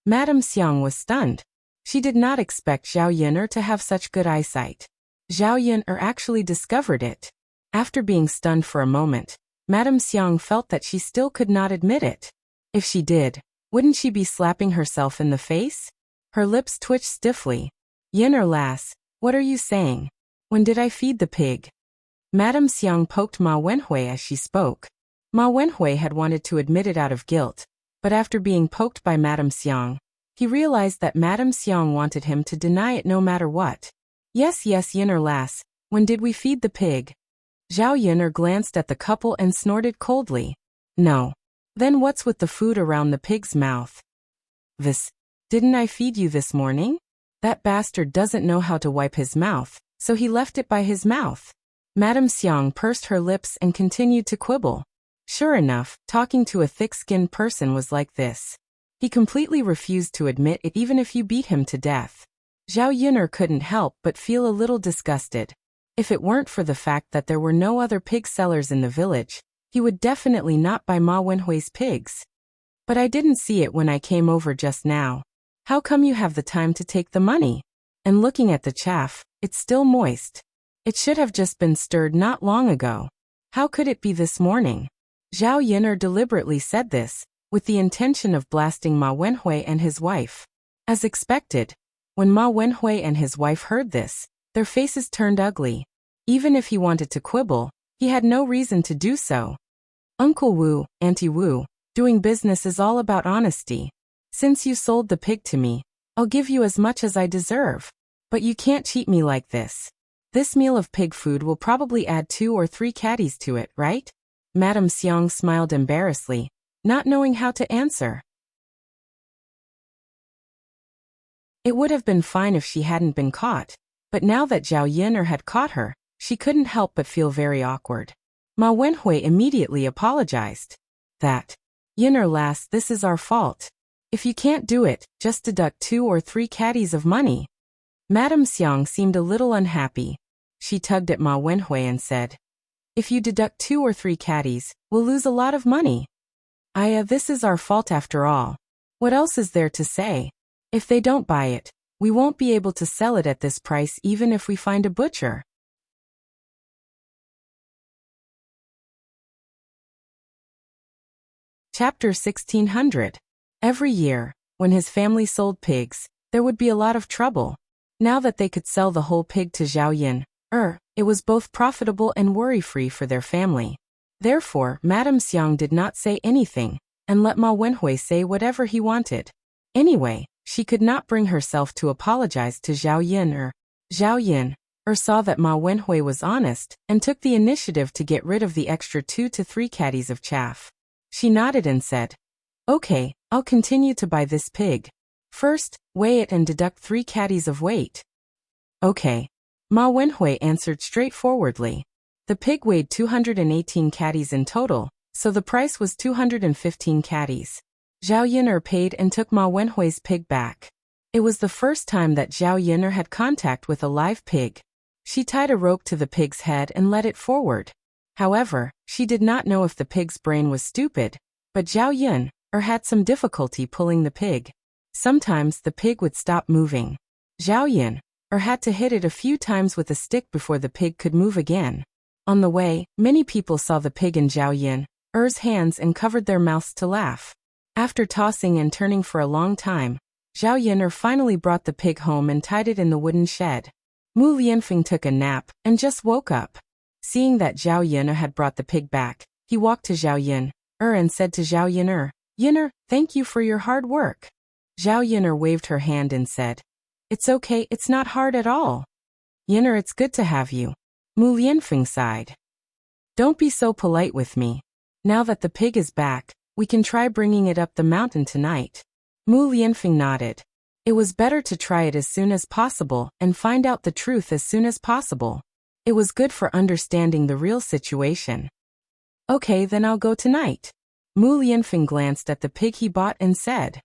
Madame Xiang was stunned. She did not expect Zhao Yiner to have such good eyesight. Zhao Yiner actually discovered it. After being stunned for a moment, Madame Xiang felt that she still could not admit it. If she did, wouldn't she be slapping herself in the face? Her lips twitched stiffly. "Yiner lass, what are you saying? When did I feed the pig?" Madame Xiang poked Ma Wenhui as she spoke. Ma Wenhui had wanted to admit it out of guilt, but after being poked by Madame Xiang, he realized that Madame Xiang wanted him to deny it no matter what. Yes, Yiner lass, when did we feed the pig?" Zhao Yiner glanced at the couple and snorted coldly. "No. Then what's with the food around the pig's mouth?" Didn't I feed you this morning? That bastard doesn't know how to wipe his mouth, so he left it by his mouth." Madame Xiang pursed her lips and continued to quibble. Sure enough, talking to a thick-skinned person was like this. He completely refused to admit it even if you beat him to death. Zhao Yiner couldn't help but feel a little disgusted. If it weren't for the fact that there were no other pig sellers in the village, he would definitely not buy Ma Wenhui's pigs. "But I didn't see it when I came over just now. How come you have the time to take the money? And looking at the chaff, it's still moist. It should have just been stirred not long ago. How could it be this morning?" Zhao Yiner deliberately said this, with the intention of blasting Ma Wenhui and his wife. As expected, when Ma Wenhui and his wife heard this, their faces turned ugly. Even if he wanted to quibble, he had no reason to do so. "Uncle Wu, Auntie Wu, doing business is all about honesty. Since you sold the pig to me, I'll give you as much as I deserve. But you can't cheat me like this. This meal of pig food will probably add 2 or 3 caddies to it, right?" Madame Xiang smiled embarrassedly, not knowing how to answer. It would have been fine if she hadn't been caught, but now that Zhao Yiner had caught her, she couldn't help but feel very awkward. Ma Wenhui immediately apologized. "Yiner lass, this is our fault. If you can't do it, just deduct 2 or 3 caddies of money." Madame Xiang seemed a little unhappy. She tugged at Ma Wenhui and said, "If you deduct 2 or 3 caddies, we'll lose a lot of money." This is our fault after all. What else is there to say? If they don't buy it, we won't be able to sell it at this price even if we find a butcher." Chapter 1600. Every year, when his family sold pigs, there would be a lot of trouble. Now that they could sell the whole pig to Zhao Yin, it was both profitable and worry-free for their family. Therefore, Madame Xiang did not say anything, and let Ma Wenhui say whatever he wanted. Anyway, she could not bring herself to apologize to Zhao Yin. Zhao Yin saw that Ma Wenhui was honest, and took the initiative to get rid of the extra 2 to 3 caddies of chaff. She nodded and said, "Okay, I'll continue to buy this pig. First, weigh it and deduct 3 caddies of weight." "Okay." Ma Wenhui answered straightforwardly. The pig weighed 218 caddies in total, so the price was 215 caddies. Zhao Yiner paid and took Ma Wenhui's pig back. It was the first time that Zhao Yiner had contact with a live pig. She tied a rope to the pig's head and led it forward. However, she did not know if the pig's brain was stupid, but Zhao Yiner had some difficulty pulling the pig. Sometimes the pig would stop moving. Zhao Yiner had to hit it a few times with a stick before the pig could move again. On the way, many people saw the pig in Zhao Yiner's hands and covered their mouths to laugh. After tossing and turning for a long time, Zhao Yiner finally brought the pig home and tied it in the wooden shed. Mu Lianfeng took a nap and just woke up. Seeing that Zhao Yiner had brought the pig back, he walked to Zhao Yiner and said to Zhao Yiner, "Yiner, thank you for your hard work." Zhao Yiner waved her hand and said, "It's okay, it's not hard at all." "Yiner, it's good to have you." Mu Lianfeng sighed. "Don't be so polite with me. Now that the pig is back, we can try bringing it up the mountain tonight." Mu Lianfeng nodded. It was better to try it as soon as possible and find out the truth as soon as possible. It was good for understanding the real situation. "Okay, then I'll go tonight." Mu Lianfeng glanced at the pig he bought and said,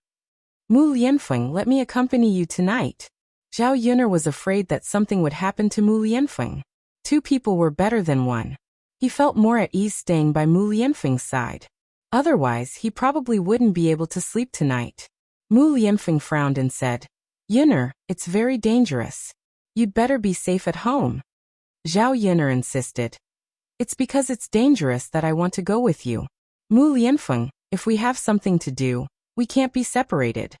Mu Lianfeng, let me accompany you tonight. Zhao Yuner was afraid that something would happen to Mu Lianfeng. Two people were better than one. He felt more at ease staying by Mu Lianfeng's side. Otherwise, he probably wouldn't be able to sleep tonight. Mu Lianfeng frowned and said, Yuner, it's very dangerous. You'd better be safe at home. Zhao Yuner insisted. It's because it's dangerous that I want to go with you. Mu Lianfeng, if we have something to do, we can't be separated.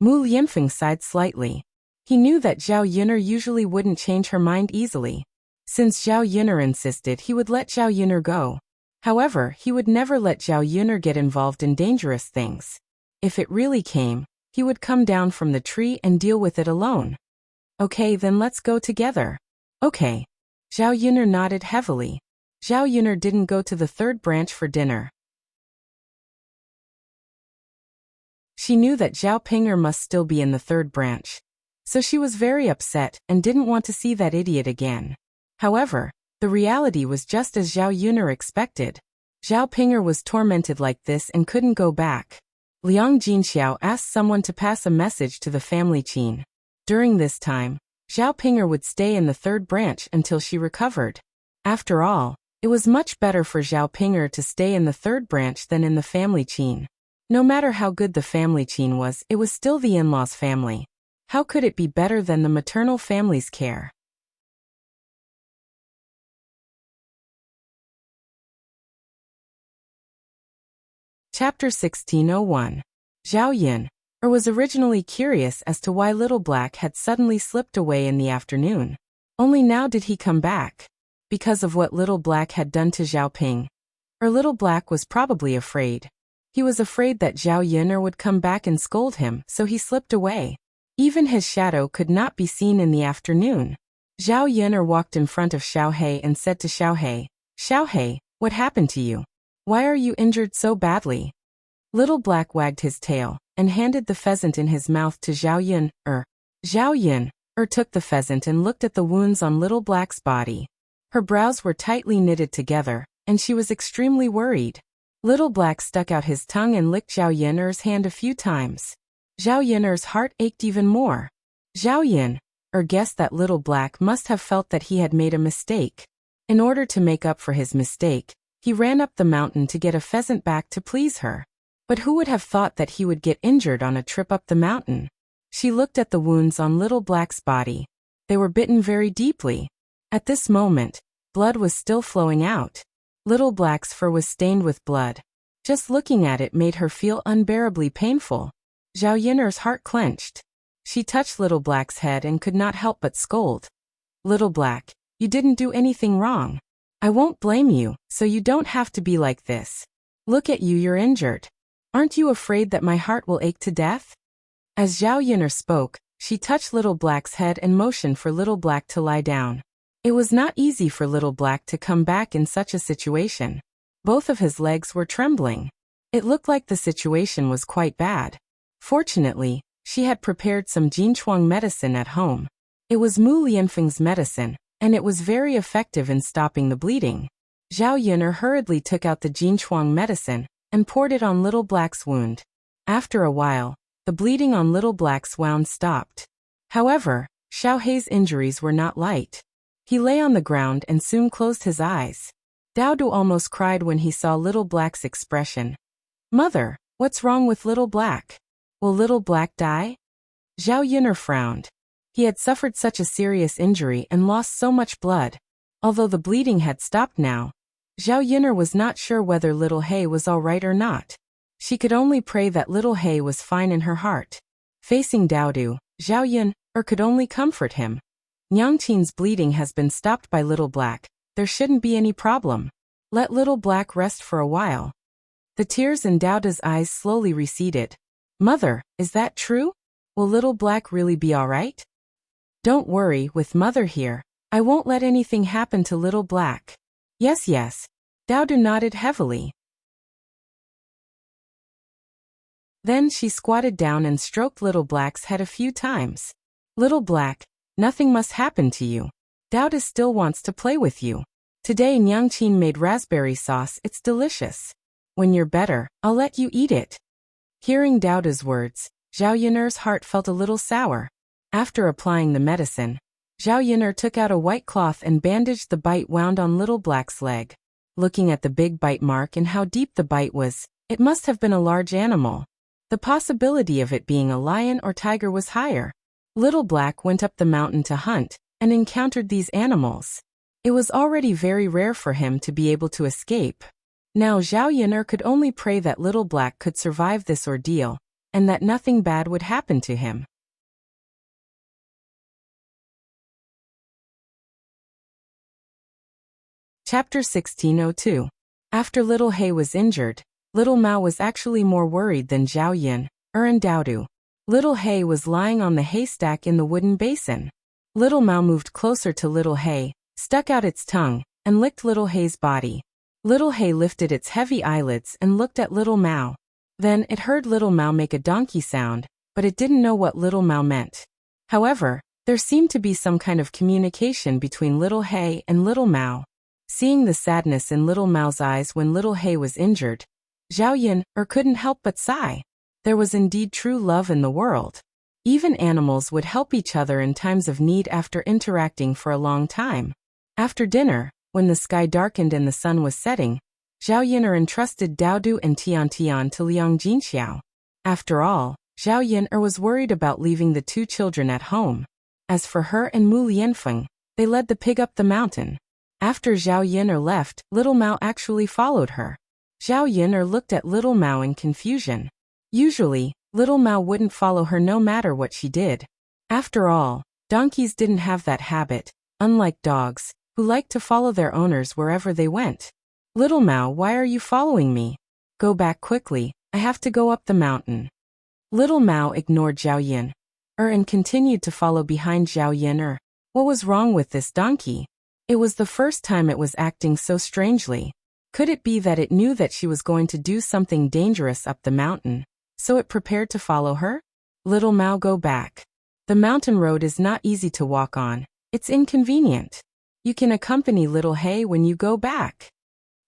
Mu Lianfeng sighed slightly. He knew that Zhao Yuner usually wouldn't change her mind easily. Since Zhao Yuner insisted, he would let Zhao Yuner go. However, he would never let Zhao Yuner get involved in dangerous things. If it really came, he would come down from the tree and deal with it alone. Okay, then let's go together. Okay. Zhao Yuner nodded heavily. Zhao Yuner didn't go to the third branch for dinner. She knew that Zhao Ping'er must still be in the third branch. So she was very upset and didn't want to see that idiot again. However, the reality was just as Zhao Yuner expected. Zhao Ping'er was tormented like this and couldn't go back. Liang Jinxiao asked someone to pass a message to the family Qin. During this time, Zhao Ping'er would stay in the third branch until she recovered. After all, it was much better for Zhao Ping'er to stay in the third branch than in the family Qin. No matter how good the family Qin was, it was still the in-laws' family. How could it be better than the maternal family's care? Chapter 1601. Zhao Yin was originally curious as to why Little Black had suddenly slipped away in the afternoon. Only now did he come back. Because of what Little Black had done to Zhao Ping. Little Black was probably afraid. He was afraid that Zhao Yuner would come back and scold him, so he slipped away. Even his shadow could not be seen in the afternoon. Zhao Yuner walked in front of Xiao He and said to Xiao He, what happened to you? Why are you injured so badly? Little Black wagged his tail and handed the pheasant in his mouth to Zhao Yuner. Zhao Yuner took the pheasant and looked at the wounds on Little Black's body. Her brows were tightly knitted together, and she was extremely worried. Little Black stuck out his tongue and licked Zhao Yuner's hand a few times. Zhao Yuner's heart ached even more. Zhao Yuner guessed that Little Black must have felt that he had made a mistake. In order to make up for his mistake, he ran up the mountain to get a pheasant back to please her. But who would have thought that he would get injured on a trip up the mountain? She looked at the wounds on Little Black's body. They were bitten very deeply. At this moment, blood was still flowing out. Little Black's fur was stained with blood. Just looking at it made her feel unbearably painful. Zhao Yuner's heart clenched. She touched Little Black's head and could not help but scold. Little Black, you didn't do anything wrong. I won't blame you, so you don't have to be like this. Look at you, you're injured. Aren't you afraid that my heart will ache to death? As Zhao Yuner spoke, she touched Little Black's head and motioned for Little Black to lie down. It was not easy for Little Black to come back in such a situation. Both of his legs were trembling. It looked like the situation was quite bad. Fortunately, she had prepared some Jinchuang medicine at home. It was Mu Lianfeng's medicine, and it was very effective in stopping the bleeding. Zhao Yuner hurriedly took out the Jinchuang medicine and poured it on Little Black's wound. After a while, the bleeding on Little Black's wound stopped. However, Xiao Hei's injuries were not light. He lay on the ground and soon closed his eyes. Dao Du almost cried when he saw Little Black's expression. Mother, what's wrong with Little Black? Will Little Black die? Zhao Yuner frowned. He had suffered such a serious injury and lost so much blood. Although the bleeding had stopped now, Zhao Yuner was not sure whether Little He was all right or not. She could only pray that Little He was fine in her heart. Facing Dao Du, Zhao Yuner could only comfort him. Nyangqin's bleeding has been stopped by Little Black. There shouldn't be any problem. Let Little Black rest for a while. The tears in Dao Du's eyes slowly receded. Mother, is that true? Will Little Black really be all right? Don't worry, with Mother here, I won't let anything happen to Little Black. Yes. Dao Du nodded heavily. Then she squatted down and stroked Little Black's head a few times. Little Black, nothing must happen to you. Dao Du still wants to play with you. Today Nyangqin made raspberry sauce, it's delicious. When you're better, I'll let you eat it. Hearing Daoda's words, Zhao Yun'er's heart felt a little sour. After applying the medicine, Zhao Yun'er took out a white cloth and bandaged the bite wound on Little Black's leg. Looking at the big bite mark and how deep the bite was, it must have been a large animal. The possibility of it being a lion or tiger was higher. Little Black went up the mountain to hunt, and encountered these animals. It was already very rare for him to be able to escape. Now Zhao Yun'er could only pray that Little Black could survive this ordeal, and that nothing bad would happen to him. Chapter 1602. After Little He was injured, Little Mao was actually more worried than Zhao Yun, and Daodu. Little He was lying on the haystack in the wooden basin. Little Mao moved closer to Little He, stuck out its tongue, and licked Little He's body. Little He lifted its heavy eyelids and looked at Little Mao. Then it heard Little Mao make a donkey sound, but it didn't know what Little Mao meant. However, there seemed to be some kind of communication between Little He and Little Mao. Seeing the sadness in Little Mao's eyes when Little He was injured, Zhao Yun couldn't help but sigh. There was indeed true love in the world. Even animals would help each other in times of need after interacting for a long time. After dinner, when the sky darkened and the sun was setting, Zhao Yun entrusted Daodu and Tian to Liang Jinxiao. After all, Zhao Yun was worried about leaving the two children at home. As for her and Mu Lianfeng, they led the pig up the mountain. After Zhao Yun left, Little Mao actually followed her. Zhao Yun looked at Little Mao in confusion. Usually, Little Mao wouldn't follow her no matter what she did. After all, donkeys didn't have that habit, unlike dogs, who liked to follow their owners wherever they went. Little Mao, why are you following me? Go back quickly, I have to go up the mountain. Little Mao ignored Zhao Yun and continued to follow behind Zhao Yun. What was wrong with this donkey? It was the first time it was acting so strangely. Could it be that it knew that she was going to do something dangerous up the mountain, so it prepared to follow her? Little Mao, go back. The mountain road is not easy to walk on. It's inconvenient. You can accompany Little He when you go back.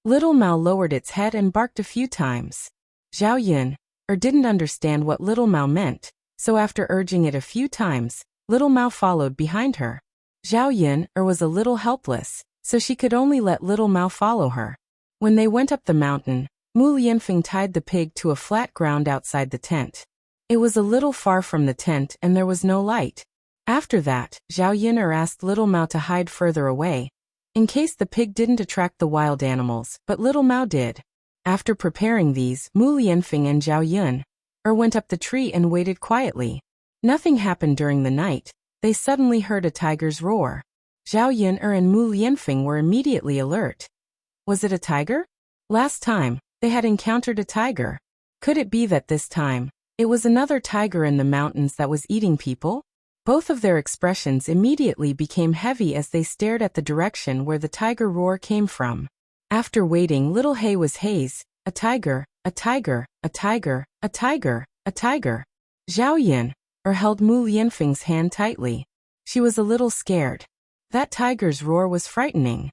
Little Mao lowered its head and barked a few times. Zhao Yun didn't understand what Little Mao meant, so after urging it a few times, Little Mao followed behind her. Zhao Yun was a little helpless, so she could only let Little Mao follow her. When they went up the mountain, Mu Lianfeng tied the pig to a flat ground outside the tent. It was a little far from the tent and there was no light. After that, Zhao Yun asked Little Mao to hide further away, in case the pig didn't attract the wild animals, but Little Mao did. After preparing these, Mu Lianfeng and Zhao Yun went up the tree and waited quietly. Nothing happened during the night. They suddenly heard a tiger's roar. Zhao Yun and Mu Lianfeng were immediately alert. Was it a tiger? Last time, they had encountered a tiger. Could it be that this time, it was another tiger in the mountains that was eating people? Both of their expressions immediately became heavy as they stared at the direction where the tiger roar came from. After waiting, Little He was haze. A tiger, a tiger, a tiger, a tiger, a tiger. Zhao Yun held Mu Lianfeng's hand tightly. She was a little scared. That tiger's roar was frightening.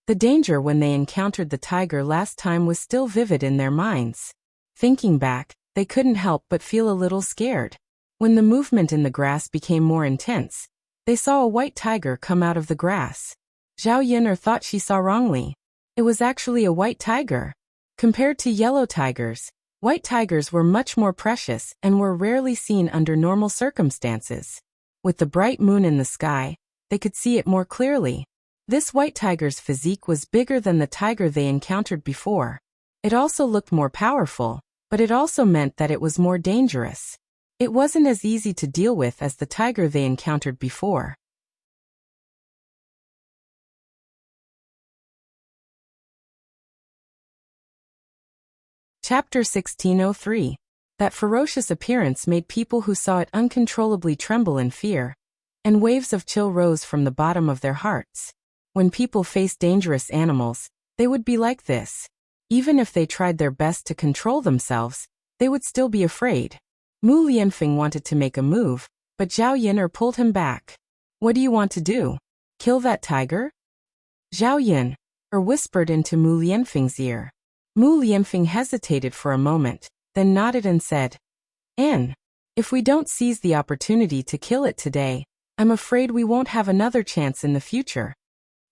The danger when they encountered the tiger last time was still vivid in their minds. Thinking back, they couldn't help but feel a little scared. When the movement in the grass became more intense, they saw a white tiger come out of the grass. Zhao Yun thought she saw wrongly. It was actually a white tiger. Compared to yellow tigers, white tigers were much more precious and were rarely seen under normal circumstances. With the bright moon in the sky, they could see it more clearly. This white tiger's physique was bigger than the tiger they encountered before. It also looked more powerful, but it also meant that it was more dangerous. It wasn't as easy to deal with as the tiger they encountered before. Chapter 1603. That ferocious appearance made people who saw it uncontrollably tremble in fear, and waves of chill rose from the bottom of their hearts. When people face dangerous animals, they would be like this. Even if they tried their best to control themselves, they would still be afraid. Mu Lianfeng wanted to make a move, but Zhao Yun pulled him back. What do you want to do? Kill that tiger? Zhao Yun whispered into Mu Lianfeng's ear. Mu Lianfeng hesitated for a moment, then nodded and said, "An, if we don't seize the opportunity to kill it today, I'm afraid we won't have another chance in the future."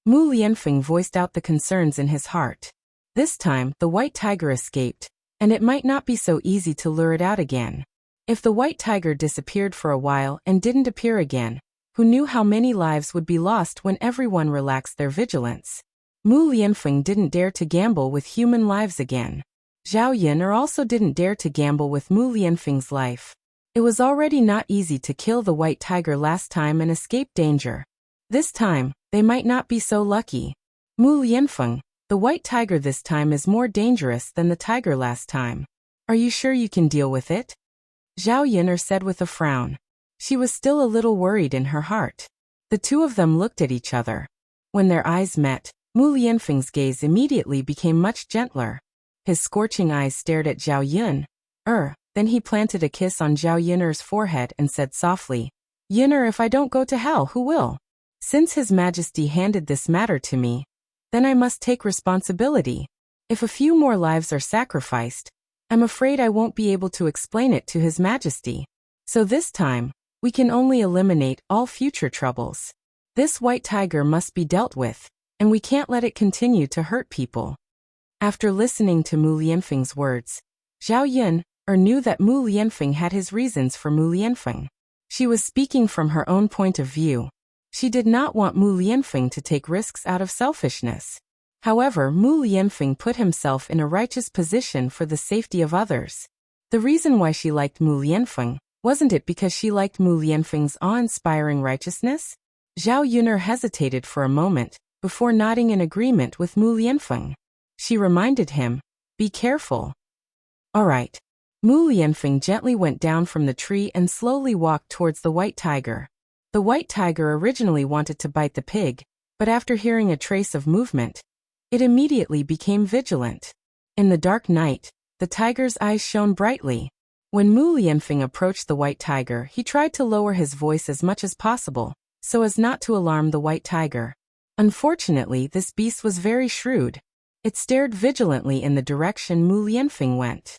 Mu Lianfeng voiced out the concerns in his heart. This time, the white tiger escaped, and it might not be so easy to lure it out again. If the white tiger disappeared for a while and didn't appear again, who knew how many lives would be lost when everyone relaxed their vigilance? Mu Lianfeng didn't dare to gamble with human lives again. Zhao Yun also didn't dare to gamble with Mu Lianfeng's life. It was already not easy to kill the white tiger last time and escape danger. This time, they might not be so lucky. Mu Lianfeng, the white tiger this time is more dangerous than the tiger last time. Are you sure you can deal with it? Zhao Yun said with a frown. She was still a little worried in her heart. The two of them looked at each other. When their eyes met, Mu Lianfeng's gaze immediately became much gentler. His scorching eyes stared at Zhao Yun. Then he planted a kiss on Zhao Yun's forehead and said softly, "Yun'er, if I don't go to hell, who will? Since His Majesty handed this matter to me, then I must take responsibility. If a few more lives are sacrificed, I'm afraid I won't be able to explain it to His Majesty. So this time, we can only eliminate all future troubles. This white tiger must be dealt with, and we can't let it continue to hurt people." After listening to Mu Lianfeng's words, Zhao Yun knew that Mu Lianfeng had his reasons for Mu Lianfeng. She was speaking from her own point of view. She did not want Mu Lianfeng to take risks out of selfishness. However, Mu Lianfeng put himself in a righteous position for the safety of others. The reason why she liked Mu Lianfeng, wasn't it because she liked Mu Lianfeng's awe-inspiring righteousness? Zhao Yun hesitated for a moment, before nodding in agreement with Mu Lianfeng. She reminded him, "Be careful." "All right." Mu Lianfeng gently went down from the tree and slowly walked towards the white tiger. The white tiger originally wanted to bite the pig, but after hearing a trace of movement, it immediately became vigilant. In the dark night, the tiger's eyes shone brightly. When Mu Lianfeng approached the white tiger, he tried to lower his voice as much as possible, so as not to alarm the white tiger. Unfortunately, this beast was very shrewd. It stared vigilantly in the direction Mu Lianfeng went.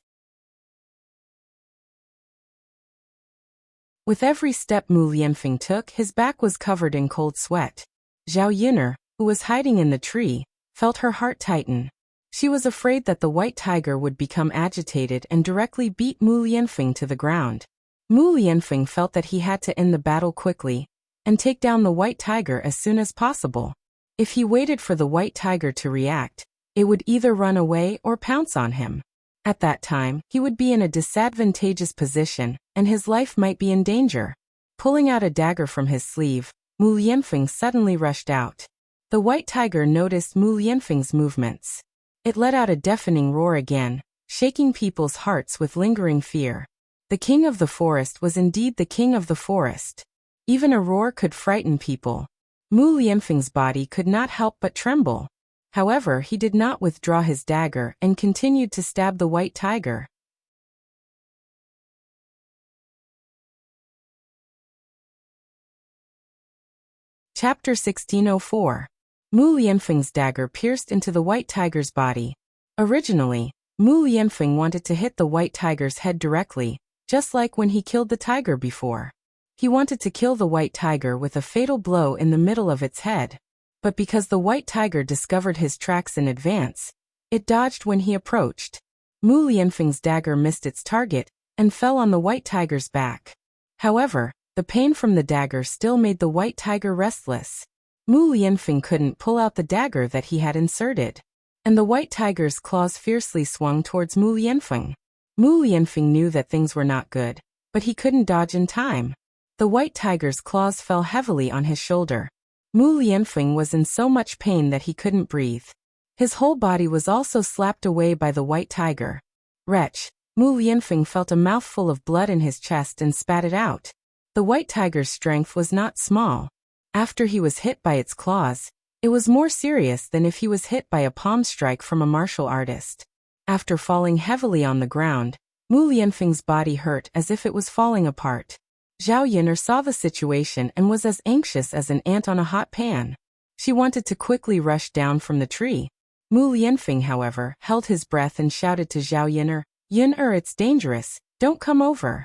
With every step Mu Lianfeng took, his back was covered in cold sweat. Zhao Yun, who was hiding in the tree, felt her heart tighten. She was afraid that the white tiger would become agitated and directly beat Mu Lianfeng to the ground. Mu Lianfeng felt that he had to end the battle quickly and take down the white tiger as soon as possible. If he waited for the white tiger to react, it would either run away or pounce on him. At that time, he would be in a disadvantageous position, and his life might be in danger. Pulling out a dagger from his sleeve, Mu Lianfeng suddenly rushed out. The white tiger noticed Mu Lianfeng's movements. It let out a deafening roar again, shaking people's hearts with lingering fear. The king of the forest was indeed the king of the forest. Even a roar could frighten people. Mu Lianfeng's body could not help but tremble. However, he did not withdraw his dagger and continued to stab the white tiger. Chapter 1604. Mu Lianfeng's dagger pierced into the white tiger's body. Originally, Mu Lianfeng wanted to hit the white tiger's head directly, just like when he killed the tiger before. He wanted to kill the white tiger with a fatal blow in the middle of its head. But because the white tiger discovered his tracks in advance, it dodged when he approached. Mu Lianfeng's dagger missed its target and fell on the white tiger's back. However, the pain from the dagger still made the white tiger restless. Mu Lianfeng couldn't pull out the dagger that he had inserted, and the white tiger's claws fiercely swung towards Mu Lianfeng. Mu Lianfeng knew that things were not good, but he couldn't dodge in time. The white tiger's claws fell heavily on his shoulder. Mu Lianfeng was in so much pain that he couldn't breathe. His whole body was also slapped away by the white tiger. Wretch! Mu Lianfeng felt a mouthful of blood in his chest and spat it out. The white tiger's strength was not small. After he was hit by its claws, it was more serious than if he was hit by a palm strike from a martial artist. After falling heavily on the ground, Mu Lianfeng's body hurt as if it was falling apart. Zhao Yun saw the situation and was as anxious as an ant on a hot pan. She wanted to quickly rush down from the tree. Mu Lianfeng, however, held his breath and shouted to Zhao Yun'er, "Yun'er, it's dangerous, don't come over."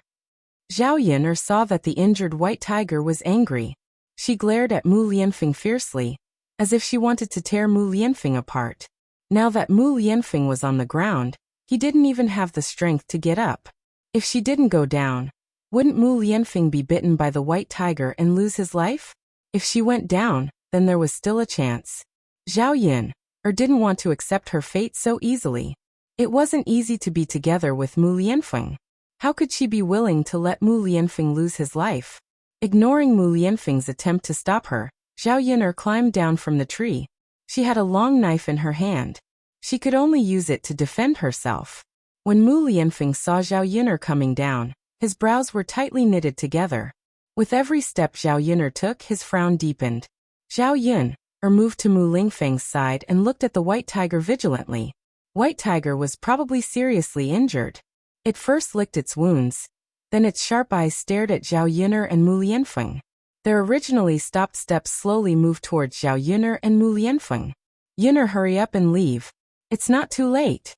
Zhao Yun'er saw that the injured white tiger was angry. She glared at Mu Lianfeng fiercely, as if she wanted to tear Mu Lianfeng apart. Now that Mu Lianfeng was on the ground, he didn't even have the strength to get up. If she didn't go down, wouldn't Mu Lianfeng be bitten by the white tiger and lose his life? If she went down, then there was still a chance. Zhao Yun'er didn't want to accept her fate so easily. It wasn't easy to be together with Mu Lianfeng. How could she be willing to let Mu Lianfeng lose his life? Ignoring Mu Lianfeng's attempt to stop her, Zhao Yun'er climbed down from the tree. She had a long knife in her hand. She could only use it to defend herself. When Mu Lianfeng saw Zhao Yun'er coming down, his brows were tightly knitted together. With every step Zhao Yun'er took, his frown deepened. Zhao Yun'er moved to Mu Lingfeng's side and looked at the white tiger vigilantly. White tiger was probably seriously injured. It first licked its wounds. Then its sharp eyes stared at Zhao Yun'er and Mu Lianfeng. Their originally stopped steps slowly moved towards Zhao Yun'er and Mu Lianfeng. "Yun'er, hurry up and leave. It's not too late."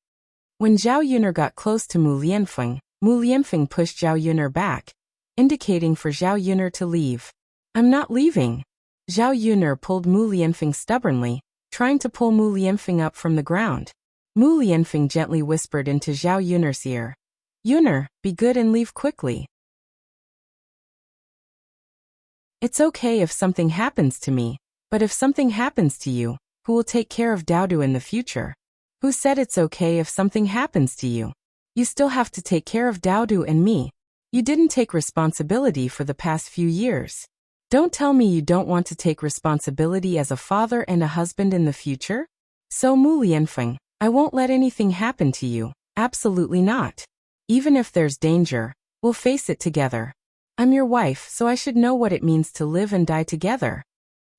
When Zhao Yun'er got close to Mu Lianfeng pushed Zhao Yun'er back, indicating for Zhao Yun'er to leave. "I'm not leaving." Zhao Yun'er pulled Mu Lianfeng stubbornly, trying to pull Mu Lianfeng up from the ground. Mu Lianfeng gently whispered into Zhao Yun'er's ear, "Yun'er, be good and leave quickly. It's okay if something happens to me, but if something happens to you, who will take care of Daodu in the future?" "Who said it's okay if something happens to you? You still have to take care of Daodu and me. You didn't take responsibility for the past few years. Don't tell me you don't want to take responsibility as a father and a husband in the future?" "So Mu Lianfeng, I won't let anything happen to you, absolutely not. Even if there's danger, we'll face it together. I'm your wife, so I should know what it means to live and die together."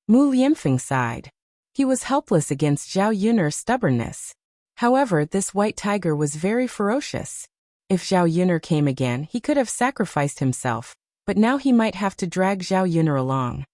Mu Lianfeng sighed. He was helpless against Zhao Yun'er's stubbornness. However, this white tiger was very ferocious. If Zhao Yun'er came again, he could have sacrificed himself, but now he might have to drag Zhao Yun'er along.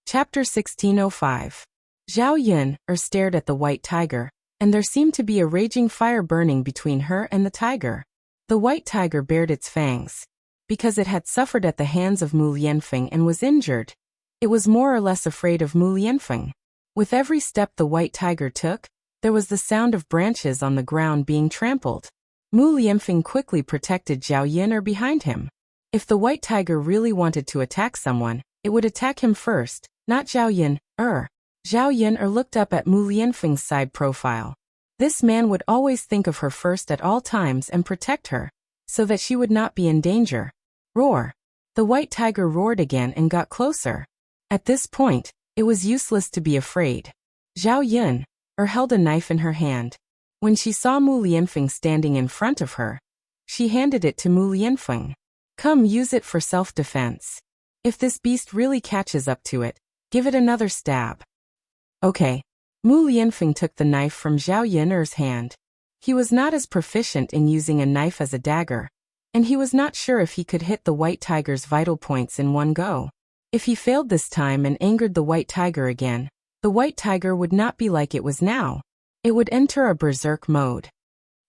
Chapter 1605. Zhao Yun'er stared at the white tiger, and there seemed to be a raging fire burning between her and the tiger. The white tiger bared its fangs. Because it had suffered at the hands of Mu Lianfeng and was injured, it was more or less afraid of Mu Lianfeng. With every step the white tiger took, there was the sound of branches on the ground being trampled. Mu Lianfeng quickly protected Zhao Yun'er behind him. If the white tiger really wanted to attack someone, it would attack him first, not Zhao Yun'er. Zhao Yun'er looked up at Mu Lianfeng's side profile. This man would always think of her first at all times and protect her, so that she would not be in danger. Roar! The white tiger roared again and got closer. At this point, it was useless to be afraid. Zhao Yun'er held a knife in her hand. When she saw Mu Lianfeng standing in front of her, she handed it to Mu Lianfeng. "Come, use it for self-defense. If this beast really catches up to it, give it another stab." "Okay." Mu Lianfeng took the knife from Zhao Yun'er's hand. He was not as proficient in using a knife as a dagger, and he was not sure if he could hit the white tiger's vital points in one go. If he failed this time and angered the white tiger again, the white tiger would not be like it was now. It would enter a berserk mode.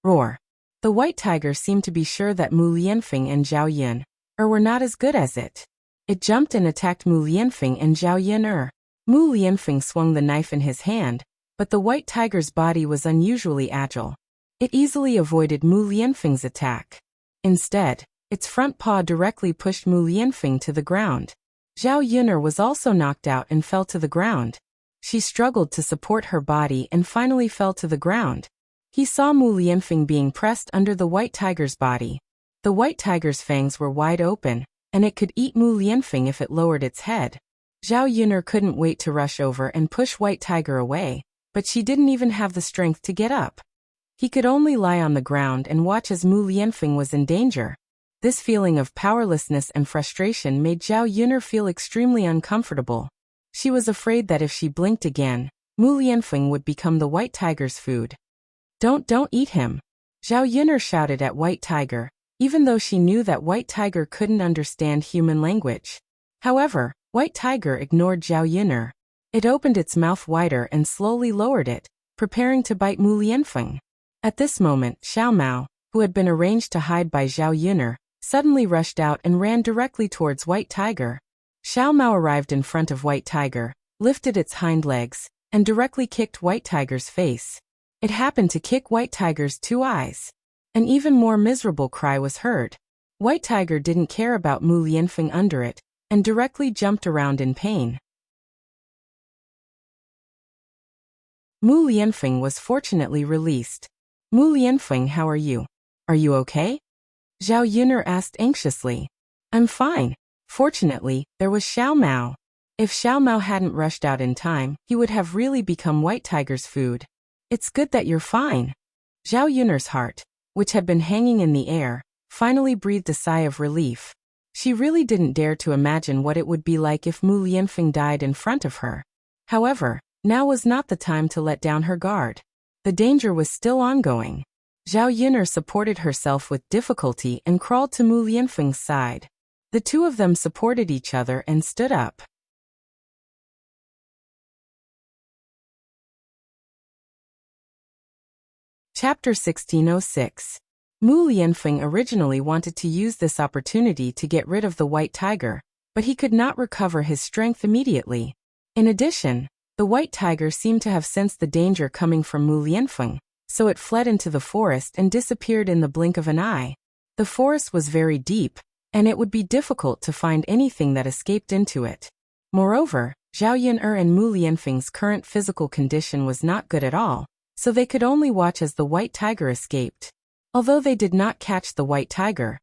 Roar! The white tiger seemed to be sure that Mu Lianfeng and Zhao Yun'er were not as good as it. It jumped and attacked Mu Lianfeng and Zhao Yun'er. Mu Lianfeng swung the knife in his hand, but the white tiger's body was unusually agile. It easily avoided Mu Lianfeng's attack. Instead, its front paw directly pushed Mu Lianfeng to the ground. Zhao Yun'er was also knocked out and fell to the ground. She struggled to support her body and finally fell to the ground. He saw Mu Lianfeng being pressed under the white tiger's body. The white tiger's fangs were wide open, and it could eat Mu Lianfeng if it lowered its head. Zhao Yun'er couldn't wait to rush over and push white tiger away, but she didn't even have the strength to get up. He could only lie on the ground and watch as Mu Lianfeng was in danger. This feeling of powerlessness and frustration made Zhao Yun'er feel extremely uncomfortable. She was afraid that if she blinked again, Mu Lianfeng would become the white tiger's food. Don't eat him!" Zhao Yun'er shouted at white tiger, even though she knew that White Tiger couldn't understand human language. However, White Tiger ignored Zhao Yun'er. It opened its mouth wider and slowly lowered it, preparing to bite Mu Lianfeng. At this moment, Xiao Mao, who had been arranged to hide by Zhao Yun'er, suddenly rushed out and ran directly towards White Tiger. Xiao Mao arrived in front of White Tiger, lifted its hind legs, and directly kicked White Tiger's face. It happened to kick White Tiger's 2 eyes. An even more miserable cry was heard. White Tiger didn't care about Mu Lianfeng under it, and directly jumped around in pain. Mu Lianfeng was fortunately released. Mu Lianfeng, how are you? Are you okay? Zhao Yun'er asked anxiously. I'm fine. Fortunately, there was Xiao Mao. If Xiao Mao hadn't rushed out in time, he would have really become White Tiger's food. It's good that you're fine. Zhao Yun'er's heart, which had been hanging in the air, finally breathed a sigh of relief. She really didn't dare to imagine what it would be like if Mu Lianfeng died in front of her. However, now was not the time to let down her guard. The danger was still ongoing. Zhao Yun'er supported herself with difficulty and crawled to Mu Lianfeng's side. The two of them supported each other and stood up. Chapter 1606. Mu Lianfeng originally wanted to use this opportunity to get rid of the White Tiger, but he could not recover his strength immediately. In addition, the White Tiger seemed to have sensed the danger coming from Mu Lianfeng, so it fled into the forest and disappeared in the blink of an eye. The forest was very deep, and it would be difficult to find anything that escaped into it. Moreover, Zhao Yun'er and Mu Lianfeng's current physical condition was not good at all, so they could only watch as the White Tiger escaped. Although they did not catch the White Tiger,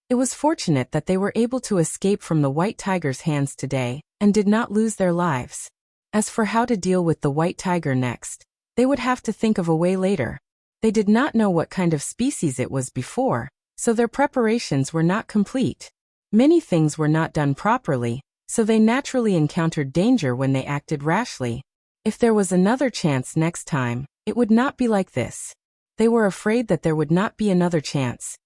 it was fortunate that they were able to escape from the White Tiger's hands today and did not lose their lives. As for how to deal with the White Tiger next, they would have to think of a way later. They did not know what kind of species it was before, so their preparations were not complete. Many things were not done properly, so they naturally encountered danger when they acted rashly. If there was another chance next time, it would not be like this. They were afraid that there would not be another chance.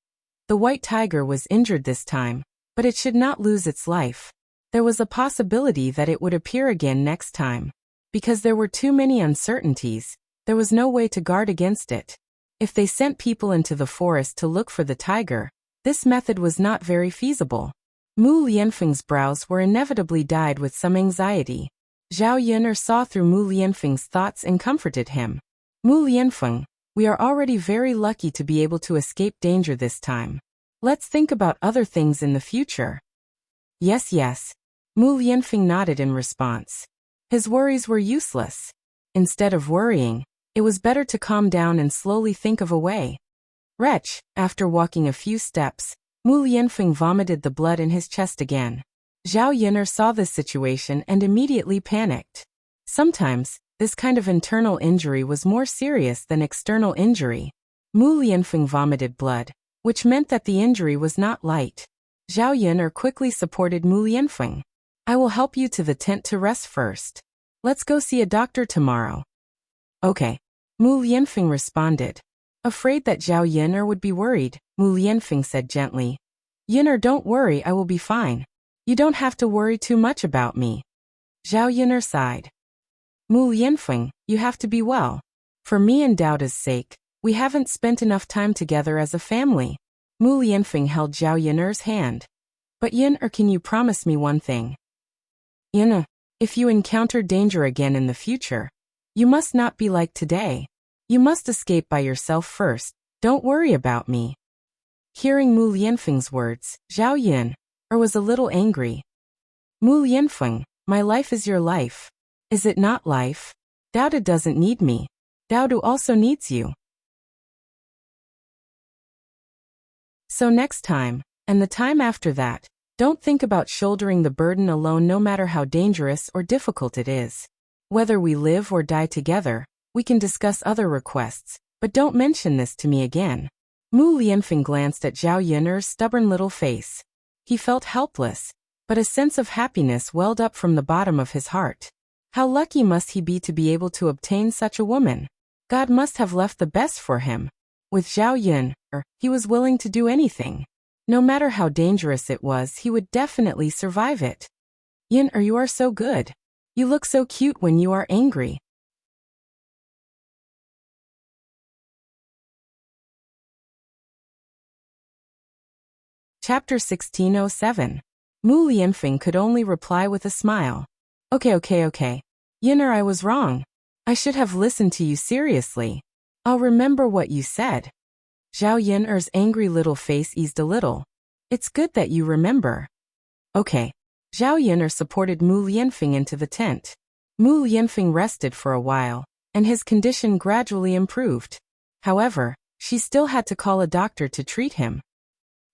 The White Tiger was injured this time, but it should not lose its life. There was a possibility that it would appear again next time. Because there were too many uncertainties, there was no way to guard against it. If they sent people into the forest to look for the tiger, this method was not very feasible. Mu Lianfeng's brows were inevitably dyed with some anxiety. Zhao Yun'er saw through Mu Lianfeng's thoughts and comforted him. Mu Lianfeng, we are already very lucky to be able to escape danger this time. Let's think about other things in the future. Yes. Mu Lianfeng nodded in response. His worries were useless. Instead of worrying, it was better to calm down and slowly think of a way. Wretch, after walking a few steps, Mu Lianfeng vomited the blood in his chest again. Zhao Yun'er saw this situation and immediately panicked. Sometimes, this kind of internal injury was more serious than external injury. Mu Lianfeng vomited blood, which meant that the injury was not light. Zhao Yun'er quickly supported Mu Lianfeng. I will help you to the tent to rest first. Let's go see a doctor tomorrow. Okay. Mu Lianfeng responded. Afraid that Zhao Yun'er would be worried, Mu Lianfeng said gently. Yun'er, don't worry, I will be fine. You don't have to worry too much about me. Zhao Yun'er sighed. Mu Lianfeng, you have to be well. For me and Daoda's sake, we haven't spent enough time together as a family. Mu Lianfeng held Zhao Yun'er's hand. But Yun'er, can you promise me one thing? Yun'er, if you encounter danger again in the future, you must not be like today. You must escape by yourself first. Don't worry about me. Hearing Mu Lianfeng's words, Zhao Yun'er was a little angry. Mu Lianfeng, my life is your life. Is it not life? Daoda doesn't need me. Daoda also needs you. So next time, and the time after that, don't think about shouldering the burden alone no matter how dangerous or difficult it is. Whether we live or die together, we can discuss other requests, but don't mention this to me again. Mu Lianfeng glanced at Zhao Yun'er's stubborn little face. He felt helpless, but a sense of happiness welled up from the bottom of his heart. How lucky must he be to be able to obtain such a woman? God must have left the best for him. With Zhao Yun'er, he was willing to do anything. No matter how dangerous it was, he would definitely survive it. Yin, you are so good. You look so cute when you are angry. Chapter 1607. Mu Lianfeng could only reply with a smile. Okay. Yin'er, I was wrong. I should have listened to you seriously. I'll remember what you said. Zhao Yin'er's angry little face eased a little. It's good that you remember. Okay. Zhao Yin'er supported Mu Lianfeng into the tent. Mu Lianfeng rested for a while, and his condition gradually improved. However, she still had to call a doctor to treat him.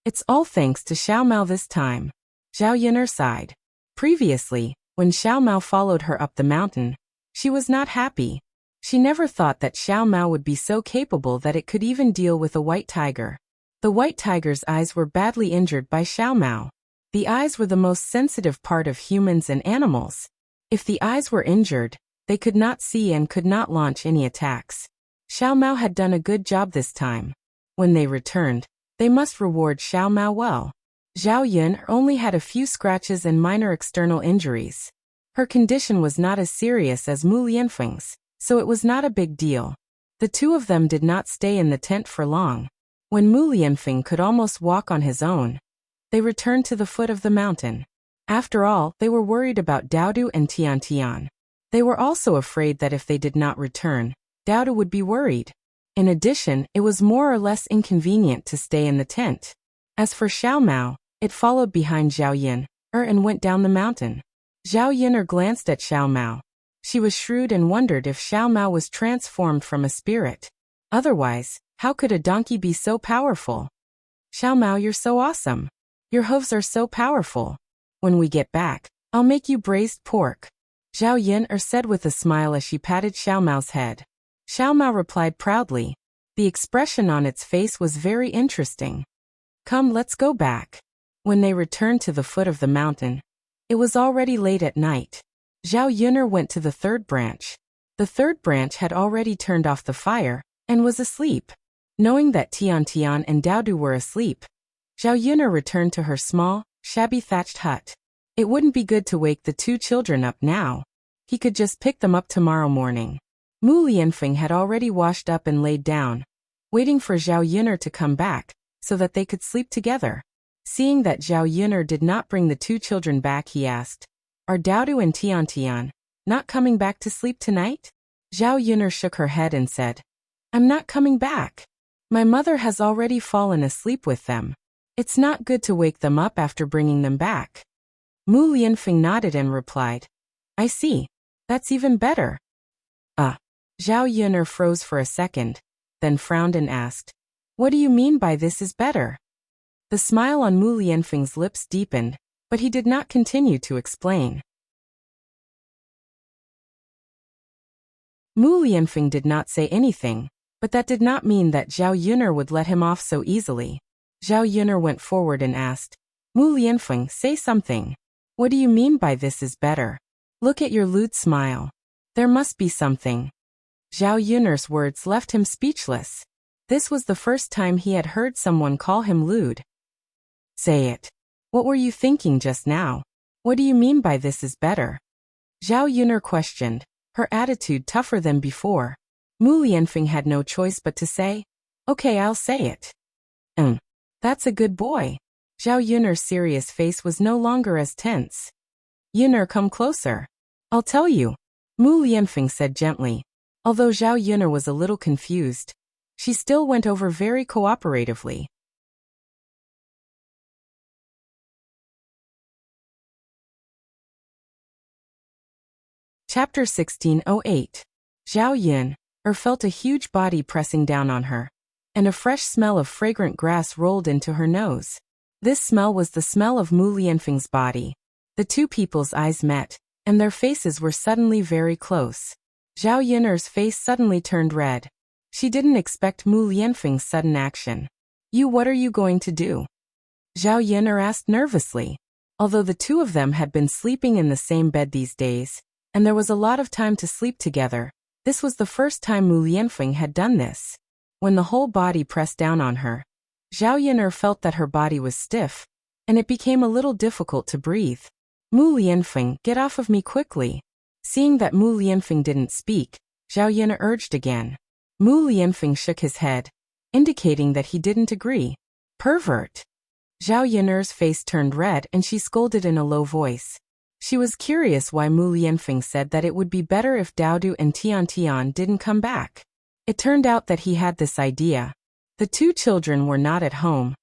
It's all thanks to Xiao Mao this time. Zhao Yin'er sighed. Previously, when Xiao Mao followed her up the mountain, she was not happy. She never thought that Xiao Mao would be so capable that it could even deal with a white tiger. The white tiger's eyes were badly injured by Xiao Mao. The eyes were the most sensitive part of humans and animals. If the eyes were injured, they could not see and could not launch any attacks. Xiao Mao had done a good job this time. When they returned, they must reward Xiao Mao well. Zhao Yun only had a few scratches and minor external injuries. Her condition was not as serious as Mu Lianfeng's, so it was not a big deal. The two of them did not stay in the tent for long. When Mu Lianfeng could almost walk on his own, they returned to the foot of the mountain. After all, they were worried about Daodu and Tian. They were also afraid that if they did not return, Daodu would be worried. In addition, it was more or less inconvenient to stay in the tent. As for Xiao Mao, it followed behind Zhao Yin'er and went down the mountain. Zhao Yin'er glanced at Xiao Mao. She was shrewd and wondered if Xiao Mao was transformed from a spirit. Otherwise, how could a donkey be so powerful? Xiao Mao, you're so awesome. Your hooves are so powerful. When we get back, I'll make you braised pork. Zhao Yin'er said with a smile as she patted Xiao Mao's head. Xiao Mao replied proudly. The expression on its face was very interesting. Come, let's go back. When they returned to the foot of the mountain, it was already late at night. Zhao Yin'er went to the third branch. The third branch had already turned off the fire and was asleep. Knowing that Tian and Daodu were asleep, Zhao Yin'er returned to her small, shabby thatched hut. It wouldn't be good to wake the two children up now. He could just pick them up tomorrow morning. Mu Lianfeng had already washed up and laid down, waiting for Zhao Yin'er to come back, so that they could sleep together. Seeing that Zhao Yin'er did not bring the two children back, he asked, Are Daodu and Tian not coming back to sleep tonight? Zhao Yin'er shook her head and said, I'm not coming back. My mother has already fallen asleep with them. It's not good to wake them up after bringing them back. Mu Lianfeng nodded and replied, I see. That's even better. Zhao Yin'er froze for a second, then frowned and asked, What do you mean by this is better? The smile on Mu Lianfeng's lips deepened, but he did not continue to explain. Mu Lianfeng did not say anything, but that did not mean that Zhao Yin'er would let him off so easily. Zhao Yin'er went forward and asked, Mu Lianfeng, say something. What do you mean by this is better? Look at your lewd smile. There must be something. Zhao Yin'er's words left him speechless. This was the first time he had heard someone call him lewd. Say it. What were you thinking just now? What do you mean by this is better? Zhao Yin'er questioned, her attitude tougher than before. Mu Lianfeng had no choice but to say, Okay, I'll say it. That's a good boy. Zhao Yin'er's serious face was no longer as tense. Yin'er, come closer. I'll tell you. Mu Lianfeng said gently. Although Zhao Yin'er was a little confused, she still went over very cooperatively. Chapter 1608. Zhao Yin'er felt a huge body pressing down on her, and a fresh smell of fragrant grass rolled into her nose. This smell was the smell of Mu Lianfeng's body. The two people's eyes met, and their faces were suddenly very close. Zhao Yin'er's face suddenly turned red. She didn't expect Mu Lianfeng's sudden action. What are you going to do? Zhao Yin'er asked nervously. Although the two of them had been sleeping in the same bed these days, and there was a lot of time to sleep together, this was the first time Mu Lianfeng had done this. When the whole body pressed down on her, Zhao Yun'er felt that her body was stiff, and it became a little difficult to breathe. Mu Lianfeng, get off of me quickly. Seeing that Mu Lianfeng didn't speak, Zhao Yun'er urged again. Mu Lianfeng shook his head, indicating that he didn't agree. Pervert. Zhao Yun'er's face turned red and she scolded in a low voice. She was curious why Mu Lianfeng said that it would be better if Daodu and Tian Tian didn't come back. It turned out that he had this idea. The two children were not at home,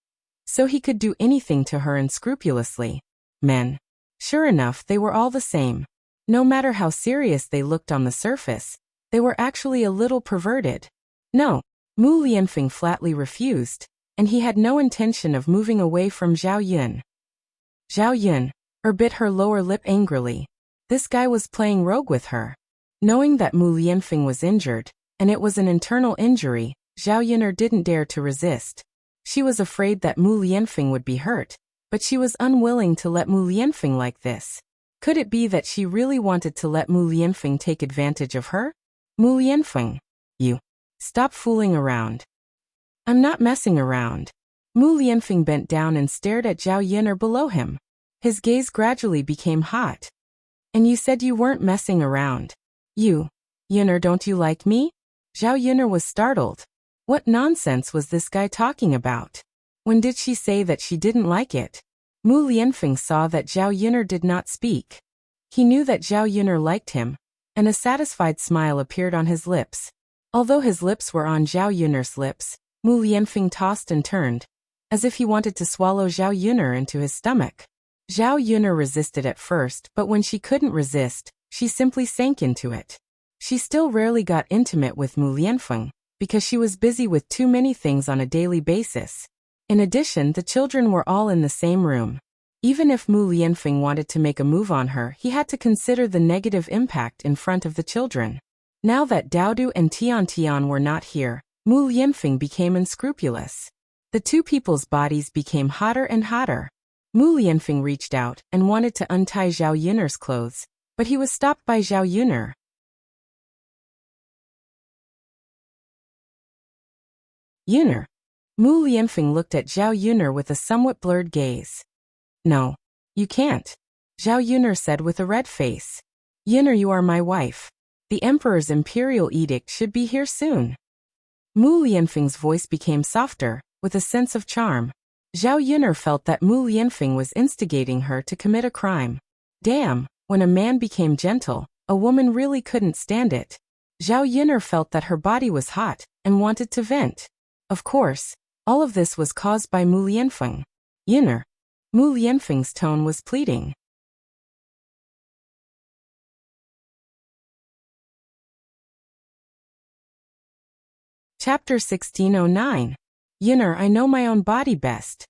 so he could do anything to her unscrupulously. Men. Sure enough, they were all the same. No matter how serious they looked on the surface, they were actually a little perverted. No, Mu Lianfeng flatly refused, and he had no intention of moving away from Zhao Yun. Zhao Yun bit her lower lip angrily. This guy was playing rogue with her. Knowing that Mu Lianfeng was injured, and it was an internal injury, Zhao Yun'er didn't dare to resist. She was afraid that Mu Lianfeng would be hurt, but she was unwilling to let Mu Lianfeng like this. Could it be that she really wanted to let Mu Lianfeng take advantage of her? Mu Lianfeng, you. Stop fooling around. I'm not messing around. Mu Lianfeng bent down and stared at Zhao Yun'er below him. His gaze gradually became hot. And you said you weren't messing around. You. Yun'er, don't you like me? Zhao Yun'er was startled. What nonsense was this guy talking about? When did she say that she didn't like it? Mu Lianfeng saw that Zhao Yun'er did not speak. He knew that Zhao Yun'er liked him, and a satisfied smile appeared on his lips. Although his lips were on Zhao Yun'er's lips, Mu Lianfeng tossed and turned, as if he wanted to swallow Zhao Yun'er into his stomach. Zhao Yun'er resisted at first, but when she couldn't resist, she simply sank into it. She still rarely got intimate with Mu Lianfeng, because she was busy with too many things on a daily basis. In addition, the children were all in the same room. Even if Mu Lianfeng wanted to make a move on her, he had to consider the negative impact in front of the children. Now that Daodu and Tian Tian were not here, Mu Lianfeng became unscrupulous. The two people's bodies became hotter and hotter. Mu Lianfeng reached out and wanted to untie Zhao Yun'er's clothes, but he was stopped by Zhao Yun'er. Yun'er. Mu Lianfeng looked at Zhao Yun'er with a somewhat blurred gaze. No. You can't. Zhao Yun'er said with a red face. Yun'er, you are my wife. The Emperor's imperial edict should be here soon. Mu Lianfeng's voice became softer, with a sense of charm. Zhao Yun'er felt that Mu Lianfeng was instigating her to commit a crime. Damn, when a man became gentle, a woman really couldn't stand it. Zhao Yun'er felt that her body was hot, and wanted to vent. Of course, all of this was caused by Mu Lianfeng. Yun'er. Mu Lianfeng's tone was pleading. Chapter 1609. Yun'er, I know my own body best.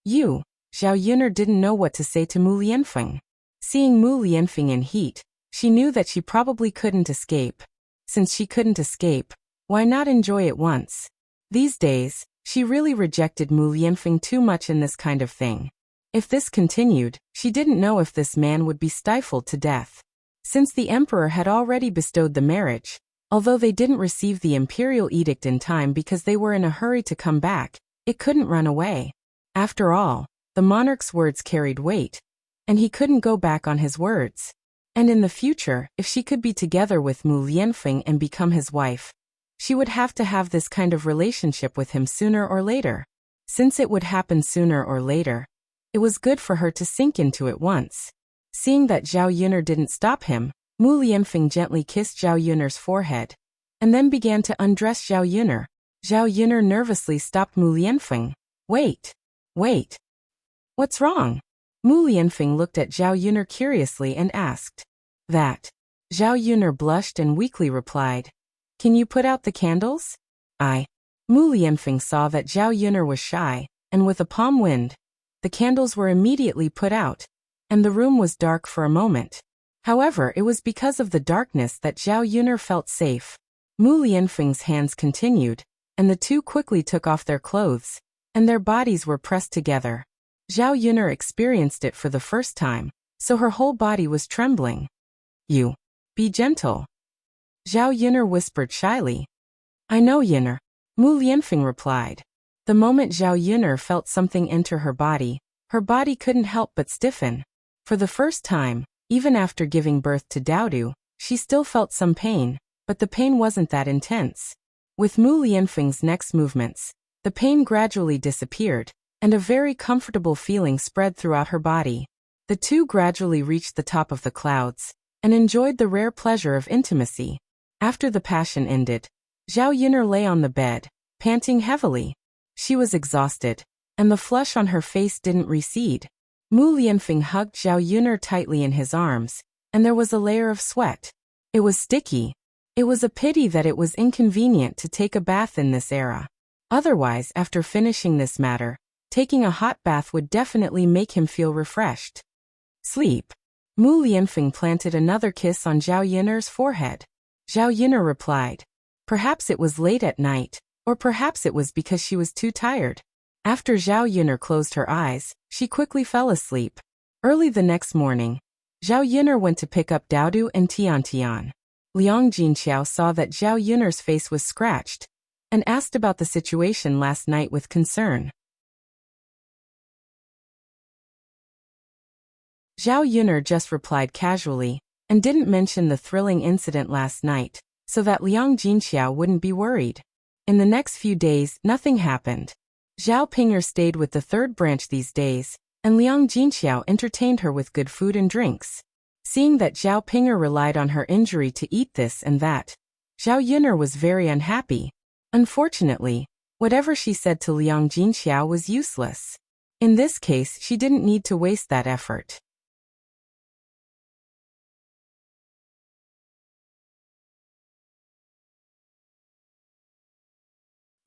You. Zhao Yun'er didn't know what to say to Mu Lianfeng. Seeing Mu Lianfeng in heat, she knew that she probably couldn't escape. Since she couldn't escape, why not enjoy it once? These days, she really rejected Mu Lianfeng too much in this kind of thing. If this continued, she didn't know if this man would be stifled to death. Since the emperor had already bestowed the marriage, although they didn't receive the imperial edict in time because they were in a hurry to come back, it couldn't run away. After all, the monarch's words carried weight, and he couldn't go back on his words. And in the future, if she could be together with Mu Lianfeng and become his wife, she would have to have this kind of relationship with him sooner or later. Since it would happen sooner or later, it was good for her to sink into it once. Seeing that Zhao Yun'er didn't stop him, Mu Lianfeng gently kissed Zhao Yun'er's forehead, and then began to undress Zhao Yun'er. Zhao Yun'er nervously stopped Mu Lianfeng. Wait. What's wrong? Mu Lianfeng looked at Zhao Yun'er curiously and asked. That. Zhao Yun'er blushed and weakly replied. Can you put out the candles? Mu Lianfeng saw that Zhao Yun'er was shy, and with a palm wind, the candles were immediately put out, and the room was dark for a moment. However, it was because of the darkness that Zhao Yun'er felt safe. Mu Lianfeng's hands continued, and the two quickly took off their clothes, and their bodies were pressed together. Zhao Yun'er experienced it for the first time, so her whole body was trembling. You. Be gentle. Zhao Yun'er whispered shyly. I know, Yun'er. Mu Lianfeng replied. The moment Zhao Yuner felt something enter her body couldn't help but stiffen. For the first time, even after giving birth to Daodu, she still felt some pain, but the pain wasn't that intense. With Mu Lianfeng's next movements, the pain gradually disappeared, and a very comfortable feeling spread throughout her body. The two gradually reached the top of the clouds, and enjoyed the rare pleasure of intimacy. After the passion ended, Zhao Yuner lay on the bed, panting heavily. She was exhausted, and the flush on her face didn't recede. Mu Lianfeng hugged Zhao Yuner tightly in his arms, and there was a layer of sweat. It was sticky. It was a pity that it was inconvenient to take a bath in this era. Otherwise, after finishing this matter, taking a hot bath would definitely make him feel refreshed. Sleep. Mu Lianfeng planted another kiss on Zhao Yuner's forehead. Zhao Yuner replied. Perhaps it was late at night, or perhaps it was because she was too tired. After Zhao Yuner closed her eyes, she quickly fell asleep. Early the next morning, Zhao Yuner went to pick up Daodu and Tian. Liang Jinqiao saw that Zhao Yuner's face was scratched, and asked about the situation last night with concern. Zhao Yuner just replied casually, and didn't mention the thrilling incident last night, so that Liang Jinqiao wouldn't be worried. In the next few days, nothing happened. Zhao Ping'er stayed with the third branch these days, and Liang Jinqiao entertained her with good food and drinks. Seeing that Zhao Ping'er relied on her injury to eat this and that, Zhao Yuner was very unhappy. Unfortunately, whatever she said to Liang Jinqiao was useless. In this case, she didn't need to waste that effort.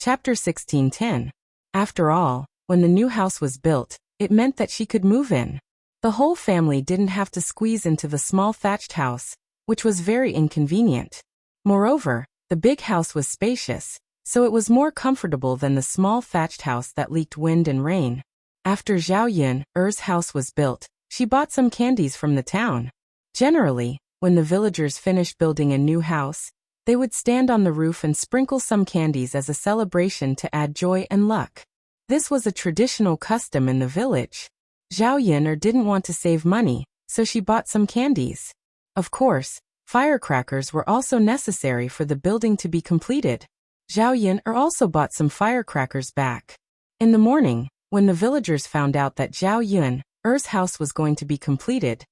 Chapter 16:10. After all, when the new house was built, it meant that she could move in. The whole family didn't have to squeeze into the small thatched house, which was very inconvenient. Moreover, the big house was spacious, so it was more comfortable than the small thatched house that leaked wind and rain. After Zhao Yuner's house was built, she bought some candies from the town. Generally, when the villagers finished building a new house, they would stand on the roof and sprinkle some candies as a celebration to add joy and luck. This was a traditional custom in the village. Zhao Yuner didn't want to save money, so she bought some candies. Of course, firecrackers were also necessary for the building to be completed. Zhao Yuner also bought some firecrackers back. In the morning, when the villagers found out that Zhao Yuner's house was going to be completed,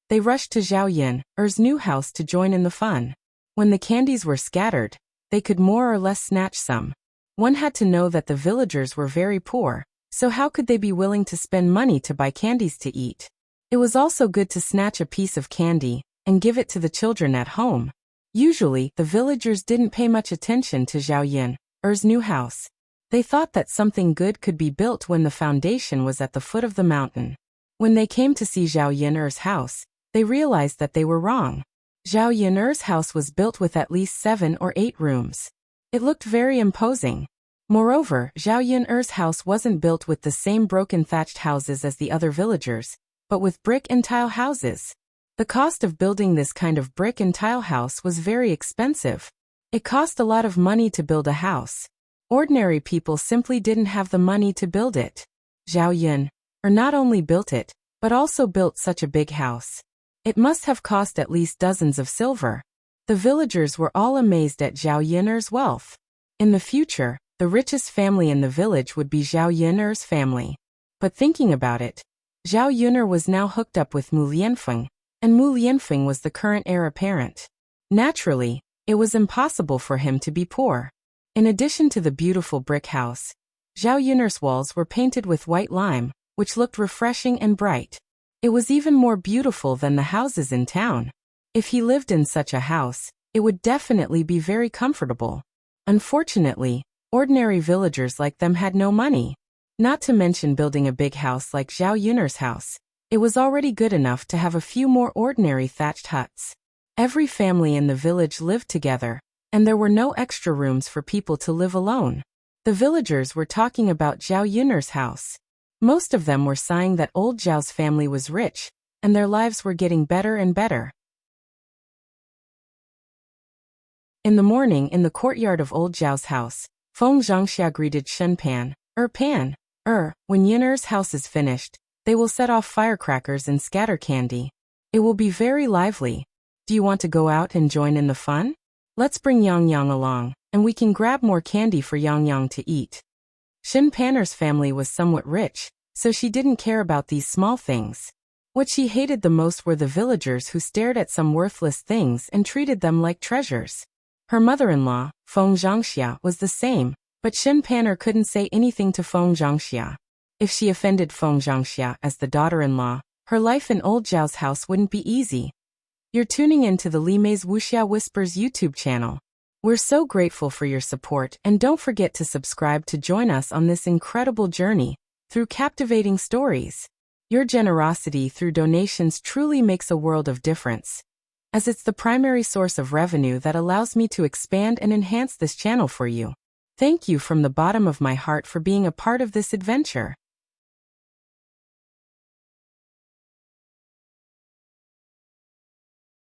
they rushed to Zhao Yuner's new house to join in the fun. When the candies were scattered, they could more or less snatch some. One had to know that the villagers were very poor, so how could they be willing to spend money to buy candies to eat? It was also good to snatch a piece of candy and give it to the children at home. Usually, the villagers didn't pay much attention to Zhao Yuner's new house. They thought that something good could be built when the foundation was at the foot of the mountain. When they came to see Zhao Yuner's house, they realized that they were wrong. Zhao Yuner's house was built with at least 7 or 8 rooms. It looked very imposing. Moreover, Zhao Yuner's house wasn't built with the same broken thatched houses as the other villagers, but with brick and tile houses. The cost of building this kind of brick and tile house was very expensive. It cost a lot of money to build a house. Ordinary people simply didn't have the money to build it. Zhao Yuner not only built it, but also built such a big house. It must have cost at least dozens of silver. The villagers were all amazed at Zhao Yuner's wealth. In the future, the richest family in the village would be Zhao Yuner's family. But thinking about it, Zhao Yuner was now hooked up with Mu Lianfeng, and Mu Lianfeng was the current heir apparent. Naturally, it was impossible for him to be poor. In addition to the beautiful brick house, Zhao Yuner's walls were painted with white lime, which looked refreshing and bright. It was even more beautiful than the houses in town. If he lived in such a house, it would definitely be very comfortable. Unfortunately, ordinary villagers like them had no money. Not to mention building a big house like Zhao Yuner's house. It was already good enough to have a few more ordinary thatched huts. Every family in the village lived together, and there were no extra rooms for people to live alone. The villagers were talking about Zhao Yuner's house. Most of them were sighing that old Zhao's family was rich, and their lives were getting better and better. In the morning in the courtyard of old Zhao's house, Feng Zhangxia greeted Shen Pan, Pan. When Yinner's house is finished, they will set off firecrackers and scatter candy. It will be very lively. Do you want to go out and join in the fun? Let's bring Yang Yang along, and we can grab more candy for Yang Yang to eat. Shin Panner's family was somewhat rich, so she didn't care about these small things. What she hated the most were the villagers who stared at some worthless things and treated them like treasures. Her mother-in-law, Feng Zhangxia, was the same, but Shin Panner couldn't say anything to Feng Zhangxia. If she offended Feng Zhangxia as the daughter-in-law, her life in old Zhao's house wouldn't be easy. You're tuning in to the Li Mei's Wuxia Whispers YouTube channel. We're so grateful for your support, and don't forget to subscribe to join us on this incredible journey through captivating stories. Your generosity through donations truly makes a world of difference, as it's the primary source of revenue that allows me to expand and enhance this channel for you. Thank you from the bottom of my heart for being a part of this adventure.